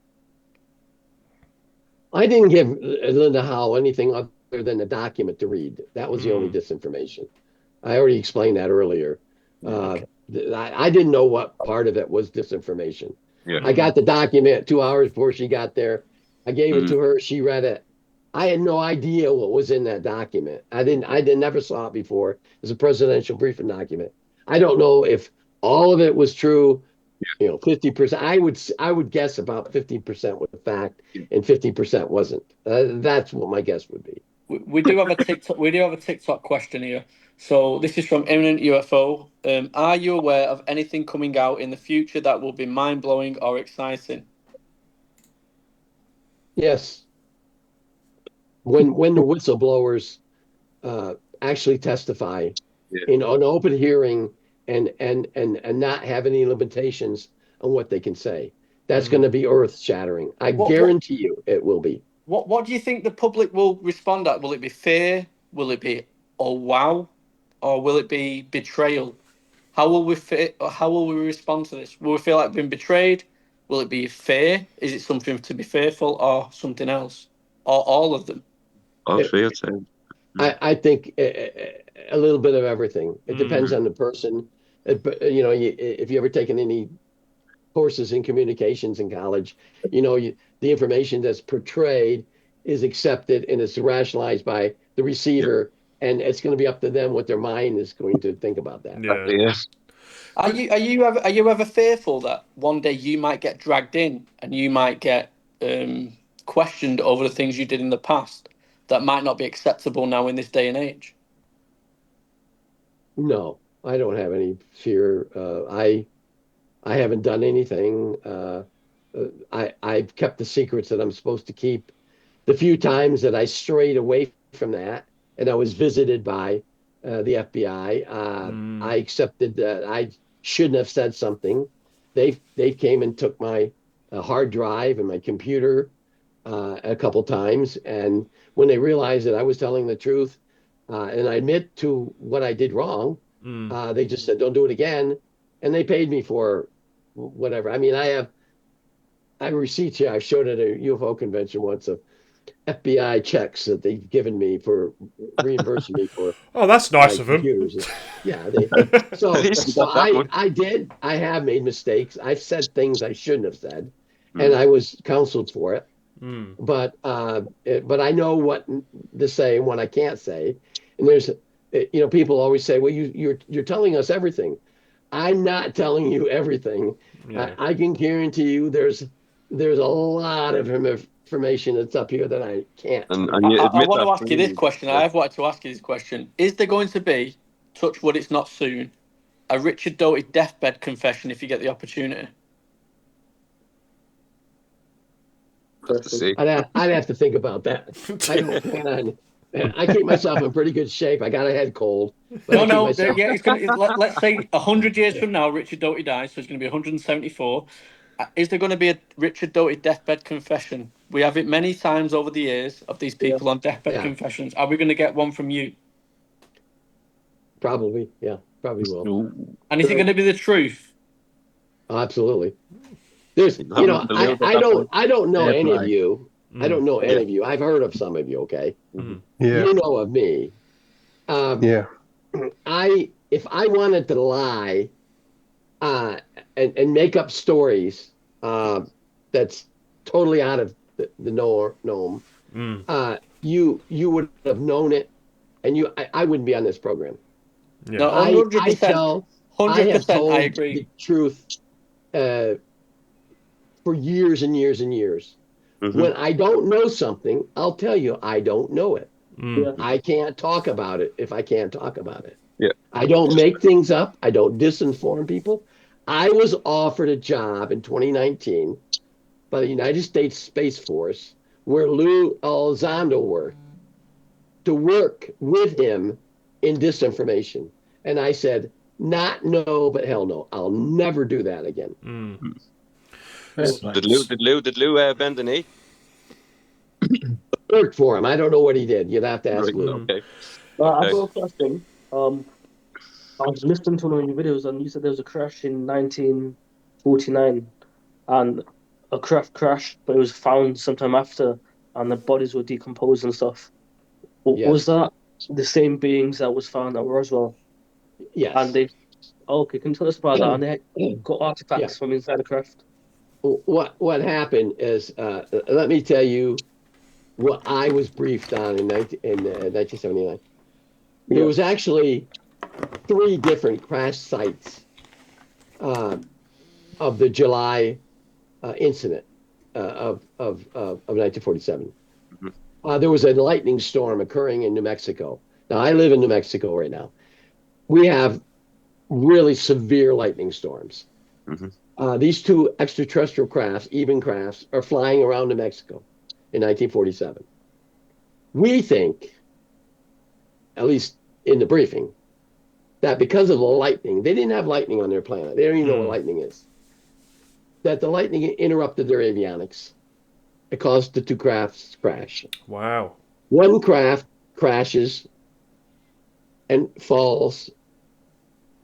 I didn't give Linda Howell anything other than a document to read. That was the only disinformation. I already explained that earlier. Okay. I didn't know what part of it was disinformation. Yeah. I got the document 2 hours before she got there. I gave it to her. She read it. I had no idea what was in that document. I never saw it before. It's a presidential briefing document. I don't know if all of it was true. 50%. I would guess about 50% was fact and 50% wasn't. That's what my guess would be. We do have a TikTok. We do have a TikTok question here. So this is from Imminent UFO. Are you aware of anything coming out in the future that will be mind blowing or exciting? Yes. When the whistleblowers actually testify in an open hearing and not have any limitations on what they can say, that's going to be earth shattering. I guarantee you it will be. What do you think the public will respond at? Will it be fear? Will it be oh wow, or will it be betrayal? How will we respond to this? Will we feel like being betrayed? Will it be fear? Is it something to be fearful, or something else, or all of them? I think a little bit of everything. It depends on the person. If you ever taken any courses in communications in college, the information that's portrayed is accepted and it's rationalized by the receiver, and it's going to be up to them what their mind is going to think about that. Yeah. Are you ever fearful that one day you might get dragged in and you might get questioned over the things you did in the past that might not be acceptable now in this day and age? No, I don't have any fear. I haven't done anything. I've kept the secrets that I'm supposed to keep. The few times that I strayed away from that and I was visited by the FBI, I accepted that I shouldn't have said something. They came and took my hard drive and my computer a couple times, and when they realized that I was telling the truth and I admit to what I did wrong, they just said, don't do it again. And they paid me for whatever. I mean, I have receipts here. I showed at a UFO convention once of FBI checks that they've given me for reimbursing me for. Oh, that's nice of them. Yeah. I have made mistakes. I've said things I shouldn't have said, and I was counseled for it. But I know what to say and what I can't say. And there's, people always say, well, you're telling us everything. I'm not telling you everything. Yeah. I can guarantee you there's a lot of information that's up here that I can't. I want to ask you this question. I have wanted to ask you this question. Is there going to be touch wood, it's not soon, a Richard Doty deathbed confession if you get the opportunity? I'd have to think about that. I don't plan on. I keep myself in pretty good shape. I got a head cold. No. Yeah, let's say 100 years from now, Richard Doty dies, so it's going to be 174. Is there going to be a Richard Doty deathbed confession? We have it many times over the years of these people on deathbed confessions. Are we going to get one from you? Probably, yeah, probably will. And is it going to be the truth? Absolutely. There's, I don't know any of you. I don't know any of you. I've heard of some of you. Okay. Yeah. You know of me. If I wanted to lie, and make up stories, that's totally out of the norm. You would have known it, and I wouldn't be on this program. Yeah. No, 100%. 100%. I agree. The truth, for years and years and years. When I don't know something, I'll tell you I don't know it. I can't talk about it if I can't talk about it. Yeah. I don't make things up. I don't disinform people. I was offered a job in 2019 by the United States Space Force where Lou Elizondo worked, to work with him in disinformation. And I said, not no, but hell no. I'll never do that again. Did Lou bend the knee? Worked for him. I don't know what he did. You'd have to ask Lou. Okay. I've got a question. I was listening to one of your videos, and you said there was a crash in 1949, and a craft crashed, but it was found sometime after, and the bodies were decomposed and stuff. Was that the same beings that was found at Roswell? Yes. And they, okay, can you tell us about that? And they got artifacts from inside the craft. What happened is, let me tell you what I was briefed on in 1979. There was actually 3 different crash sites of the July incident of 1947. There was a lightning storm occurring in New Mexico. Now, I live in New Mexico right now. We have really severe lightning storms. These 2 extraterrestrial crafts, even crafts, are flying around New Mexico in 1947. We think, at least in the briefing, that because of the lightning, they didn't have lightning on their planet. They don't even know what lightning is. That the lightning interrupted their avionics. It caused the 2 crafts to crash. Wow. One craft crashes and falls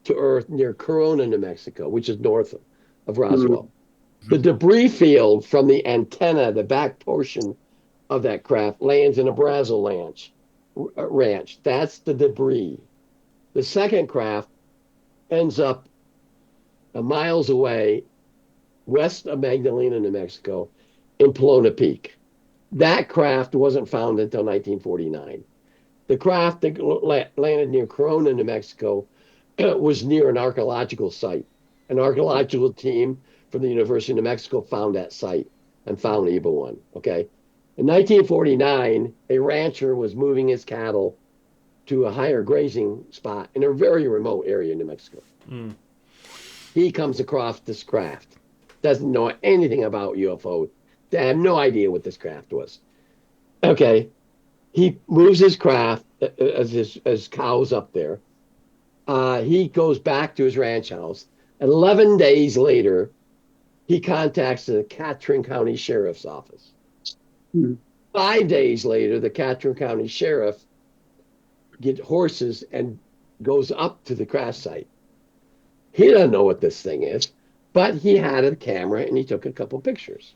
to Earth near Corona, New Mexico, which is north of Roswell. The debris field from the antenna, the back portion of that craft, lands in a Brazil ranch. That's the debris. The second craft ends up miles away, west of Magdalena, New Mexico, in Pelona Peak. That craft wasn't found until 1949. The craft that landed near Corona, New Mexico, was near an archaeological site. An archaeological team from the University of New Mexico found that site and found EBA 1. Okay. In 1949, a rancher was moving his cattle to a higher grazing spot in a very remote area in New Mexico. He comes across this craft, doesn't know anything about UFO. They have no idea what this craft was. Okay. He moves his craft as cows up there. He goes back to his ranch house. 11 days later, he contacts the Catron County Sheriff's Office. 5 days later, the Catron County Sheriff gets horses and goes up to the crash site. He doesn't know what this thing is, but he had a camera and he took a couple pictures.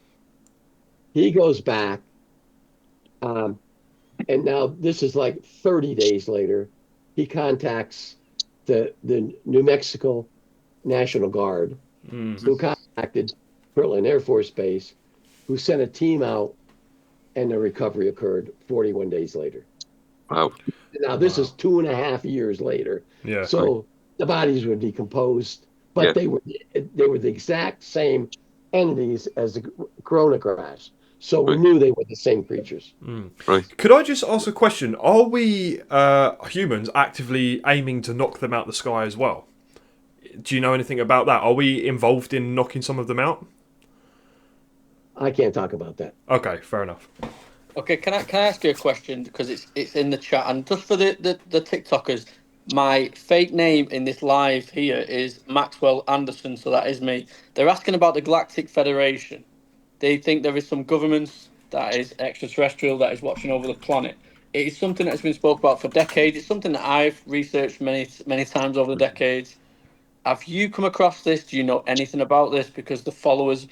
He goes back, and now this is like 30 days later, he contacts the New Mexico National Guard, who contacted Portland Air Force Base, who sent a team out, and the recovery occurred 41 days later. Wow. Now, this is 2.5 years later. Yeah. So the bodies were decomposed, but they were the exact same entities as the Corona crash. So we knew they were the same creatures. Right. Could I just ask a question? Are we humans actively aiming to knock them out the sky as well? Do you know anything about that? Are we involved in knocking some of them out? I can't talk about that. Okay, fair enough. Okay, can I ask you a question, because it's in the chat, and just for the TikTokers, my fake name in this live here is Maxwell Anderson, so that is me. They're asking about the Galactic Federation. They think there is some governments that is extraterrestrial that is watching over the planet. It is something that's been spoke about for decades. It's something that I've researched many times over the decades. Have you come across this? Do you know anything about this? Because the followers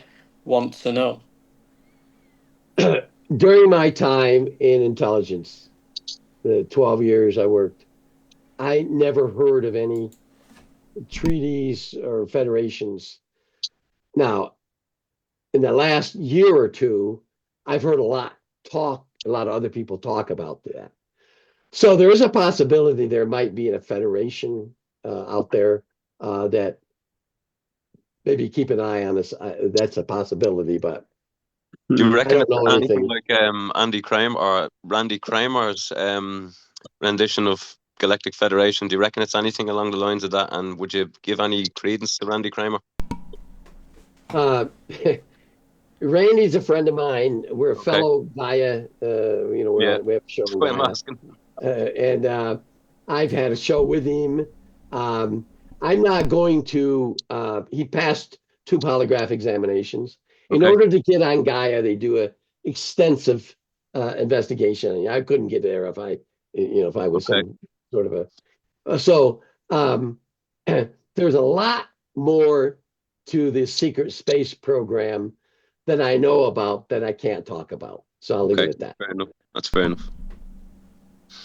want to know. During my time in intelligence, the 12 years I worked, I never heard of any treaties or federations. Now, in the last year or two, I've heard a lot of other people talk about that. So there is a possibility there might be a federation out there that maybe keep an eye on this. That's a possibility, but do you reckon it's anything anything. like Randy Kramer's rendition of Galactic Federation? Do you reckon it's anything along the lines of that? And would you give any credence to Randy Kramer? Randy's a friend of mine. We're a fellow Gaia. We have a show in Gaia. And I've had a show with him. I'm not going to. He passed 2 polygraph examinations. In order to get on Gaia, they do a extensive investigation. I couldn't get there if I was some sort of a. So there's a lot more to the secret space program that I know about that I can't talk about. So I'll leave it at that. Fair enough. That's fair enough.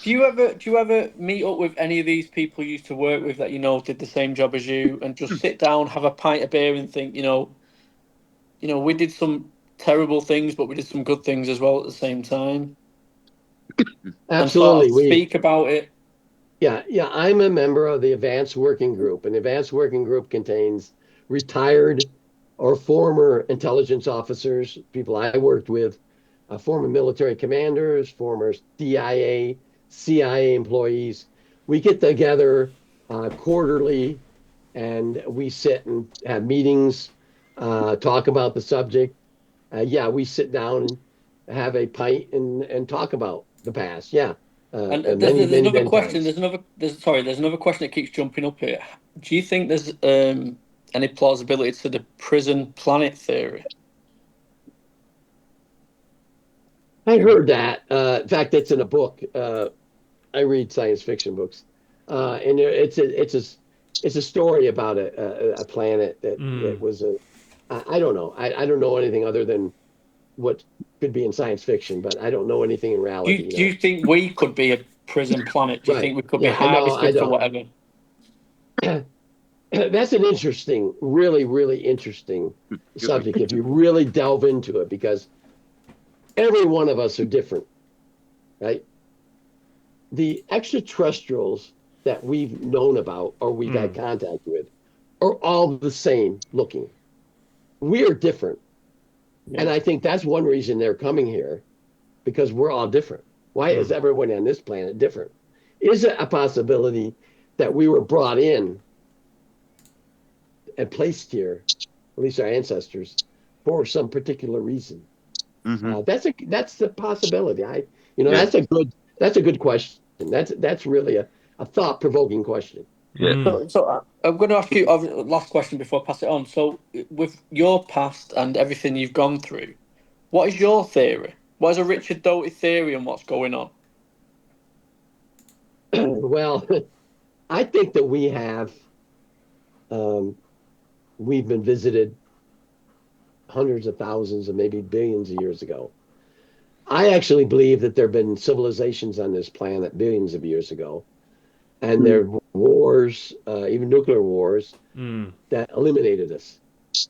Do you ever meet up with any of these people you used to work with that did the same job as you, and just sit down, have a pint of beer, and think, we did some terrible things, but we did some good things as well at the same time? Absolutely. And sort of speak about it. Yeah. I'm a member of the Advanced Working Group, and the Advanced Working Group contains retired or former intelligence officers, people I worked with, former military commanders, former DIA, CIA employees. We get together quarterly, and we sit and have meetings, talk about the subject. We sit down and have a pint and talk about the past. Yeah. And there's another question. There's another question that keeps jumping up here. Do you think there's any plausibility to the prison planet theory? I heard that. In fact, it's in a book. I read science fiction books, and it's a story about a planet that was a. I don't know. I don't know anything other than what could be in science fiction, but I don't know anything in reality. Do you think we could be a prison planet? Do you think we could be harvested for whatever? That's an interesting, really, really interesting subject if you really delve into it, because every one of us are different, right? The extraterrestrials that we've known about or we've had contact with are all the same looking. We are different. Yeah. And I think that's one reason they're coming here, because we're all different. Why is everyone on this planet different? Is it a possibility that we were brought in and placed here, at least our ancestors, for some particular reason? That's the possibility. That's a good question. That's really a thought-provoking question. Yeah. So I'm going to ask you a last question before I pass it on. So with your past and everything you've gone through, what is your theory? What is a Richard Doty theory on what's going on? Well, I think that we have, we've been visited hundreds of thousands and maybe billions of years ago. I actually believe that there have been civilizations on this planet billions of years ago, and there were wars, even nuclear wars, that eliminated us.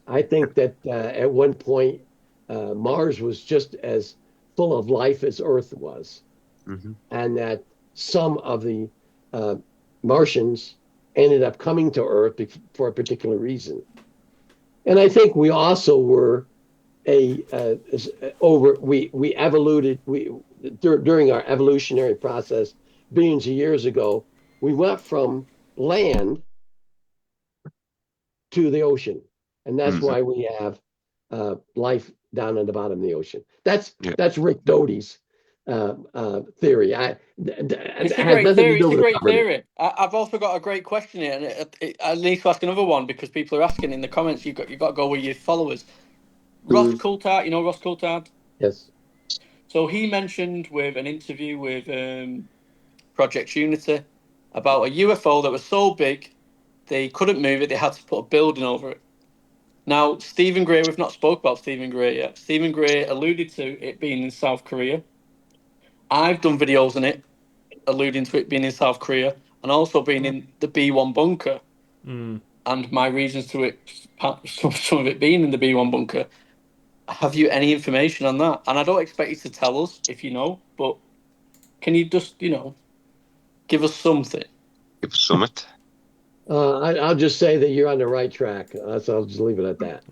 I think that at one point, Mars was just as full of life as Earth was, and that some of the Martians ended up coming to Earth for a particular reason. And I think we also were we evoluted during our evolutionary process billions of years ago. We went from land to the ocean, and that's why we have life down at the bottom of the ocean. That's Rick Doty's theory. It's a great theory. It's a great theory. I've also got a great question here, and I need to ask another one because people are asking in the comments. You've got to go with your followers. Ross Coulthard, you know Ross Coulthard? Yes. So he mentioned with an interview with Project Unity about a UFO that was so big they couldn't move it. They had to put a building over it. Now, Stephen Gray, we've not spoke about Stephen Gray yet. Stephen Gray alluded to it being in South Korea. I've done videos on it, alluding to it being in South Korea and also being in the B1 bunker. And my reasons to it, some of it being in the B1 bunker. Have you any information on that? And I don't expect you to tell us if you know, but can you just, give us something? Give us something. I'll just say that you're on the right track. So I'll just leave it at that.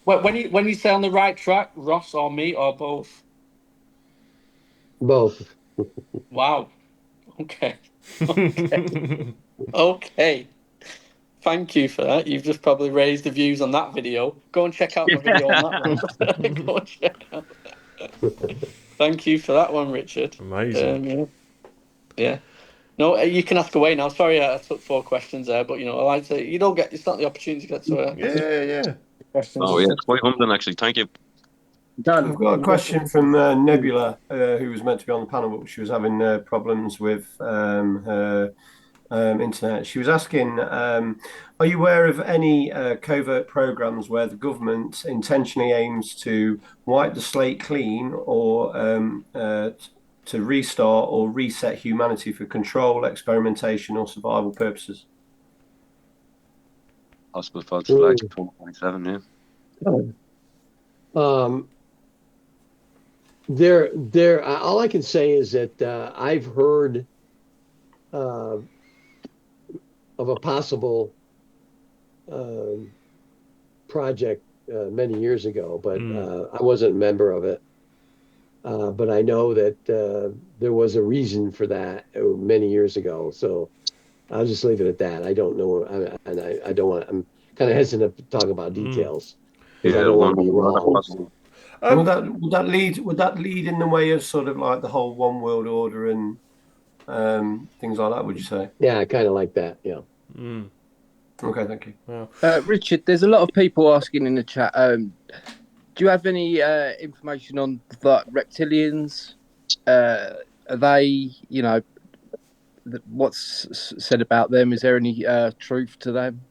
When you say on the right track, Ross or me or both? Both. Wow. Okay. Okay. Thank you for that. You've just probably raised the views on that video. Go and check out my video on that one. Go and check out that. Thank you for that one, Richard. Amazing. Yeah. No, you can ask away now. Sorry, I took 4 questions there, but I like to. You don't get. It's not the opportunity to get to. Yeah. Questions. Oh yeah, it's quite humbling actually. Thank you. Dan, I've got a question from Nebula, who was meant to be on the panel, but she was having problems with her internet. She was asking, are you aware of any covert programs where the government intentionally aims to wipe the slate clean or to restart or reset humanity for control, experimentation, or survival purposes? Possible false flags 4.7, yeah. There. All I can say is that I've heard of a possible project many years ago, but I wasn't a member of it. But I know that there was a reason for that many years ago. So I'll just leave it at that. I don't know, and I don't want. I'm kind of hesitant to talk about details because I don't want to be wrong. Would that lead in the way of sort of like the whole one world order and things like that? Would you say? Yeah, kind of like that. Yeah. Okay, thank you. Yeah. Richard, there's a lot of people asking in the chat. Do you have any information on the reptilians? Are they, what's said about them? Is there any truth to them?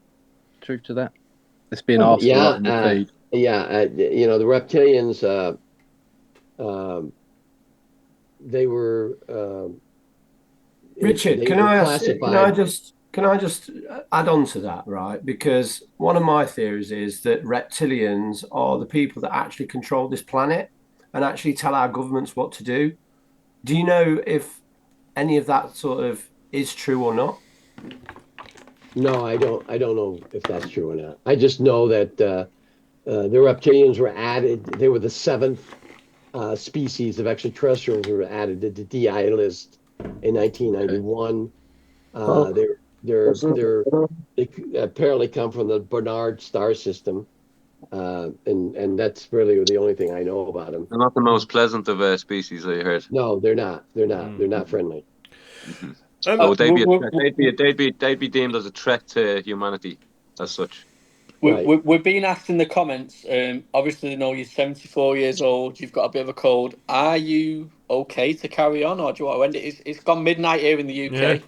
Truth to that? It's been asked a lot in the feed. Yeah, the reptilians, they were. Richard, can I just add on to that, right? Because one of my theories is that reptilians are the people that actually control this planet and actually tell our governments what to do. Do you know if any of that sort of is true or not? No, I don't know if that's true or not. I just know that the reptilians were added. They were the 7th species of extraterrestrials who were added to the DI list in 1991. They apparently come from the Barnard star system, and that's really the only thing I know about them. They're not the most pleasant of species, I heard. No, they're not. They're not friendly. They'd be deemed as a threat to humanity, as such. We're being asked in the comments. Obviously, you're 74 years old. You've got a bit of a cold. Are you okay to carry on, or do you want to end it? It's gone midnight here in the UK.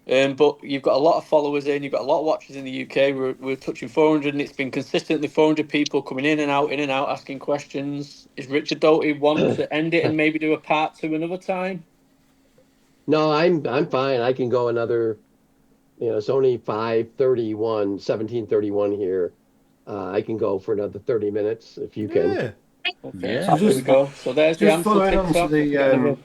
Yeah. But you've got a lot of followers in. You've got a lot of watchers in the UK. We're touching 400, and it's been consistently 400 people coming in and out, asking questions. Is Richard Doty want to end it and maybe do a part 2 another time? No, I'm fine. I can go another. It's only 17:31 here. I can go for another 30 minutes if you can. Yeah. Okay. So there we go. So there's the answer.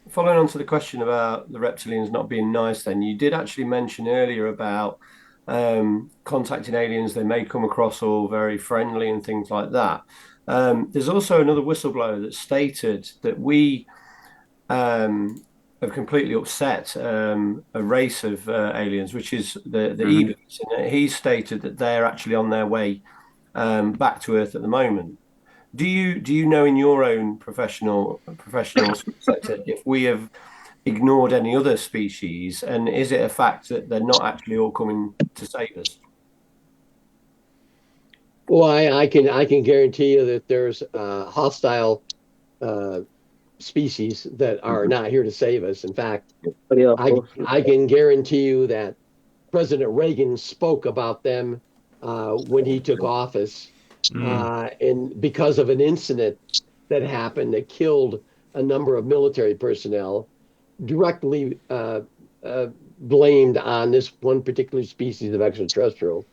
Following on to the question about the reptilians not being nice, then you did actually mention earlier about contacting aliens. They may come across all very friendly and things like that. There's also another whistleblower that stated that we have completely upset a race of aliens, which is the Ebers. And he stated that they're actually on their way back to Earth at the moment. Do you know in your own professional sector if we have ignored any other species, and is it a fact that they're not actually all coming to save us? Well, I can guarantee you that there's hostile species that are not here to save us. In fact, I can guarantee you that President Reagan spoke about them when he took office, and because of an incident that happened that killed a number of military personnel, directly blamed on this one particular species of extraterrestrial.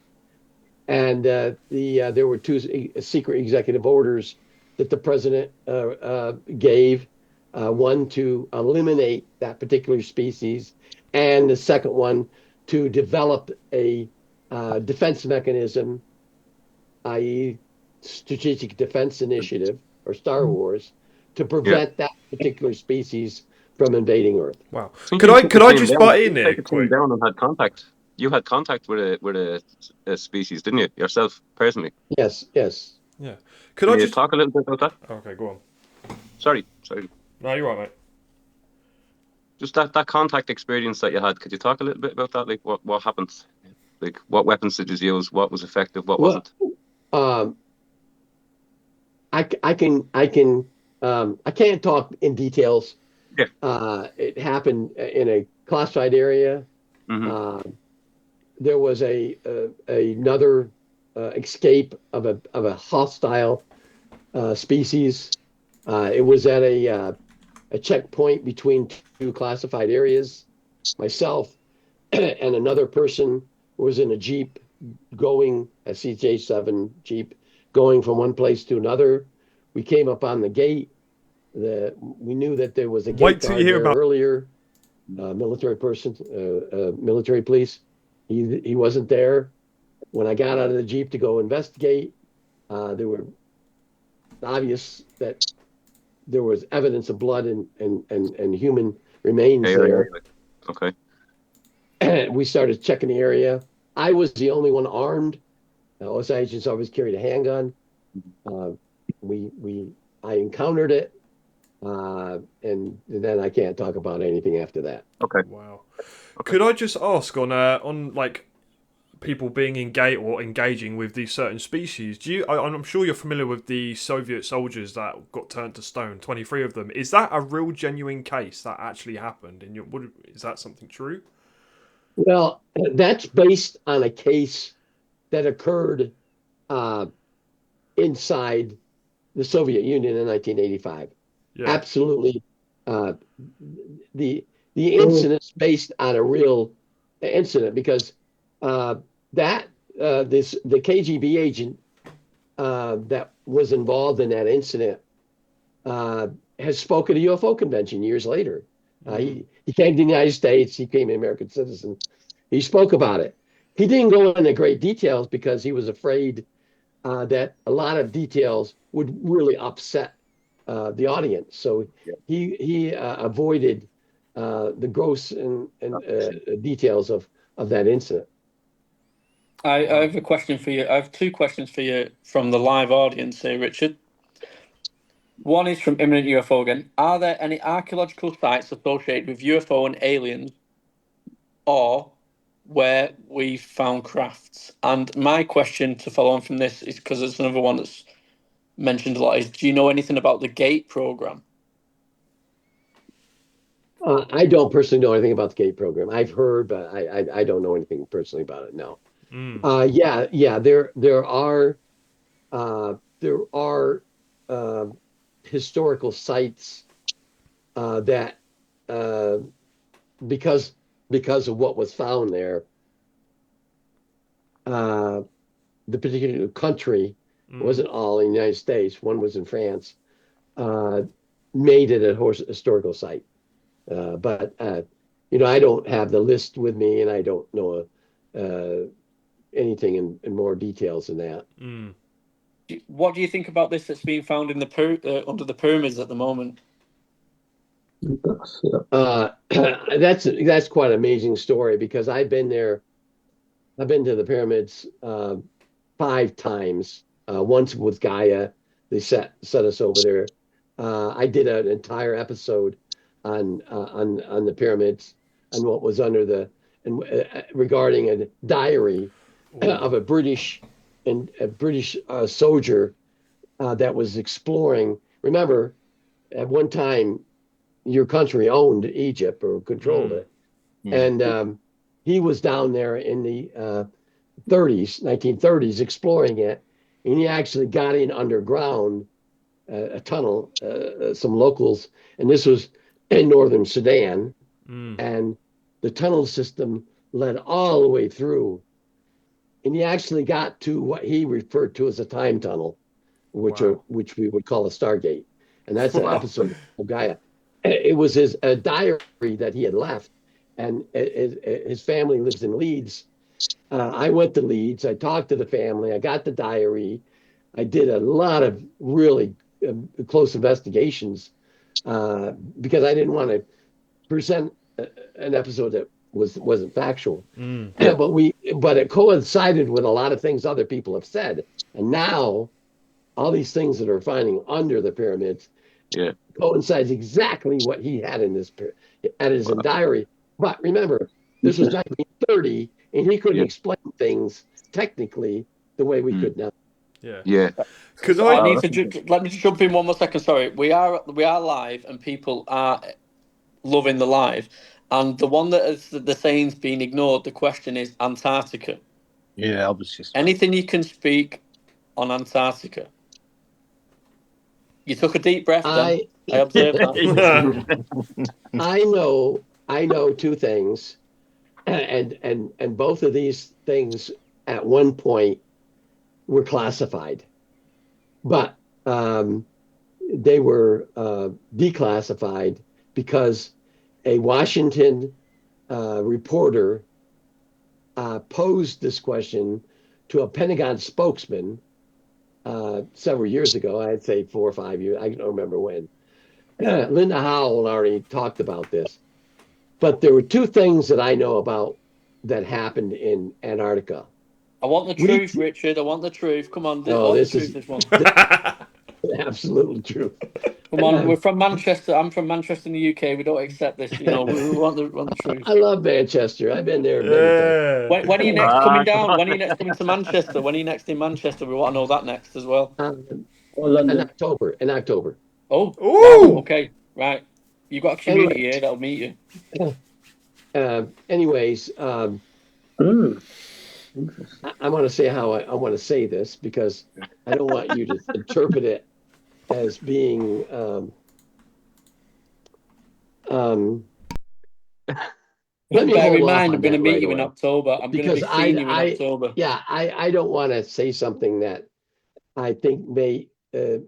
And there were two secret executive orders that the president gave, one to eliminate that particular species, and the second one to develop a defense mechanism, i.e. Strategic Defense Initiative, or Star Wars, to prevent that particular species from invading Earth. Wow. Could I just butt in there quick? Down and had contact. You had contact with a species, didn't you, yourself personally? Yes. Yeah. Can I just talk a little bit about that? Okay, go on. Sorry. No, you're right, mate. Just that contact experience that you had. Could you talk a little bit about that? Like what happened? Like what weapons did you use? What was effective? What wasn't? I can't talk in details. Yeah. It happened in a classified area. There was another escape of a hostile species. It was at a checkpoint between two classified areas. Myself and another person was in a Jeep going, a CJ7 Jeep, going from one place to another. We came up on the gate. We knew that there was a gate guard there earlier. Military person, military police. He wasn't there. When I got out of the Jeep to go investigate, there were obvious that there was evidence of blood and human remains there. Okay. We started checking the area. I was the only one armed. OS agents always carried a handgun. I encountered it, and then I can't talk about anything after that. Okay. Wow. Okay. Could I just ask on like people being engaging with these certain species? I'm sure you're familiar with the Soviet soldiers that got turned to stone, 23 of them. Is that a real genuine case that actually happened? Is that something true? Well, that's based on a case that occurred inside the Soviet Union in 1985. Yeah. Absolutely. The incident's based on a real incident because the KGB agent that was involved in that incident has spoken at a UFO convention years later. He came to the United States. He became an American citizen. He spoke about it. He didn't go into great details because he was afraid that a lot of details would really upset the audience. So he avoided the gross and details of that incident. I have a question for you. I have two questions for you from the live audience here, Richard. One is from Imminent UFO again. Are there any archaeological sites associated with UFO and aliens or where we found crafts? And my question to follow on from this is, because there's another one that's mentioned a lot, is do you know anything about the GATE program? I don't personally know anything about the GATE program. I've heard, but I don't know anything personally about it, no. There are historical sites that because of what was found there, the particular country wasn't all in the United States. One was in France. Made it a historical site, but I don't have the list with me, and I don't know anything in more details than that. Mm. What do you think about this that's being found in the under the pyramids at the moment? That's quite an amazing story, because I've been there. I've been to the pyramids 5 times. Once with Gaia, they set us over there. I did an entire episode on the pyramids and what was under the regarding a diary of a British soldier that was exploring. Remember, at one time, your country owned Egypt or controlled it, and he was down there in the 1930s, exploring it, and he actually got in underground a tunnel. Some locals, and this was in northern Sudan, and the tunnel system led all the way through, and he actually got to what he referred to as a time tunnel, which we would call a Stargate, and that's an episode of Gaia. It was his diary that he had left, and his family lives in Leeds. I went to Leeds. I talked to the family. I got the diary. I did a lot of really close investigations because I didn't want to present an episode that wasn't factual. But it coincided with a lot of things other people have said, and now all these things that are finding under the pyramids coincides exactly what he had in his diary. But remember, this was 1930, and he couldn't explain things technically the way we could now. Because let me just jump in one more second. Sorry, we are live, and people are loving the live. And the one that is the saying's been ignored. The question is Antarctica. Yeah, I was just anything you can speak on Antarctica. You took a deep breath. Then I observed that. I know 2 things, and both of these things at one point were classified, but they were declassified because a Washington reporter posed this question to a Pentagon spokesman several years ago. I'd say 4 or 5 years. I don't remember when. Linda Howell already talked about this, but there were 2 things that I know about that happened in Antarctica. I want the truth, Richard. I want the truth. Come on, this is this one. Absolutely true. Come on, we're from Manchester. I'm from Manchester in the UK. We don't accept this. We want the truth. I love Manchester. I've been there many times. When are you next coming down? When are you next coming to Manchester? When are you next in Manchester? We want to know that next as well. In October. Oh, okay, right. You've got a community here that'll meet you. Anyways, I want to say how I want to say this, because I don't want you to interpret it as being bear in mind, I'm going to meet you in October. I'm going to be seeing you in October. Yeah, I don't want to say something that I think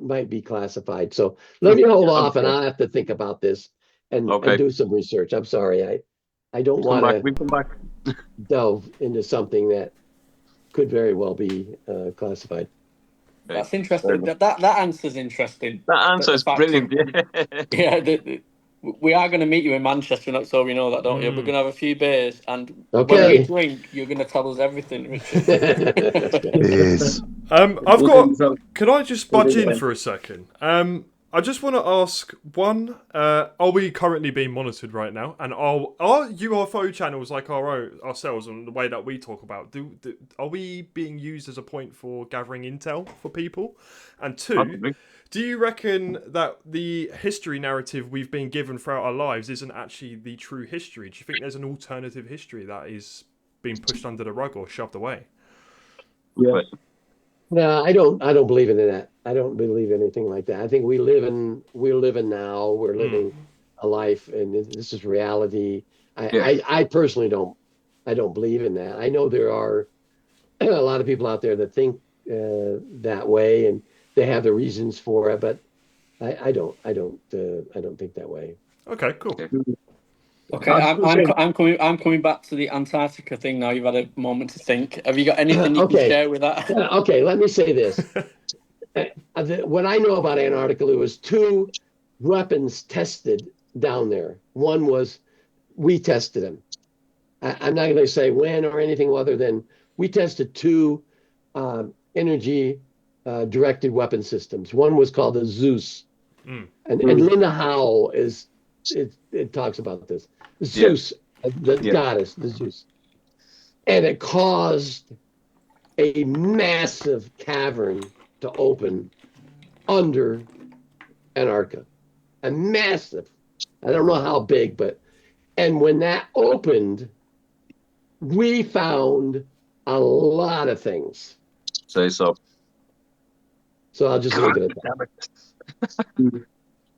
might be classified. So let me hold off, and I'll have to think about this and do some research. I'm sorry. I don't want to delve into something that could very well be classified. That's interesting. That answer's interesting. That answer's brilliant. We are going to meet you in Manchester in October. You know that, don't you? We're going to have a few beers, and when we drink, you're going to tell us everything, Richard. Yes. Can I just budge in for a second? I just want to ask one: are we currently being monitored right now? And are UFO channels like ourselves and the way that we talk about are we being used as a point for gathering intel for people? And 2, do you reckon that the history narrative we've been given throughout our lives isn't actually the true history? Do you think there's an alternative history that is being pushed under the rug or shoved away? Yeah. No, I don't believe in that. I don't believe anything like that. I think we're living now. We're living a life, and this is reality. I personally don't believe in that. I know there are a lot of people out there that think that way, and they have their reasons for it, but I don't think that way. Okay, cool. Okay, I'm coming back to the Antarctica thing now. You've had a moment to think. Have you got anything you can share with that? Okay, let me say this. What I know about Antarctica, there was 2 weapons tested down there. One was, we tested them. I'm not going to say when or anything other than we tested 2 energy directed weapon systems. One was called the Zeus. And Linda Howell it talks about this. Zeus, the goddess, the Zeus. And it caused a massive cavern to open under Antarctica. A massive, I don't know how big, and when that opened, we found a lot of things. Say so. So I'll just leave it at that.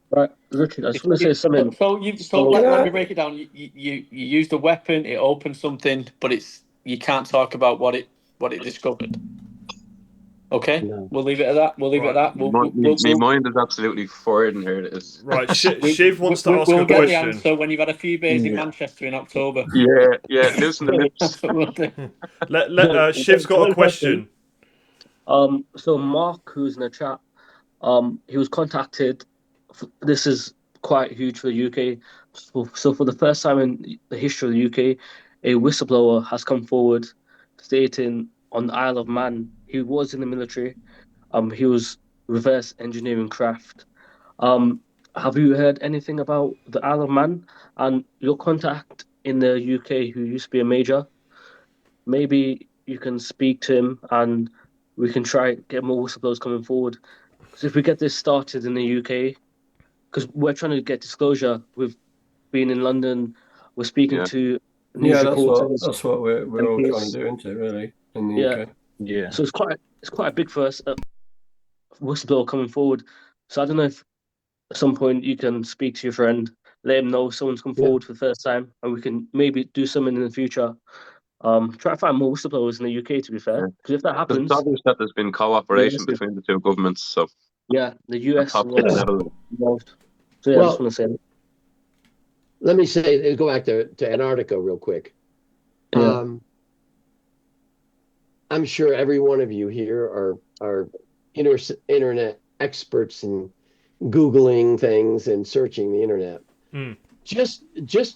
Right, Richard, I just want to say something. Let me break it down. You used a weapon, it opened something, but you can't talk about what it discovered. Okay, no. We'll leave it at that. My mind is absolutely fired in here. Right, Shiv wants to ask a question. We'll get the answer when you've had a few beers in Manchester in October. Yeah, loosen the lips. Shiv's got a question. So Mark, who's in the chat, he was contacted. This is quite huge for the UK. So for the first time in the history of the UK, a whistleblower has come forward stating on the Isle of Man, he was in the military. He was reverse engineering craft. Have you heard anything about the Isle of Man and your contact in the UK who used to be a major? Maybe you can speak to him and we can try get more whistleblowers coming forward. Because if we get this started in the UK, because we're trying to get disclosure. We've been in London. We're speaking to news reporters. That's what we're all trying to do, isn't it? Really, in the UK. Yeah. So it's quite a big first whistleblower coming forward. So I don't know if at some point you can speak to your friend, let him know someone's come forward for the first time, and we can maybe do something in the future. Try to find more whistleblowers in the UK. To be fair, because if that happens, it's obvious that there's been cooperation between the 2 governments. So the US was involved. So I just want to say. Let me say, go back to Antarctica real quick. I'm sure every one of you here are internet experts in Googling things and searching the internet. Just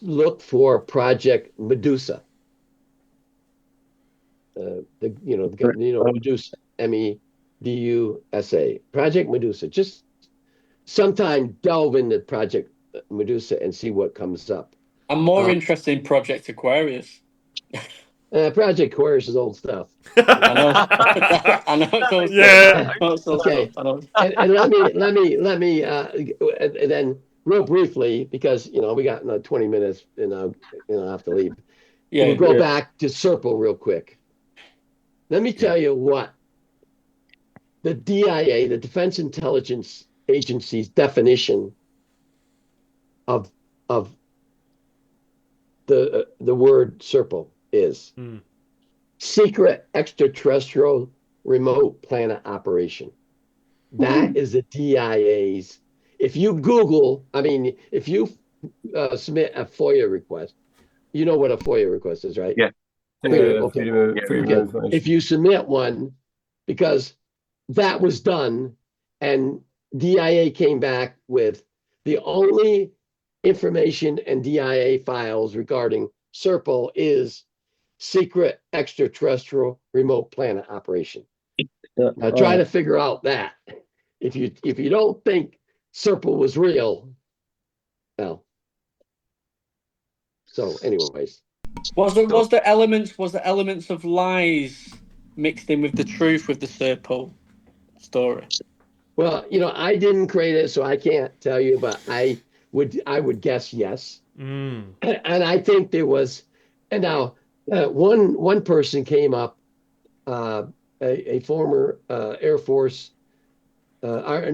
look for Project Medusa. Medusa, MEDUSA. Project Medusa. Just sometime delve into Project Medusa and see what comes up. I'm more interested in Project Aquarius. Project Aquarius is old stuff. I know. I know it's old stuff. Okay. And let me and then real briefly, because we got 20 minutes and I have to leave. We'll go back to Serpo real quick. Let me tell you what the DIA, the Defense Intelligence Agency's definition of the word Serpo is secret extraterrestrial remote planet operation. That is the DIA's. If you Google, if you submit a FOIA request, you know what a FOIA request is, right? Yeah. If you submit one, because that was done, and DIA came back with the only information and DIA files regarding Serpo is secret extraterrestrial remote planet operation. Now try to figure out that. If you don't think Serpo was real, well. So, anyways. Was the elements of lies mixed in with the truth with the Serpo story? Well, I didn't create it, so I can't tell you, but I would guess yes. And I think there was, and now one person came up, a former Air Force, Army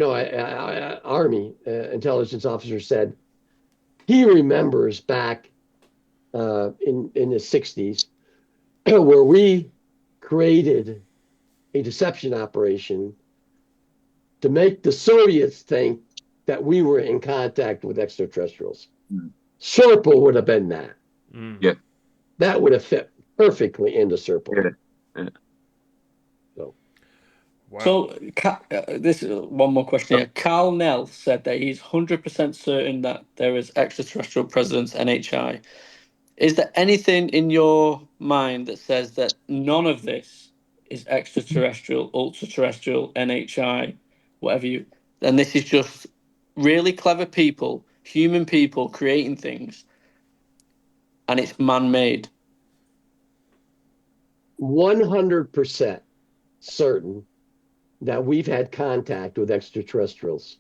intelligence officer said he remembers back in the 60s where we created a deception operation to make the Soviets think that we were in contact with extraterrestrials. Serpo would have been that. Yeah. That would have fit perfectly into Serpo. Yeah. So, Wow. So this is one more question here. Carl Nell said that he's 100% certain that there is extraterrestrial presence, NHI. Is there anything in your mind that says that none of this is extraterrestrial, ultra-terrestrial, NHI, whatever you... And this is just really clever people, human people creating things, and it's man-made? 100% certain that we've had contact with extraterrestrials,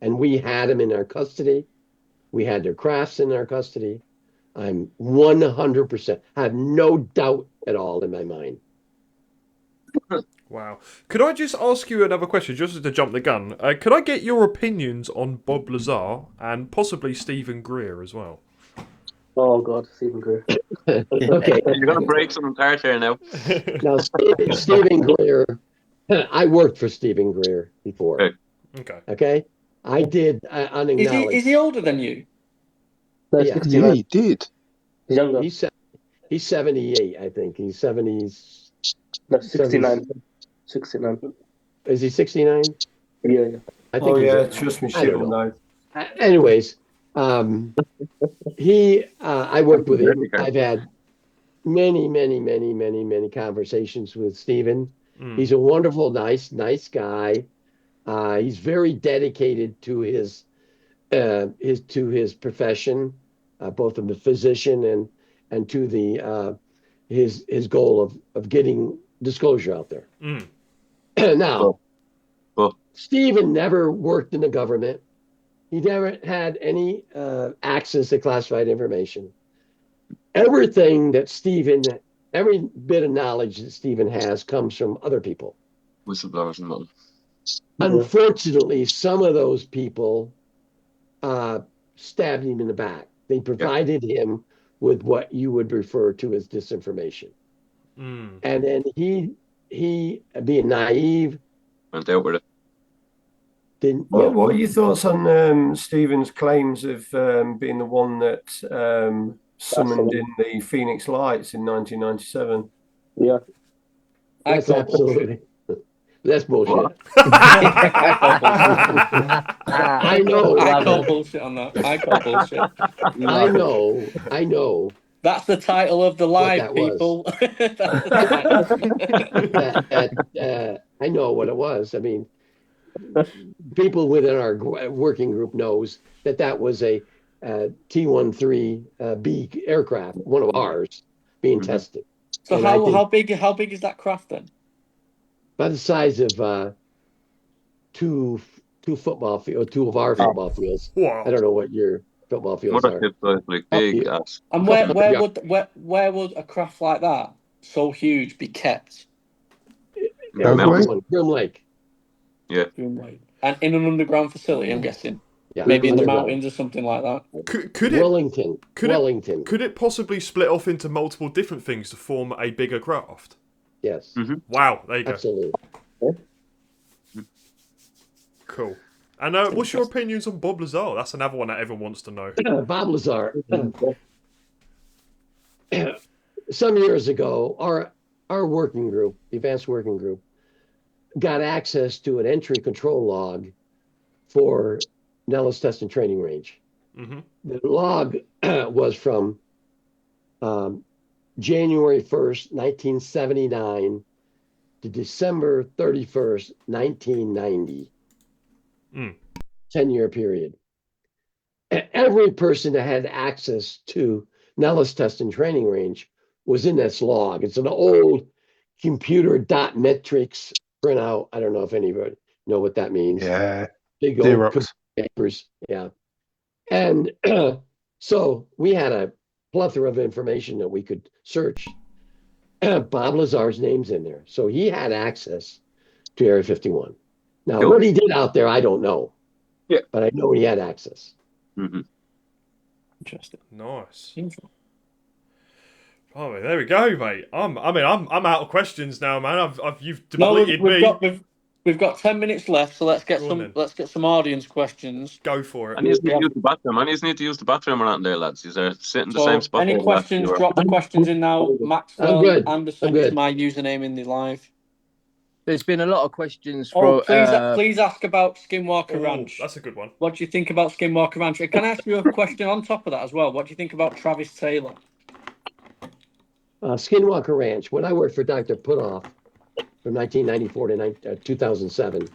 and we had them in our custody. We had their crafts in our custody. I'm 100%. I have no doubt at all in my mind. Wow. Could I just ask you another question, just to jump the gun? Could I get your opinions on Bob Lazar and possibly Stephen Greer as well? Oh God, Stephen Greer. Okay. You're going to break some apart here now. Now, Stephen Greer, I worked for Stephen Greer before. Okay. Okay? I did unacknowledged. Is he older than you? No, Yeah. 69. Yeah, he did. He's younger. He's 78, I think. He's 70s. No, 69. 69. Is he 69? Yeah. I think Trust me, I don't she'll know. Anyways, I worked with him. I've had many conversations with Stephen. He's a wonderful, nice guy. He's very dedicated to his profession, both of a physician and to the his goal of getting disclosure out there. Now, Stephen never worked in the government. He never had any access to classified information. Everything that every bit of knowledge that Stephen has comes from other people. Whistleblowers and all. Unfortunately, some of those people stabbed him in the back. They provided him with what you would refer to as disinformation. And then he being naive, went out with it. What are your thoughts on Stephen's claims of being the one that summoned in the Phoenix Lights in 1997? Yeah. That's absolutely. That's bullshit. I know. I call bullshit on that. I call bullshit. I know. That's the title of the live, people. I know what it was. I mean, people within our working group knows that was a T-13B aircraft, one of ours, being tested. So and how big is that craft then? By the size of two football field, two of our football fields. Wow. I don't know what your football fields are. Like big ass. And where would a craft like that, so huge, be kept? Grim Lake. Yeah. Grim Lake. And in an underground facility, I'm guessing. Yeah. Maybe in the mountains or something like that. Could it? Wellington. Could it possibly split off into multiple different things to form a bigger craft? Yes. Wow. There you go. Absolutely. Cool. And what's your opinions on Bob Lazar? That's another one that everyone wants to know. Bob Lazar. Some years ago, our working group, the advanced working group, got access to an entry control log for Nellis Test and Training Range. The log was from January 1st, 1979 to December 31st, 1990. 10-year period. Every person that had access to Nellis Test and Training Range was in this log. It's an old computer dot metrics printout. I don't know if anybody know what that means. Yeah. Big old papers. Yeah. And so we had a plethora of information that we could search. Bob Lazar's name's in there. So he had access to Area 51. Now, what he did out there, I don't know. Yeah. But I know he had access. Interesting. Nice. Oh, there we go, mate. I'm out of questions now, man. You've depleted me. We've got 10 minutes left, so let's get some audience questions. Go for it. I need to use the bathroom. I need to use the bathroom around there, lads. Is there sitting the So same spot? any questions? Drop the questions in now. Maxwell Anderson is my username in the live. There's been a lot of questions Oh, from. please ask about Skinwalker Ranch. That's a good one. What do you think about Skinwalker Ranch? Can I ask you a question on top of that as well? What do you think about Travis Taylor? Skinwalker Ranch. When I worked for Dr. Putoff from 1994 to 2007,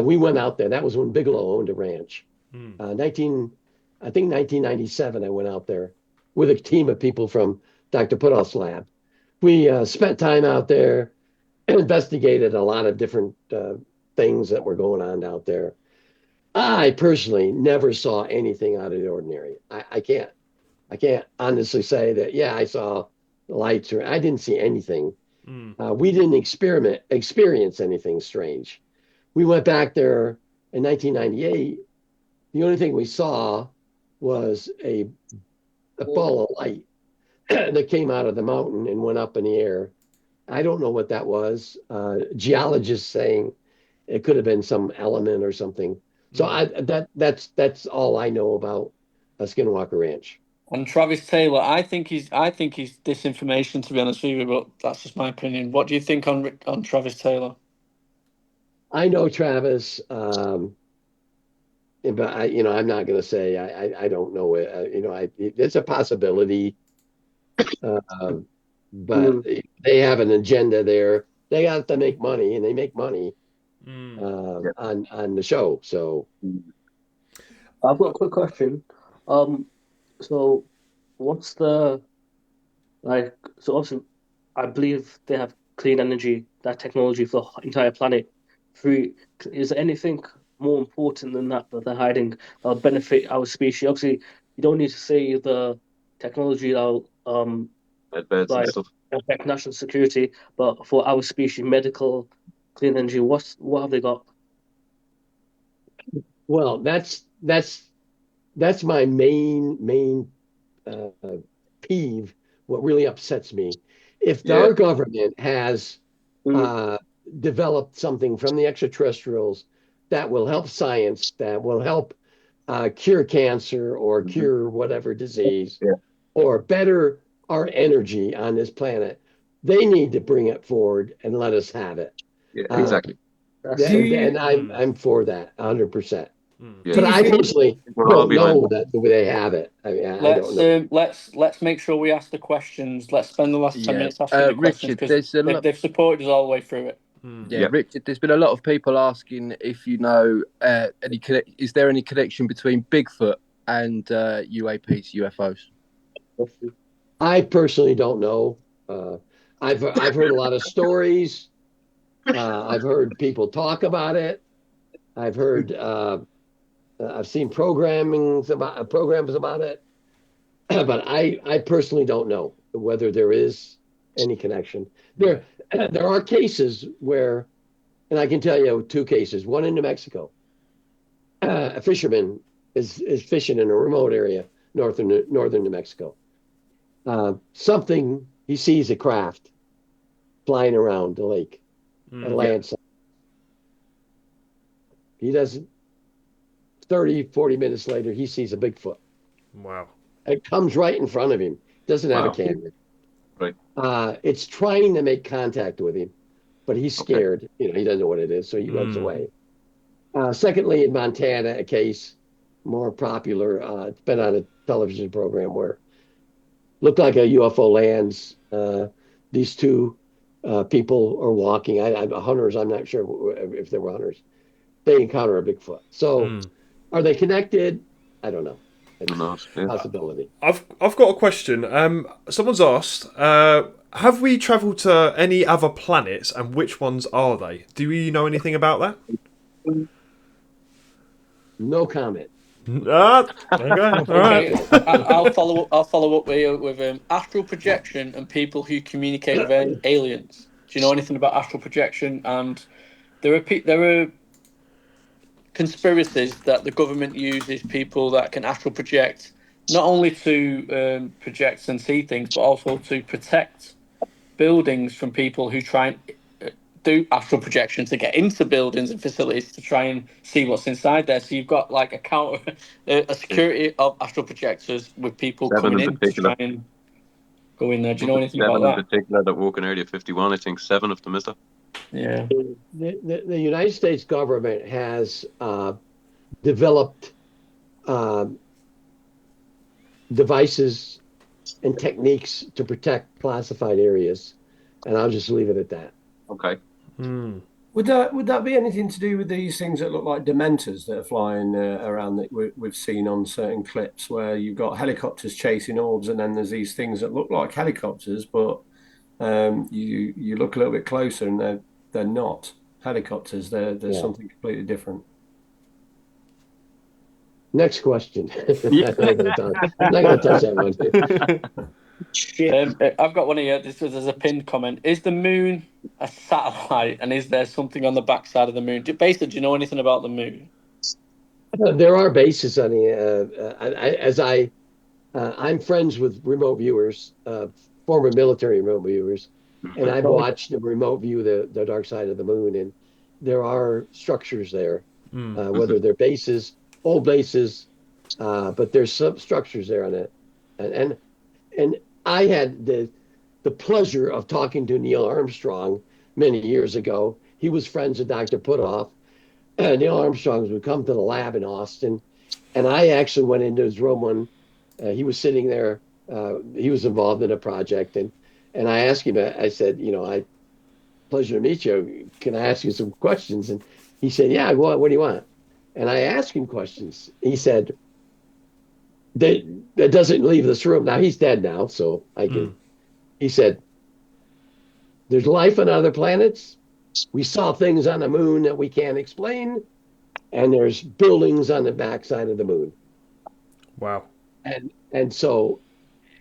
we went out there. That was when Bigelow owned a ranch. I think 1997, I went out there with a team of people from Dr. Putoff's lab. We spent time out there, investigated a lot of different things that were going on out there. I personally never saw anything out of the ordinary. I can't honestly say that, yeah, I saw lights or I didn't see anything. We didn't experience anything strange. We went back there in 1998. The only thing we saw was a ball of light that came out of the mountain and went up in the air. I don't know what that was. Geologists saying it could have been some element or something. So that's all I know about Skinwalker Ranch. And Travis Taylor, I think he's disinformation, to be honest with you, but that's just my opinion. What do you think on Travis Taylor? I know Travis, but I'm not going to say I don't know it. It's a possibility, but they have an agenda there. They got to make money, and they make money on the show. So, I've got a quick question. So, what's the So obviously, I believe they have clean energy, that technology for the entire planet. Is there anything more important than that they're hiding that'll benefit our species? Obviously, you don't need to say the technology that'll affect national security, but for our species, medical, clean energy, what have they got? Well, that's my main peeve. What really upsets me, if our government has developed something from the extraterrestrials that will help science, that will help cure cancer or cure whatever disease, or better our energy on this planet, they need to bring it forward and let us have it. Yeah, exactly. And I'm for that 100%. But I personally don't know that they have it. I mean, I don't know. Let's make sure we ask the questions. Let's spend the last 10 minutes asking the questions, because they've supported us all the way through it. Richard, there's been a lot of people asking if you know is there any connection between Bigfoot and UAPs, UFOs? I personally don't know. I've heard a lot of stories. I've heard people talk about it. I've heard. I've seen programs about it, but I personally don't know whether there is any connection. There are cases where, and I can tell you 2 cases. One in New Mexico. A fisherman is fishing in a remote area northern New Mexico. He sees a craft flying around the lake, a land. He doesn't. 30, 40 minutes later, he sees a Bigfoot. Wow. It comes right in front of him. Doesn't have a camera. Right. It's trying to make contact with him, but he's scared. He doesn't know what it is, so he runs away. Secondly, in Montana, a case more popular. It's been on a television program where looked like a UFO lands. These 2 people are walking. Hunters. I'm not sure if they were hunters. They encounter a Bigfoot. So. Are they connected? I don't know. It's a possibility. I've got a question. Someone's asked, have we travelled to any other planets, and which ones are they? Do you know anything about that? No comment. Okay. All right. I'll follow up with astral projection and people who communicate with aliens. Do you know anything about astral projection? And there are conspiracies that the government uses people that can astral project, not only to project and see things, but also to protect buildings from people who try and do astral projection to get into buildings and facilities to try and see what's inside there. So you've got like a security of astral projectors with people 7 coming in in to particular. try and go in there. Do you know anything 7 about in that? particular that work in Area 51. I think 7 of them, is there? Yeah. The United States government has developed devices and techniques to protect classified areas, and I'll just leave it at that. Okay. Would that be anything to do with these things that look like dementors that are flying around that we've seen on certain clips, where you've got helicopters chasing orbs, and then there's these things that look like helicopters, but you look a little bit closer and they're not helicopters. They're something completely different. Next question. I'm not going to touch that one. I've got one here. There's a pinned comment. Is the moon a satellite, and is there something on the backside of the moon? Basically, do you know anything about the moon? There are bases on the. I'm friends with remote viewers, former military remote viewers, and I've watched them remote view the dark side of the moon, and there are structures there, whether they're bases, old bases, but there's some structures there on it, and I had the pleasure of talking to Neil Armstrong many years ago. He was friends with Dr. Puthoff. Neil Armstrong would come to the lab in Austin, and I actually went into his room when he was sitting there. He was involved in a project, and I asked him. I said, pleasure to meet you. Can I ask you some questions? And he said, yeah. What do you want? And I asked him questions. He said, that doesn't leave this room. Now he's dead now, so I can. He said, there's life on other planets. We saw things on the moon that we can't explain, and there's buildings on the backside of the moon. Wow. And so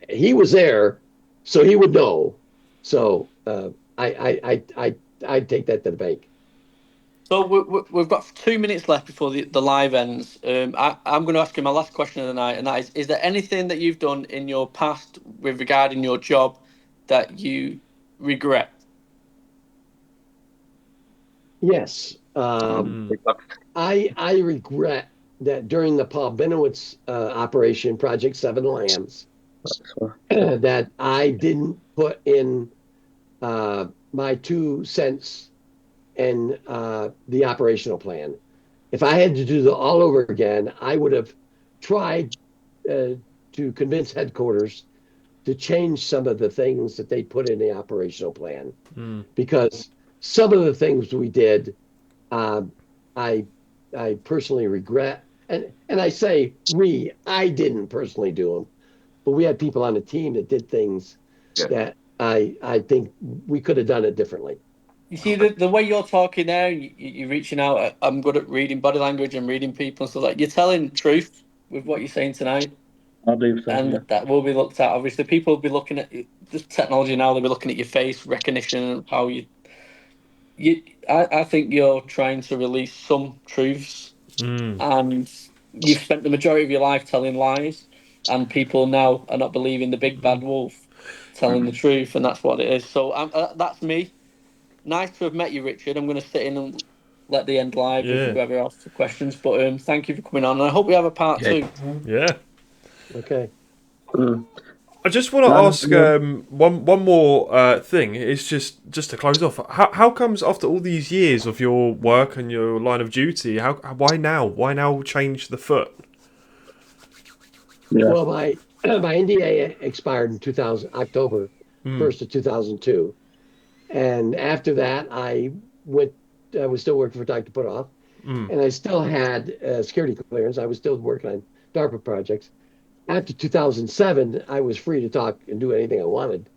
he was there, so he would know. So I take that to the bank. So we've got 2 minutes left before the live ends. I'm going to ask you my last question of the night, and that is there anything that you've done in your past with regarding your job that you regret? Yes. I regret that during the Paul Benowitz operation, Project 7 Lambs, that I didn't put in my 2 cents in the operational plan. If I had to do that all over again, I would have tried to convince headquarters to change some of the things that they put in the operational plan. Because some of the things we did, I personally regret. And I say I didn't personally do them, but we had people on the team that did things that I think we could have done it differently. You see, the way you're talking now, you're reaching out. I'm good at reading body language and reading people and stuff like that. You're telling truth with what you're saying tonight. I believe so. And that will be looked at. Obviously, people will be looking at the technology now. They'll be looking at your face recognition, how I think you're trying to release some truths, and you've spent the majority of your life telling lies, and people now are not believing the big bad wolf telling the truth, and that's what it is. So that's me. Nice to have met you, Richard. I'm going to sit in and let the end live with whoever else has questions. But thank you for coming on, and I hope we have a part 2. Yeah. Okay. I just want to ask one more thing. It's just to close off. How comes after all these years of your work and your line of duty, why now? Why now change the foot? Yeah. Well, my NDA expired in October 1st of 2002. And after that, I was still working for Dr. Puthoff, and I still had security clearance. I was still working on DARPA projects. After 2007, I was free to talk and do anything I wanted,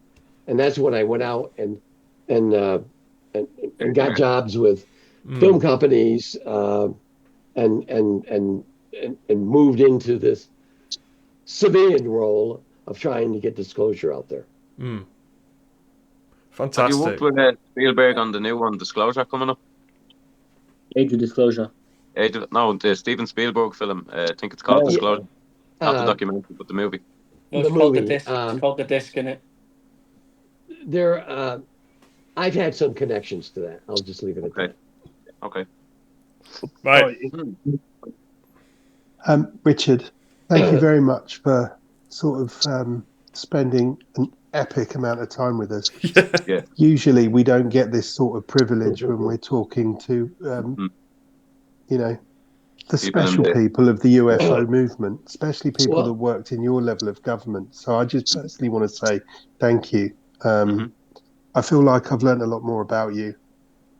and that's when I went out and got jobs with film companies, and moved into this civilian role of trying to get disclosure out there. Fantastic. Have you worked with Spielberg on the new one, Disclosure, coming up? Age of Disclosure. The Steven Spielberg film. I think it's called Disclosure. Not the documentary, but the movie. No, it's called The Disc. It's called The Disc, isn't it? I've had some connections to that. I'll just leave it at that. Okay. Right. Richard, thank you very much for sort of spending an epic amount of time with us. Yeah. Usually we don't get this sort of privilege when we're talking to, you know, the special people of the UFO movement, especially people that worked in your level of government. So I just personally want to say thank you. I feel like I've learned a lot more about you.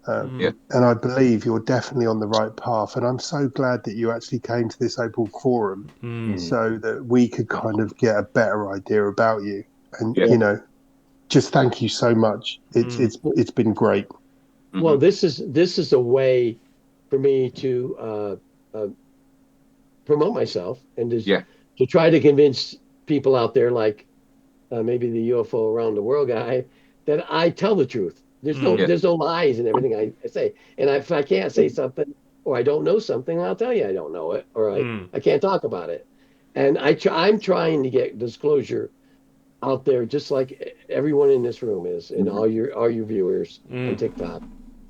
And I believe you're definitely on the right path. And I'm so glad that you actually came to this open forum so that we could kind of get a better idea about you. And, you know, just thank you so much. It's been great. Well, this is a way for me to promote myself and to try to convince people out there, like maybe the UFO around the world guy, that I tell the truth. There's no lies in everything I say. And if I can't say something or I don't know something, I'll tell you I don't know it or I can't talk about it. And I'm trying to get disclosure out there, just like everyone in this room is, and all your viewers on TikTok.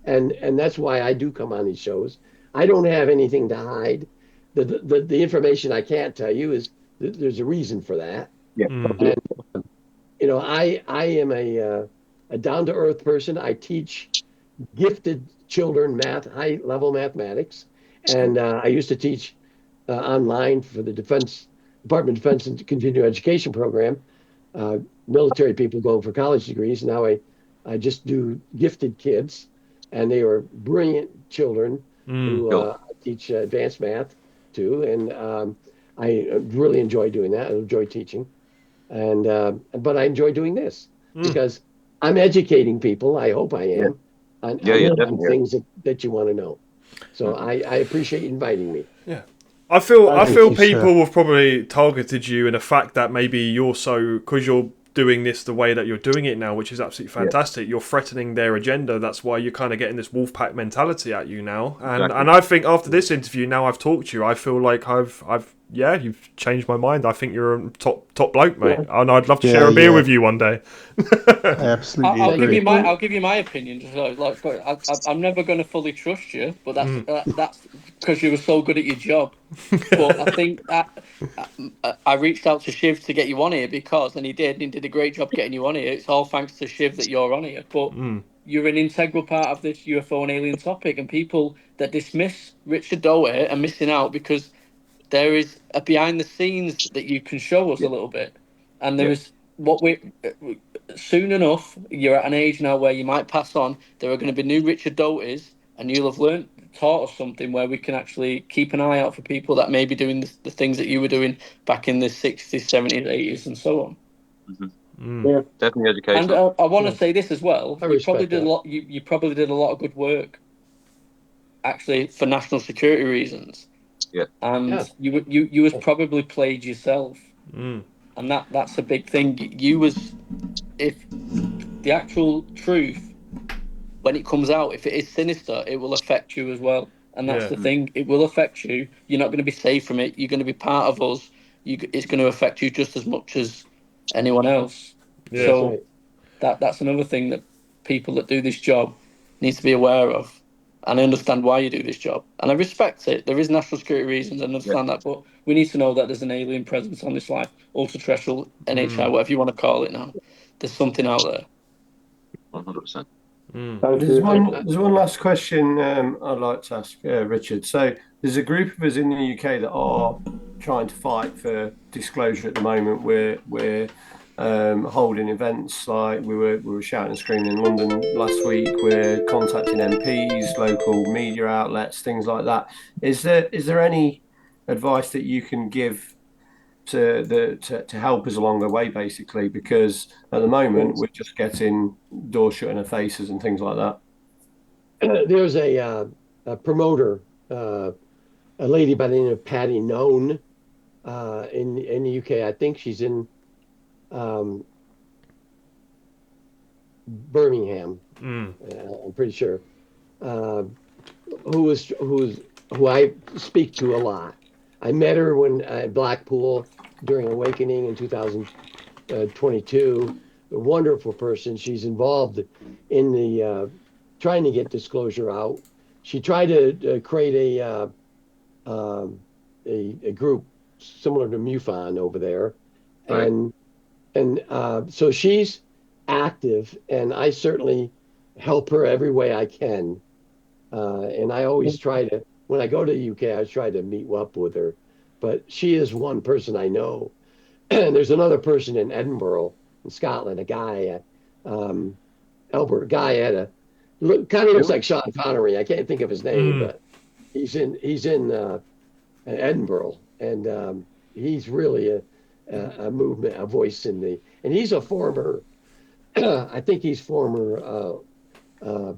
And that's why I do come on these shows. I don't have anything to hide. The information I can't tell you is there's a reason for that. And you know, I am a down-to-earth person. I teach gifted children high level mathematics, and I used to teach online for the Department of Defense and Continuing Education program, military people going for college degrees. Now I just do gifted kids, and they are brilliant children who I teach advanced math to, and I really enjoy doing that. I enjoy teaching, and but I enjoy doing this because I'm educating people. I hope I am on things that you want to know. So I appreciate you inviting me. Yeah. I feel people have probably targeted you in the fact that maybe you're because you're doing this the way that you're doing it now, which is absolutely fantastic. You're threatening their agenda. That's why you're kind of getting this wolf pack mentality at you now. And I think after this interview, now I've talked to you, I feel like you've changed my mind. I think you're a top bloke, mate. And I'd love to share a beer with you one day. Absolutely. I'll give you my opinion. I'm never going to fully trust you, but that's because you were so good at your job. But I think that I reached out to Shiv to get you on here and he did a great job getting you on here. It's all thanks to Shiv that you're on here. But you're an integral part of this UFO and alien topic, and people that dismiss Richard Doty are missing out because there is a behind the scenes that you can show us a little bit. And there is soon enough, you're at an age now where you might pass on. There are going to be new Richard Dotys, and you'll have taught us something where we can actually keep an eye out for people that may be doing the things that you were doing back in the 60s, 70s, 80s, and so on. Definitely education. And I want to say this as well. You probably did a lot of good work, actually, for national security reasons. And you was probably played yourself, and that's a big thing. If the actual truth, when it comes out, if it is sinister, it will affect you as well, and that's the thing. It will affect you. You're not going to be safe from it. You're going to be part of us. It's going to affect you just as much as anyone else. So that's another thing that people that do this job need to be aware of. And I understand why you do this job. And I respect it. There is national security reasons, I understand that. But we need to know that there's an alien presence on this life. Ultra-terrestrial, NHI, whatever you want to call it now. There's something out there. 100%. There's one last question I'd like to ask Richard. So there's a group of us in the UK that are trying to fight for disclosure at the moment. We're holding events like we were shouting and screaming in London last week. We're contacting MPs, local media outlets, things like that. Is there any advice that you can give to help us along the way, basically? Because at the moment we're just getting doors shut in our faces and things like that. There's a promoter, a lady by the name of Patty Known in the UK. I think she's in Birmingham. I'm pretty sure. Who I speak to a lot. I met her at Blackpool during Awakening in 2022. wonderful person. She's involved in the trying to get disclosure out. She tried to create a group similar to MUFON over there, Right. and so she's active, and I certainly help her every way I can. And I always try to, when I go to the UK, I try to meet up with her. But she is one person I know. And there's another person in Edinburgh, in Scotland, a guy, Albert, guy kind of looks like Sean Connery. I can't think of his name, but he's in Edinburgh, and he's really a movement, a voice in the, and he's a former, I think he's former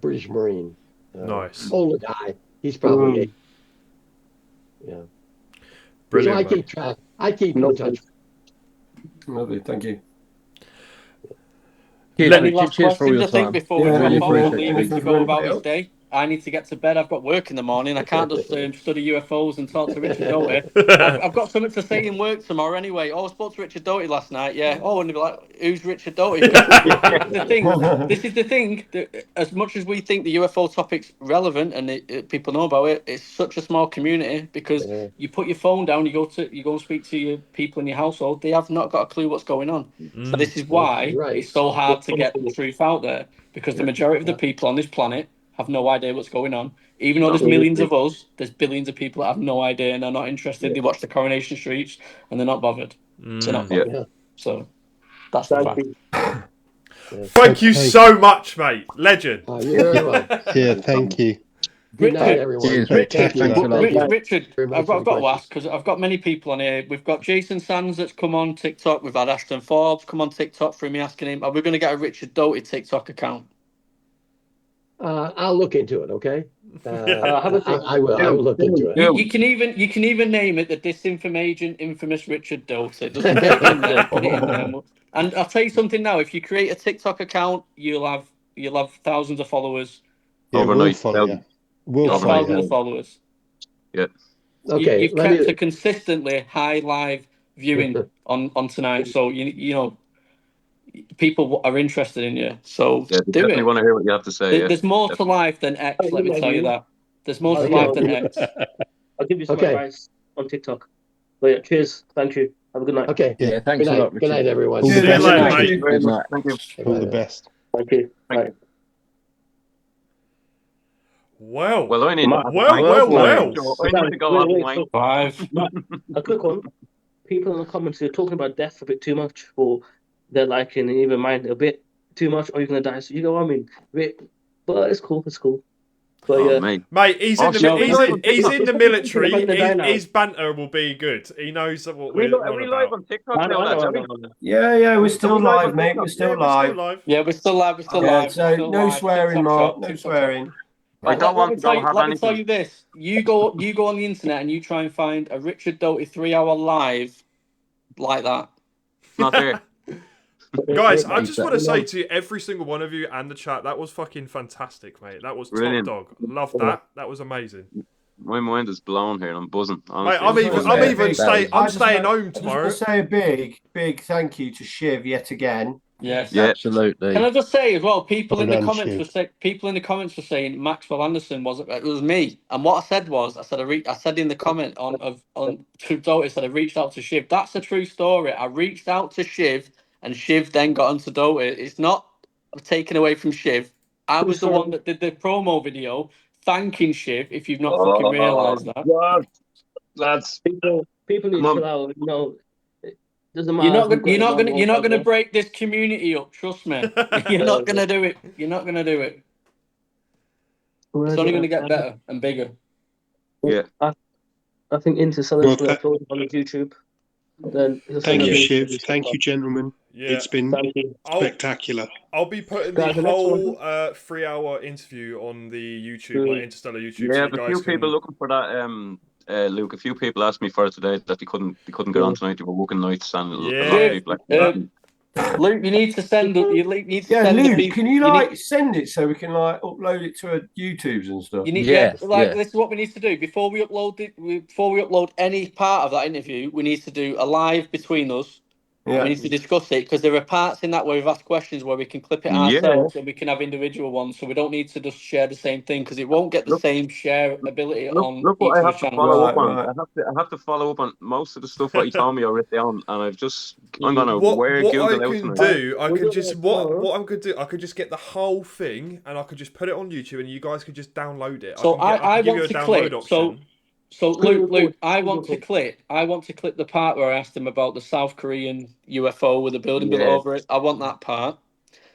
British Marine. Nice. Older guy. He's probably yeah. Brilliant. So I keep track. I keep in touch. Lovely, thank you. Any last Cheers for all questions, your I think, time. before we Really jump off and appreciate leave it. him to go about his day? I need to get to bed. I've got work in the morning. I can't just study UFOs and talk to Richard Doty. I've got something to say in work tomorrow anyway. Oh, I spoke to Richard Doty last night. Yeah. Oh, and they'll be like, who's Richard Doty? This is the thing. That as much as we think the UFO topic's relevant and people know about it, it's such a small community because you put your phone down, you go and speak to your people in your household. They have not got a clue what's going on. So this is why it's so hard to get the truth out there, because the majority of the people on this planet have no idea what's going on. Even though there's millions of us, there's billions of people that have no idea and are not interested. They watch the Coronation Streets and they're not bothered. They're not bothered. So that's the fact. Thank you so much, mate. Legend. Oh, you're very welcome. Yeah, thank you. Good night, everyone. Cheers, Richard. Thanks a lot. Richard, I've got to ask, because I've got many people on here. We've got Jason Sands that's come on TikTok. We've had Ashton Forbes come on TikTok for me asking him, are we going to get a Richard Doty TikTok account? I'll look into it. Okay. I will look into it. You can even name it the disinformation infamous Richard Doty. Just put it in there, put it in there. And I'll tell you something now. If you create a TikTok account, you'll have thousands of followers. Yeah, Overnight. We'll Thousands of followers. Yeah. Okay. You've kept a consistently high live viewing on tonight, so you know people are interested in you. So Yeah, do definitely it. want to hear what you have to say. There's more to life than X. Let me tell you that. There's more to life than X. I'll give you some advice on TikTok. But yeah, cheers. Thank you. Have a good night. Okay. Yeah, thanks a lot, Richard. Good night, everyone. All the See you best. later, Thank mate. you. Very much. Thank you. All the best. Thank you. Bye. Well, I need well. I need to go Wait, online. a quick one. People in the comments are talking about death a bit too much for their liking, and even mine a bit too much, or you're gonna die. So you go, I mean, but it's cool. It's cool. But yeah, mate, he's in the military. His banter will be good. He knows what we're Are we live on TikTok now, lads? Yeah, we're still live, mate. We're still live. Yeah, we're still live. We're still live. So no swearing, Mark. No swearing. Let me tell you this. You go on the internet and you try and find a Richard Doty 3-hour live like that. Not there. Guys, I just want to say to every single one of you and the chat, that was fucking fantastic, mate. That was Brilliant. top dog. Love that. That was amazing. My mind is blown here and I'm buzzing. Mate, I'm staying home tomorrow. I just want to say a big thank you to Shiv yet again. Yes, yeah, absolutely. Can I just say as well, people in the comments were saying Maxwell Anderson it was me, and what I said was I said in the comment on Doty, I reached out to Shiv. That's a true story. I reached out to Shiv, and Shiv then got onto Doty. It's not taken away from Shiv. I was the one that did the promo video thanking Shiv. If you've not fucking realised that, God. Lads, people need to chill out. No. You're not gonna break this community up. Trust me. You're not gonna do it. You're not gonna do it. It's only gonna get better and bigger. Yeah. I think Interstellar is going to upload on YouTube. Then thank you, Shiv. Thank you, gentlemen. Yeah. It's been spectacular. I'll be putting the whole 3-hour interview on the YouTube, like Interstellar YouTube. Yeah, so a few people looking for that. Luke, a few people asked me for it today that they couldn't get on tonight. They were working nights, and a lot of people Luke, you need to send. Luke, can you send it so we can upload it to YouTube's and stuff? You need, this is what we need to do before we upload it. Before we upload any part of that interview, we need to do a live between us, And we need to discuss it because there are parts in that where we've asked questions where we can clip it ourselves and we can have individual ones. So we don't need to just share the same thing because it won't get the same share ability on look what each I of the have to channels. follow up on. I have to follow up on most of the stuff that he told me already on, and I'm gonna wear Google out tonight. I could just what I'm gonna do. I could just get the whole thing and I could just put it on YouTube and you guys could just download it. So I can give you want a to download clip. option. So Luke, I want to clip the part where I asked him about the South Korean UFO with the building built over it. I want that part.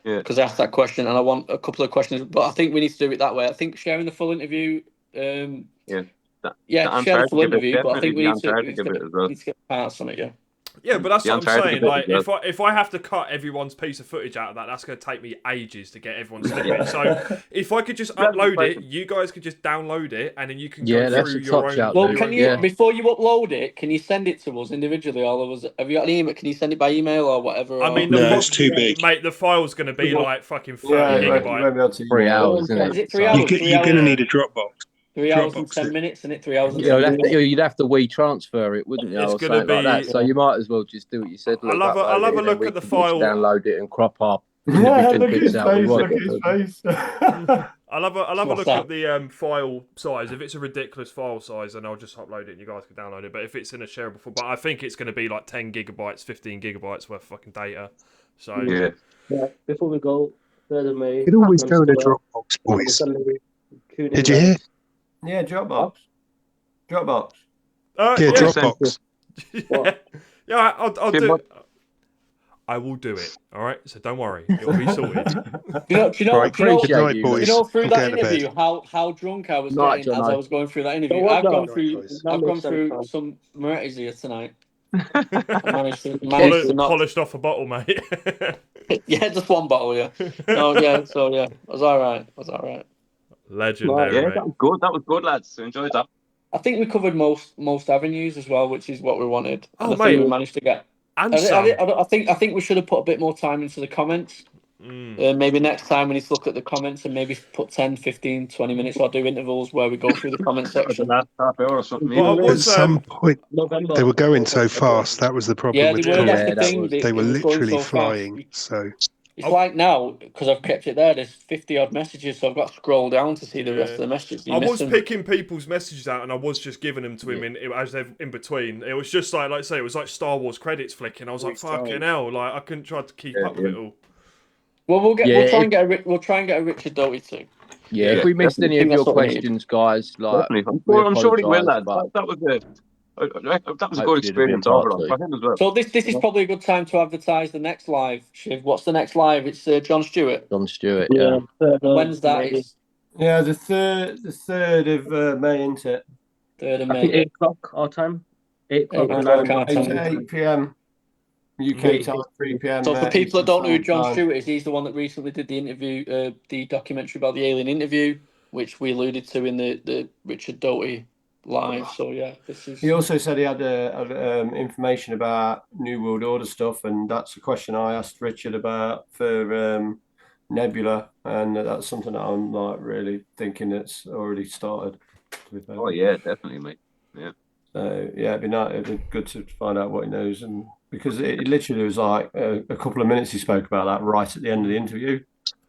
Yeah. Because I asked that question and I want a couple of questions, but I think we need to do it that way. I think sharing the full interview. Share the full interview, but I think we need to get parts on it. Yeah. Yeah, but that's what I'm saying. Like, if I have to cut everyone's piece of footage out of that, that's going to take me ages to get everyone's snippet. So if I could just upload it, you guys could just download it, and then you can go through your own. Well, can you before you upload it, can you send it to us individually? All of us. Have you got an email? Can you send it by email or whatever? I mean, it's too big, mate. The file's going to be like fucking 30 gigabytes. 3 hours, isn't it? Is it 3 hours? You're going to need a Dropbox. 3 hours and 10 minutes, and 3 hours. You'd have to transfer it, wouldn't you? It's going to be like that. So you might as well just do what you said. I'll have a look at the file. Download it and crop up. Look at his face. I'll have a look at the file size. If it's a ridiculous file size, then I'll just upload it and you guys can download it. But if it's in a shareable form, but I think it's going to be like 10 gigabytes, 15 gigabytes worth of fucking data. So yeah. Before we go, 3rd of May. You can always go to Dropbox, boys. Did you hear? Yeah, Dropbox. Dropbox. Dropbox. Yeah, I'll do it. I will do it. All right, so don't worry, it'll be sorted. Do you know through that interview how drunk I was getting as I was going through that interview? I've gone through some Moretti's here tonight. Managed to polished off a bottle, mate. Yeah, just one bottle. Yeah. No, yeah. So yeah, it was all right. Legendary. Yeah, that was good, lads. Enjoyed that. I think we covered most avenues as well, which is what we wanted. Oh, mate, we managed to get. I think we should have put a bit more time into the comments. Maybe next time we need to look at the comments and maybe put 10, 15, 20 minutes or do intervals where we go through the comment section. At some point, they were going so fast. That was the problem with the They were literally flying. So it's like now, because I've kept it there, there's 50 odd messages, so I've got to scroll down to see the rest of the messages. I was picking people's messages out and I was just giving them to him as they're in between. It was just like I say, it was like Star Wars credits flicking. I was like, fucking hell, like I couldn't try to keep up with it all. Well, we'll try and get a Richard Doty too. Yeah, if we missed any of your questions, guys, like I'm sure he will, lad. That was it. That was a good experience overall for him as well. So this is probably a good time to advertise the next live. Shiv, what's the next live? It's John Stewart. John Stewart, yeah. When's that? Yeah, the third of May, isn't it? 3rd of I think May. 8 o'clock our time. 8 p.m. UK time, 3 p.m. So for people that don't know who John Stewart is, he's the one that recently did the interview, the documentary about the alien interview, which we alluded to in the Richard Doty live. So yeah, this is. He also said he had information about New World Order stuff, and that's a question I asked Richard about for Nebula, and that's something that I'm like really thinking that's already started. Oh yeah, definitely, mate. Yeah. So yeah, it'd be good to find out what he knows, and because it literally was like a couple of minutes he spoke about that right at the end of the interview,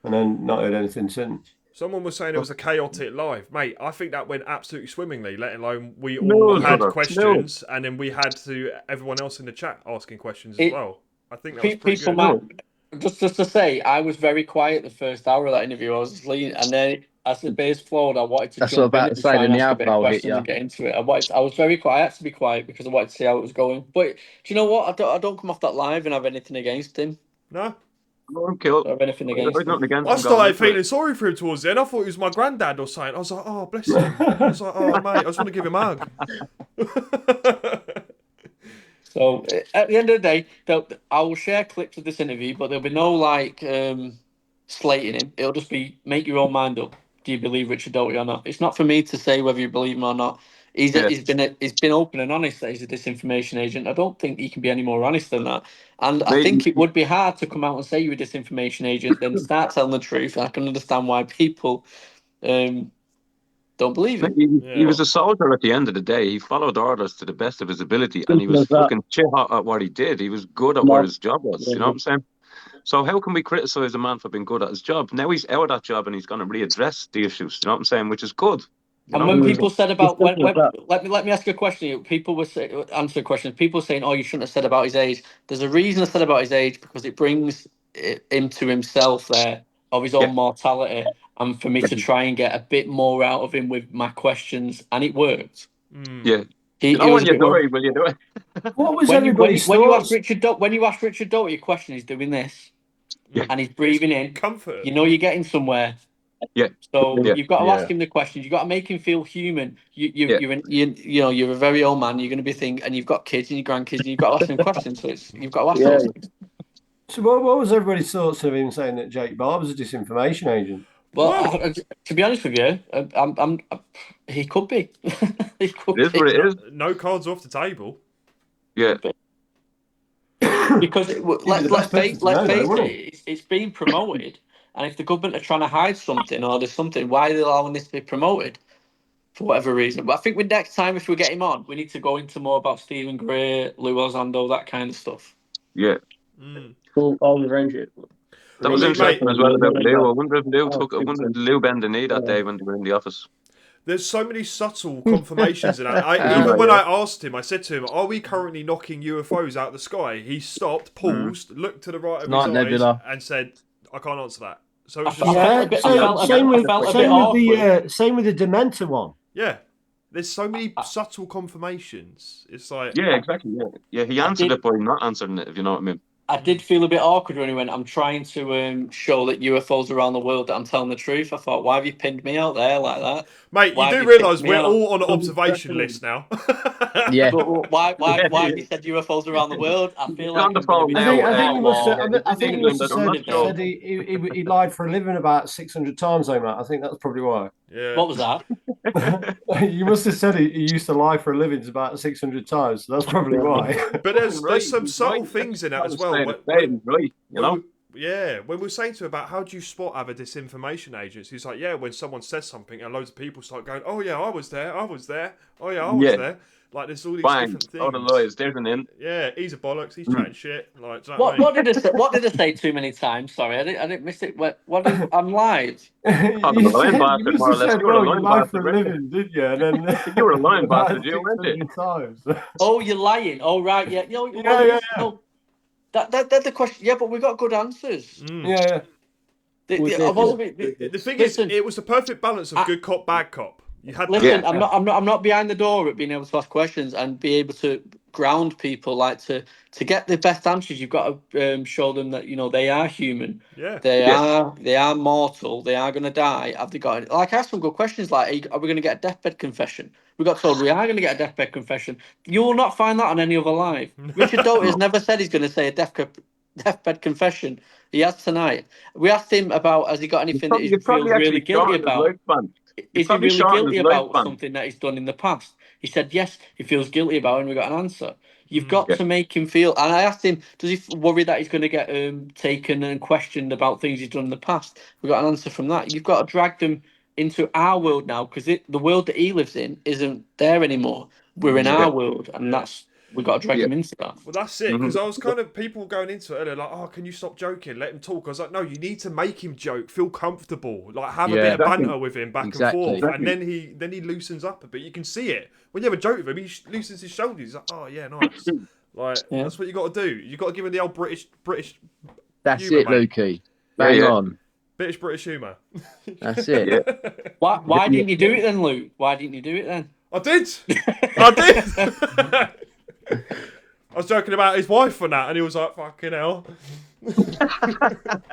and then not heard anything since. Someone was saying it was a chaotic live, mate. I think that went absolutely swimmingly. Let alone we all had questions, and then we had everyone else in the chat asking questions as well. I think that was pretty good. Just to say, I was very quiet the first hour of that interview. I was just leaning, and then as the base flowed, I wanted to. That's what about to say. Then the alcohol hit you. Get into it. I was very quiet. I had to be quiet because I wanted to see how it was going. But do you know what? I don't come off that live and have anything against him. No. I'm killed. I have anything against him. I started feeling sorry for him towards the end. I thought he was my granddad or something. I was like, oh, bless him. I was like, oh, mate, I just want to give him a hug. So at the end of the day, I will share clips of this interview, but there'll be no slating him. It'll just be make your own mind up. Do you believe Richard Doty or not? It's not for me to say whether you believe him or not. He's been open and honest that he's a disinformation agent. I don't think he can be any more honest than that. And I think it would be hard to come out and say you're a disinformation agent, then start telling the truth. I can understand why people don't don't believe him. He was a soldier at the end of the day. He followed orders to the best of his ability, and he was fucking shit hot at what he did. He was good at what his job was. You know what I'm saying? So how can we criticize a man for being good at his job? Now he's out of that job and he's going to readdress the issues. You know what I'm saying? Which is good. And when people said about let me ask you a question. People were answer a question. People saying, "Oh, you shouldn't have said about his age." There's a reason I said about his age, because it brings him to himself there of his own mortality, and for me to try and get a bit more out of him with my questions, and it worked. Yeah. When you do it, will you do it? What was when everybody's you ask Richard Doty a question, he's doing this, and he's breathing in. Comfort. You know you're getting somewhere. Yeah. So you've got to ask him the questions. You've got to make him feel human. You're a very old man. You're going to be thinking, and you've got kids and your grandkids, and you've got to ask him questions. So you've got to ask those things. So what was everybody's thoughts of him saying that Jake Barber's a disinformation agent? Well, to be honest with you, he could be. He could it is what it is. No cards off the table. Yeah. Because let's face it, it's being promoted. And if the government are trying to hide something or there's something, why are they allowing this to be promoted? For whatever reason. But I think next time, if we get him on, we need to go into more about Stephen Gray, Lou Elizondo, that kind of stuff. Yeah. All the range. That was interesting as well about Lou. I wonder if Lou bent the knee that day when they were in the office. There's so many subtle confirmations in that. Even when I asked him, I said to him, "Are we currently knocking UFOs out of the sky?" He stopped, paused, looked to the right of his eyes, nebula. and said, "I can't answer that." So it's just same with the Dementor one. Yeah, there's so many subtle confirmations. It's like exactly. Yeah. He answered it by not answering it. If you know what I mean. I did feel a bit awkward when he went, "I'm trying to show that UFOs around the world that I'm telling the truth." I thought, why have you pinned me out there like that? Mate, you do realise we're all on an observation list now. Yeah. But why have you said UFOs around the world? I feel like on the phone now. I think he must have said he lied for a living about 600 times, though, Matt. I think that's probably why. Yeah. What was that? You must have said he used to lie for a living about 600 times. So that's probably why. But there's some subtle things in that as well. You know. Yeah, when we were saying to him about how do you spot other disinformation agents, he's like, yeah, when someone says something and loads of people start going, "Oh yeah, I was there. Oh yeah, I was there." Like there's all these different things. Oh, the lawyers, there's an in. Yeah, he's a bollocks. He's chatting shit. Like, what did I say too many times? Sorry, I didn't miss it. I'm live. You were a lying for a living, did you? And then you were a lying bastard. You went it. Oh, you're lying. Oh, right, yeah. No, that's the question. Yeah, but we got good answers. Yeah. The thing is, it was the perfect balance of good cop, bad cop. You had I'm not behind the door at being able to ask questions and be able to ground people. Like to get the best answers, you've got to show them that they are human. Yeah, they are mortal. They are going to die. Have they got I asked some good questions like, are we going to get a deathbed confession? We got told we are going to get a deathbed confession. You will not find that on any other live. Richard Doty has never said he's going to say a deathbed confession. He has tonight. We asked him about has he got anything that he feels really guilty about. Is he really guilty about something that he's done in the past? He said yes, he feels guilty about it, and we got an answer. You've got to make him feel. And I asked him, does he worry that he's going to get taken and questioned about things he's done in the past? We got an answer from that. You've got to drag them into our world now, because the world that he lives in isn't there anymore. We're in our world, and we've got to drag them into that. Well, that's it, because I was kind of, people going into it, they're like, "Oh, can you stop joking? Let him talk." I was like, no, you need to make him joke, feel comfortable, like have a bit of banter with him back and forth, and then he loosens up a bit. You can see it. When you have a joke with him, he loosens his shoulders. He's like, "Oh, yeah, nice." Like, that's what you got to do. You got to give him the old British That's humour, it, mate. Lukey. Bang on. British humour. That's it. Why didn't you do it then, Luke? Why didn't you do it then? I did. I was joking about his wife and that, and he was like, "Fucking hell."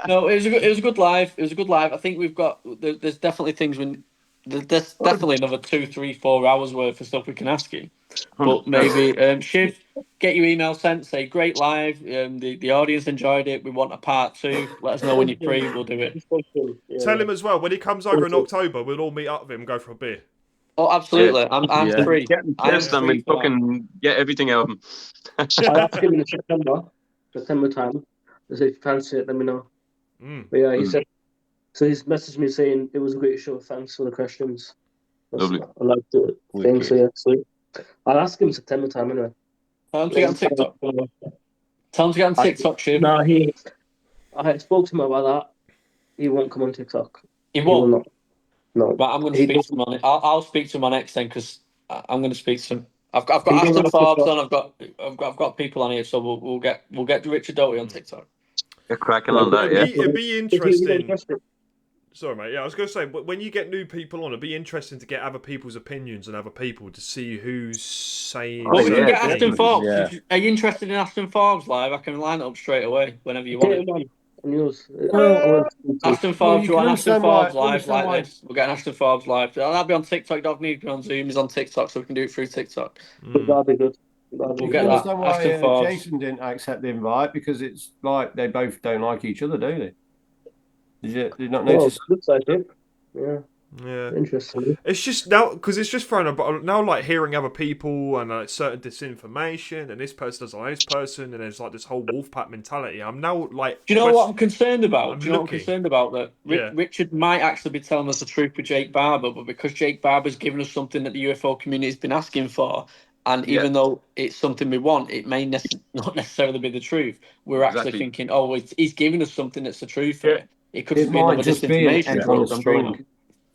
No, it was a good live. It was a good live. I think there's definitely things there's definitely another 2, 3, 4 hours worth of stuff we can ask him. But maybe Shiv, get your email sent. Say great live. The audience enjoyed it. We want a part 2. Let us know when you're free. We'll do it. Tell him as well when he comes over in October, we'll all meet up with him and go for a beer. Oh, absolutely. I'm free. Get him pissed and we fucking get everything out of him. I asked him in September time. I said, if you fancy it, let me know. But yeah, he said, so he's messaged me saying it was a great show. Thanks for the questions. Lovely. I like to think so. Yeah, sweet. I'll ask him September time anyway. Tell him to get on TikTok. Tell him to get on TikTok, Shiv. No, I spoke to him about that. He won't come on TikTok. He won't. Will not. No. But I'm going to speak to him on it. I'll speak to him on X then because I'm going to speak to him. I've got Aston Forbes on. I've got people on here, so we'll get Richard Doty on TikTok. You're cracking on that, yeah. It'd be interesting. Sorry, mate. Yeah, I was going to say, when you get new people on, it'd be interesting to get other people's opinions and other people to see who's saying. Well, we can get Aston Forbes. Yeah. Are you interested in Aston Forbes live? I can line it up straight away whenever you want it. Aston Forbes, you want Aston Forbes live like this? We'll get an Aston Forbes live. That'll be on TikTok. Don't need to be on Zoom. He's on TikTok, so we can do it through TikTok. That'll be good. We'll get that. Aston Forbes. Jason didn't accept the invite because it's like they both don't like each other, do they? Did you not notice? Looks like it. Yeah. Yeah, interesting. It's just now because it's just thrown up now, like hearing other people and like certain disinformation, and this person doesn't like this person, and there's like this whole wolf pack mentality. I'm now like, do you know what I'm concerned about? What I'm concerned about? That Richard might actually be telling us the truth with Jake Barber, but because Jake Barber's given us something that the UFO community has been asking for, and even though it's something we want, it may not necessarily be the truth. We're actually thinking, oh, he's giving us something that's the truth. Yeah. It could just be another disinformation.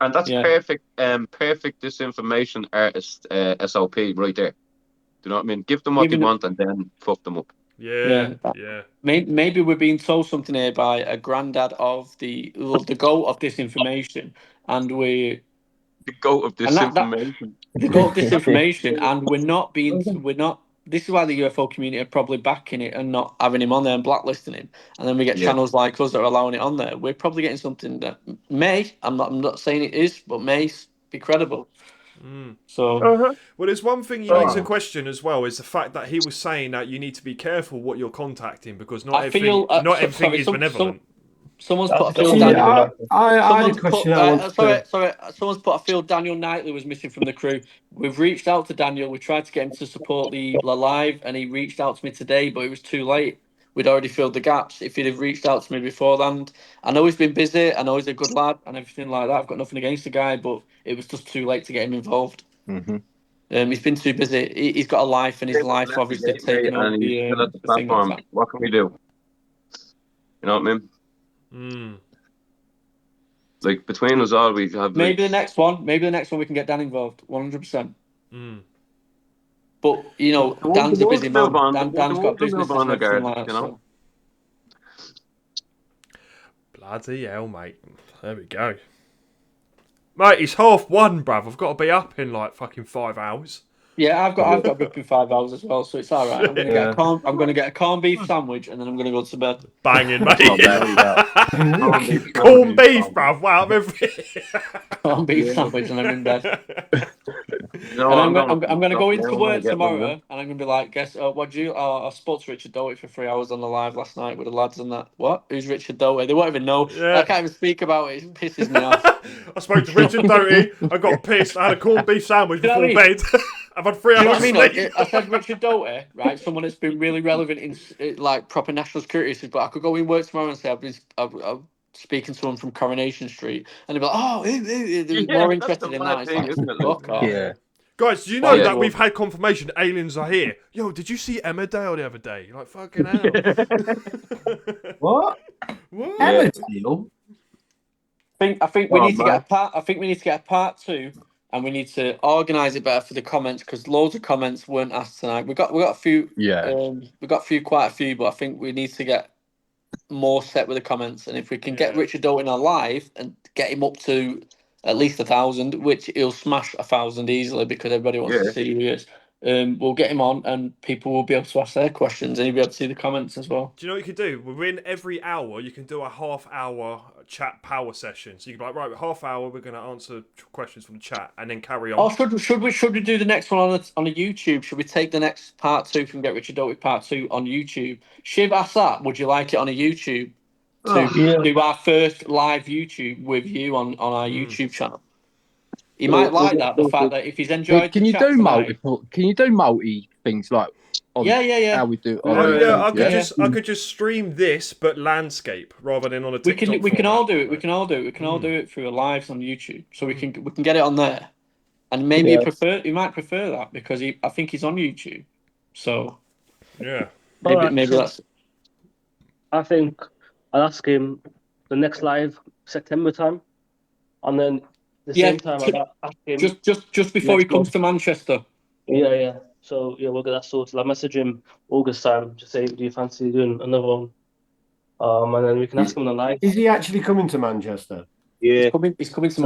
And that's perfect disinformation artist SOP right there. Do you know what I mean? Give them what they want and then fuck them up. Yeah. Maybe we're being told something here by a granddad of the goat of disinformation, and the goat of disinformation. The goat of disinformation, and we're not. This is why the UFO community are probably backing it and not having him on there and blacklisting him. And then we get channels like us that are allowing it on there. We're probably getting something that I'm not saying it is, but may be credible. So, well, there's one thing you need to question as well is the fact that he was saying that you need to be careful what you're contacting because not everything is benevolent. Someone's put a field. I had a question. Someone's put a field. Daniel Knightley was missing from the crew. We've reached out to Daniel. We tried to get him to support the live, and he reached out to me today, but it was too late. We'd already filled the gaps. If he'd have reached out to me beforehand, I know he's been busy. I know he's a good lad and everything like that. I've got nothing against the guy, but it was just too late to get him involved. He's been too busy. He's got a life, and his life obviously taken over the platform. What can we do? You know what I mean? Like between us all, we have maybe the next one we can get Dan involved 100%. But Dan's a busy man. Dan's got business and everything like that. So. Bloody hell, mate! There we go, mate. It's 1:30, bruv. I've got to be up in like fucking 5 hours. Yeah, I've got to be up in 5 hours as well, so it's all right. I'm gonna get a corned beef sandwich and then I'm gonna go to bed. Banging, mate. Corned beef, bruv. Wow, corned beef sandwich and I'm in bed. I'm gonna go into work tomorrow and I'm gonna be like, guess what do you? I spoke to Richard Doty for 3 hours on the live last night with the lads and that. What? Who's Richard Doty? They won't even know. Yeah. I can't even speak about it. It pisses me off. I spoke to Richard Doty. I got pissed. I had a corned beef sandwich before bed. I've had 3 hours sleep. I said Richard Doty, right? Someone that's been really relevant in like proper national security. But I could go in work tomorrow and say I'm speaking to someone from Coronation Street, and they'd be like, "Oh, they're more interested in that." It's like, fuck off. Yeah. Guys, do you know that we've had confirmation aliens are here? Yo, did you see Emmerdale the other day? You're like, fucking hell. What? Emmerdale? I think we need to get a part. I think we need to get a part 2. And we need to organise it better for the comments because loads of comments weren't asked tonight. We got a few. Yeah. We got quite a few, but I think we need to get more set with the comments. And if we can get Richard Doty on live and get him up to at least 1,000, which he'll smash 1,000 easily because everybody wants to see who he is. We'll get him on and people will be able to ask their questions and you'll be able to see the comments as well. Do you know what you can do? Within every hour, you can do a half-hour chat power session. So you can be like, right, half hour, we're going to answer questions from the chat and then carry on. Oh, should we do the next one on a YouTube? Should we take the next part 2 from Get Richard Doty part 2 on YouTube? Shiv asked that, would you like it on a YouTube? To do our first live YouTube with you on our YouTube channel. He might like that, the fact that if he's enjoyed can you do multiple? Can you do multi things like on how we do it? I could just stream this but landscape rather than on a TikTok. We can all do it. We can all do it. We can all do it through a lives on YouTube. So we can get it on there. And maybe you might prefer that because I think he's on YouTube. So yeah, maybe that's. I think I'll ask him the next live September time, and then same time I'll ask him just before he comes to Manchester. Yeah. So we'll get that sorted. I'll message him August time to say, do you fancy doing another one? And then we can ask him on the live. Is he actually coming to Manchester? Yeah, he's coming to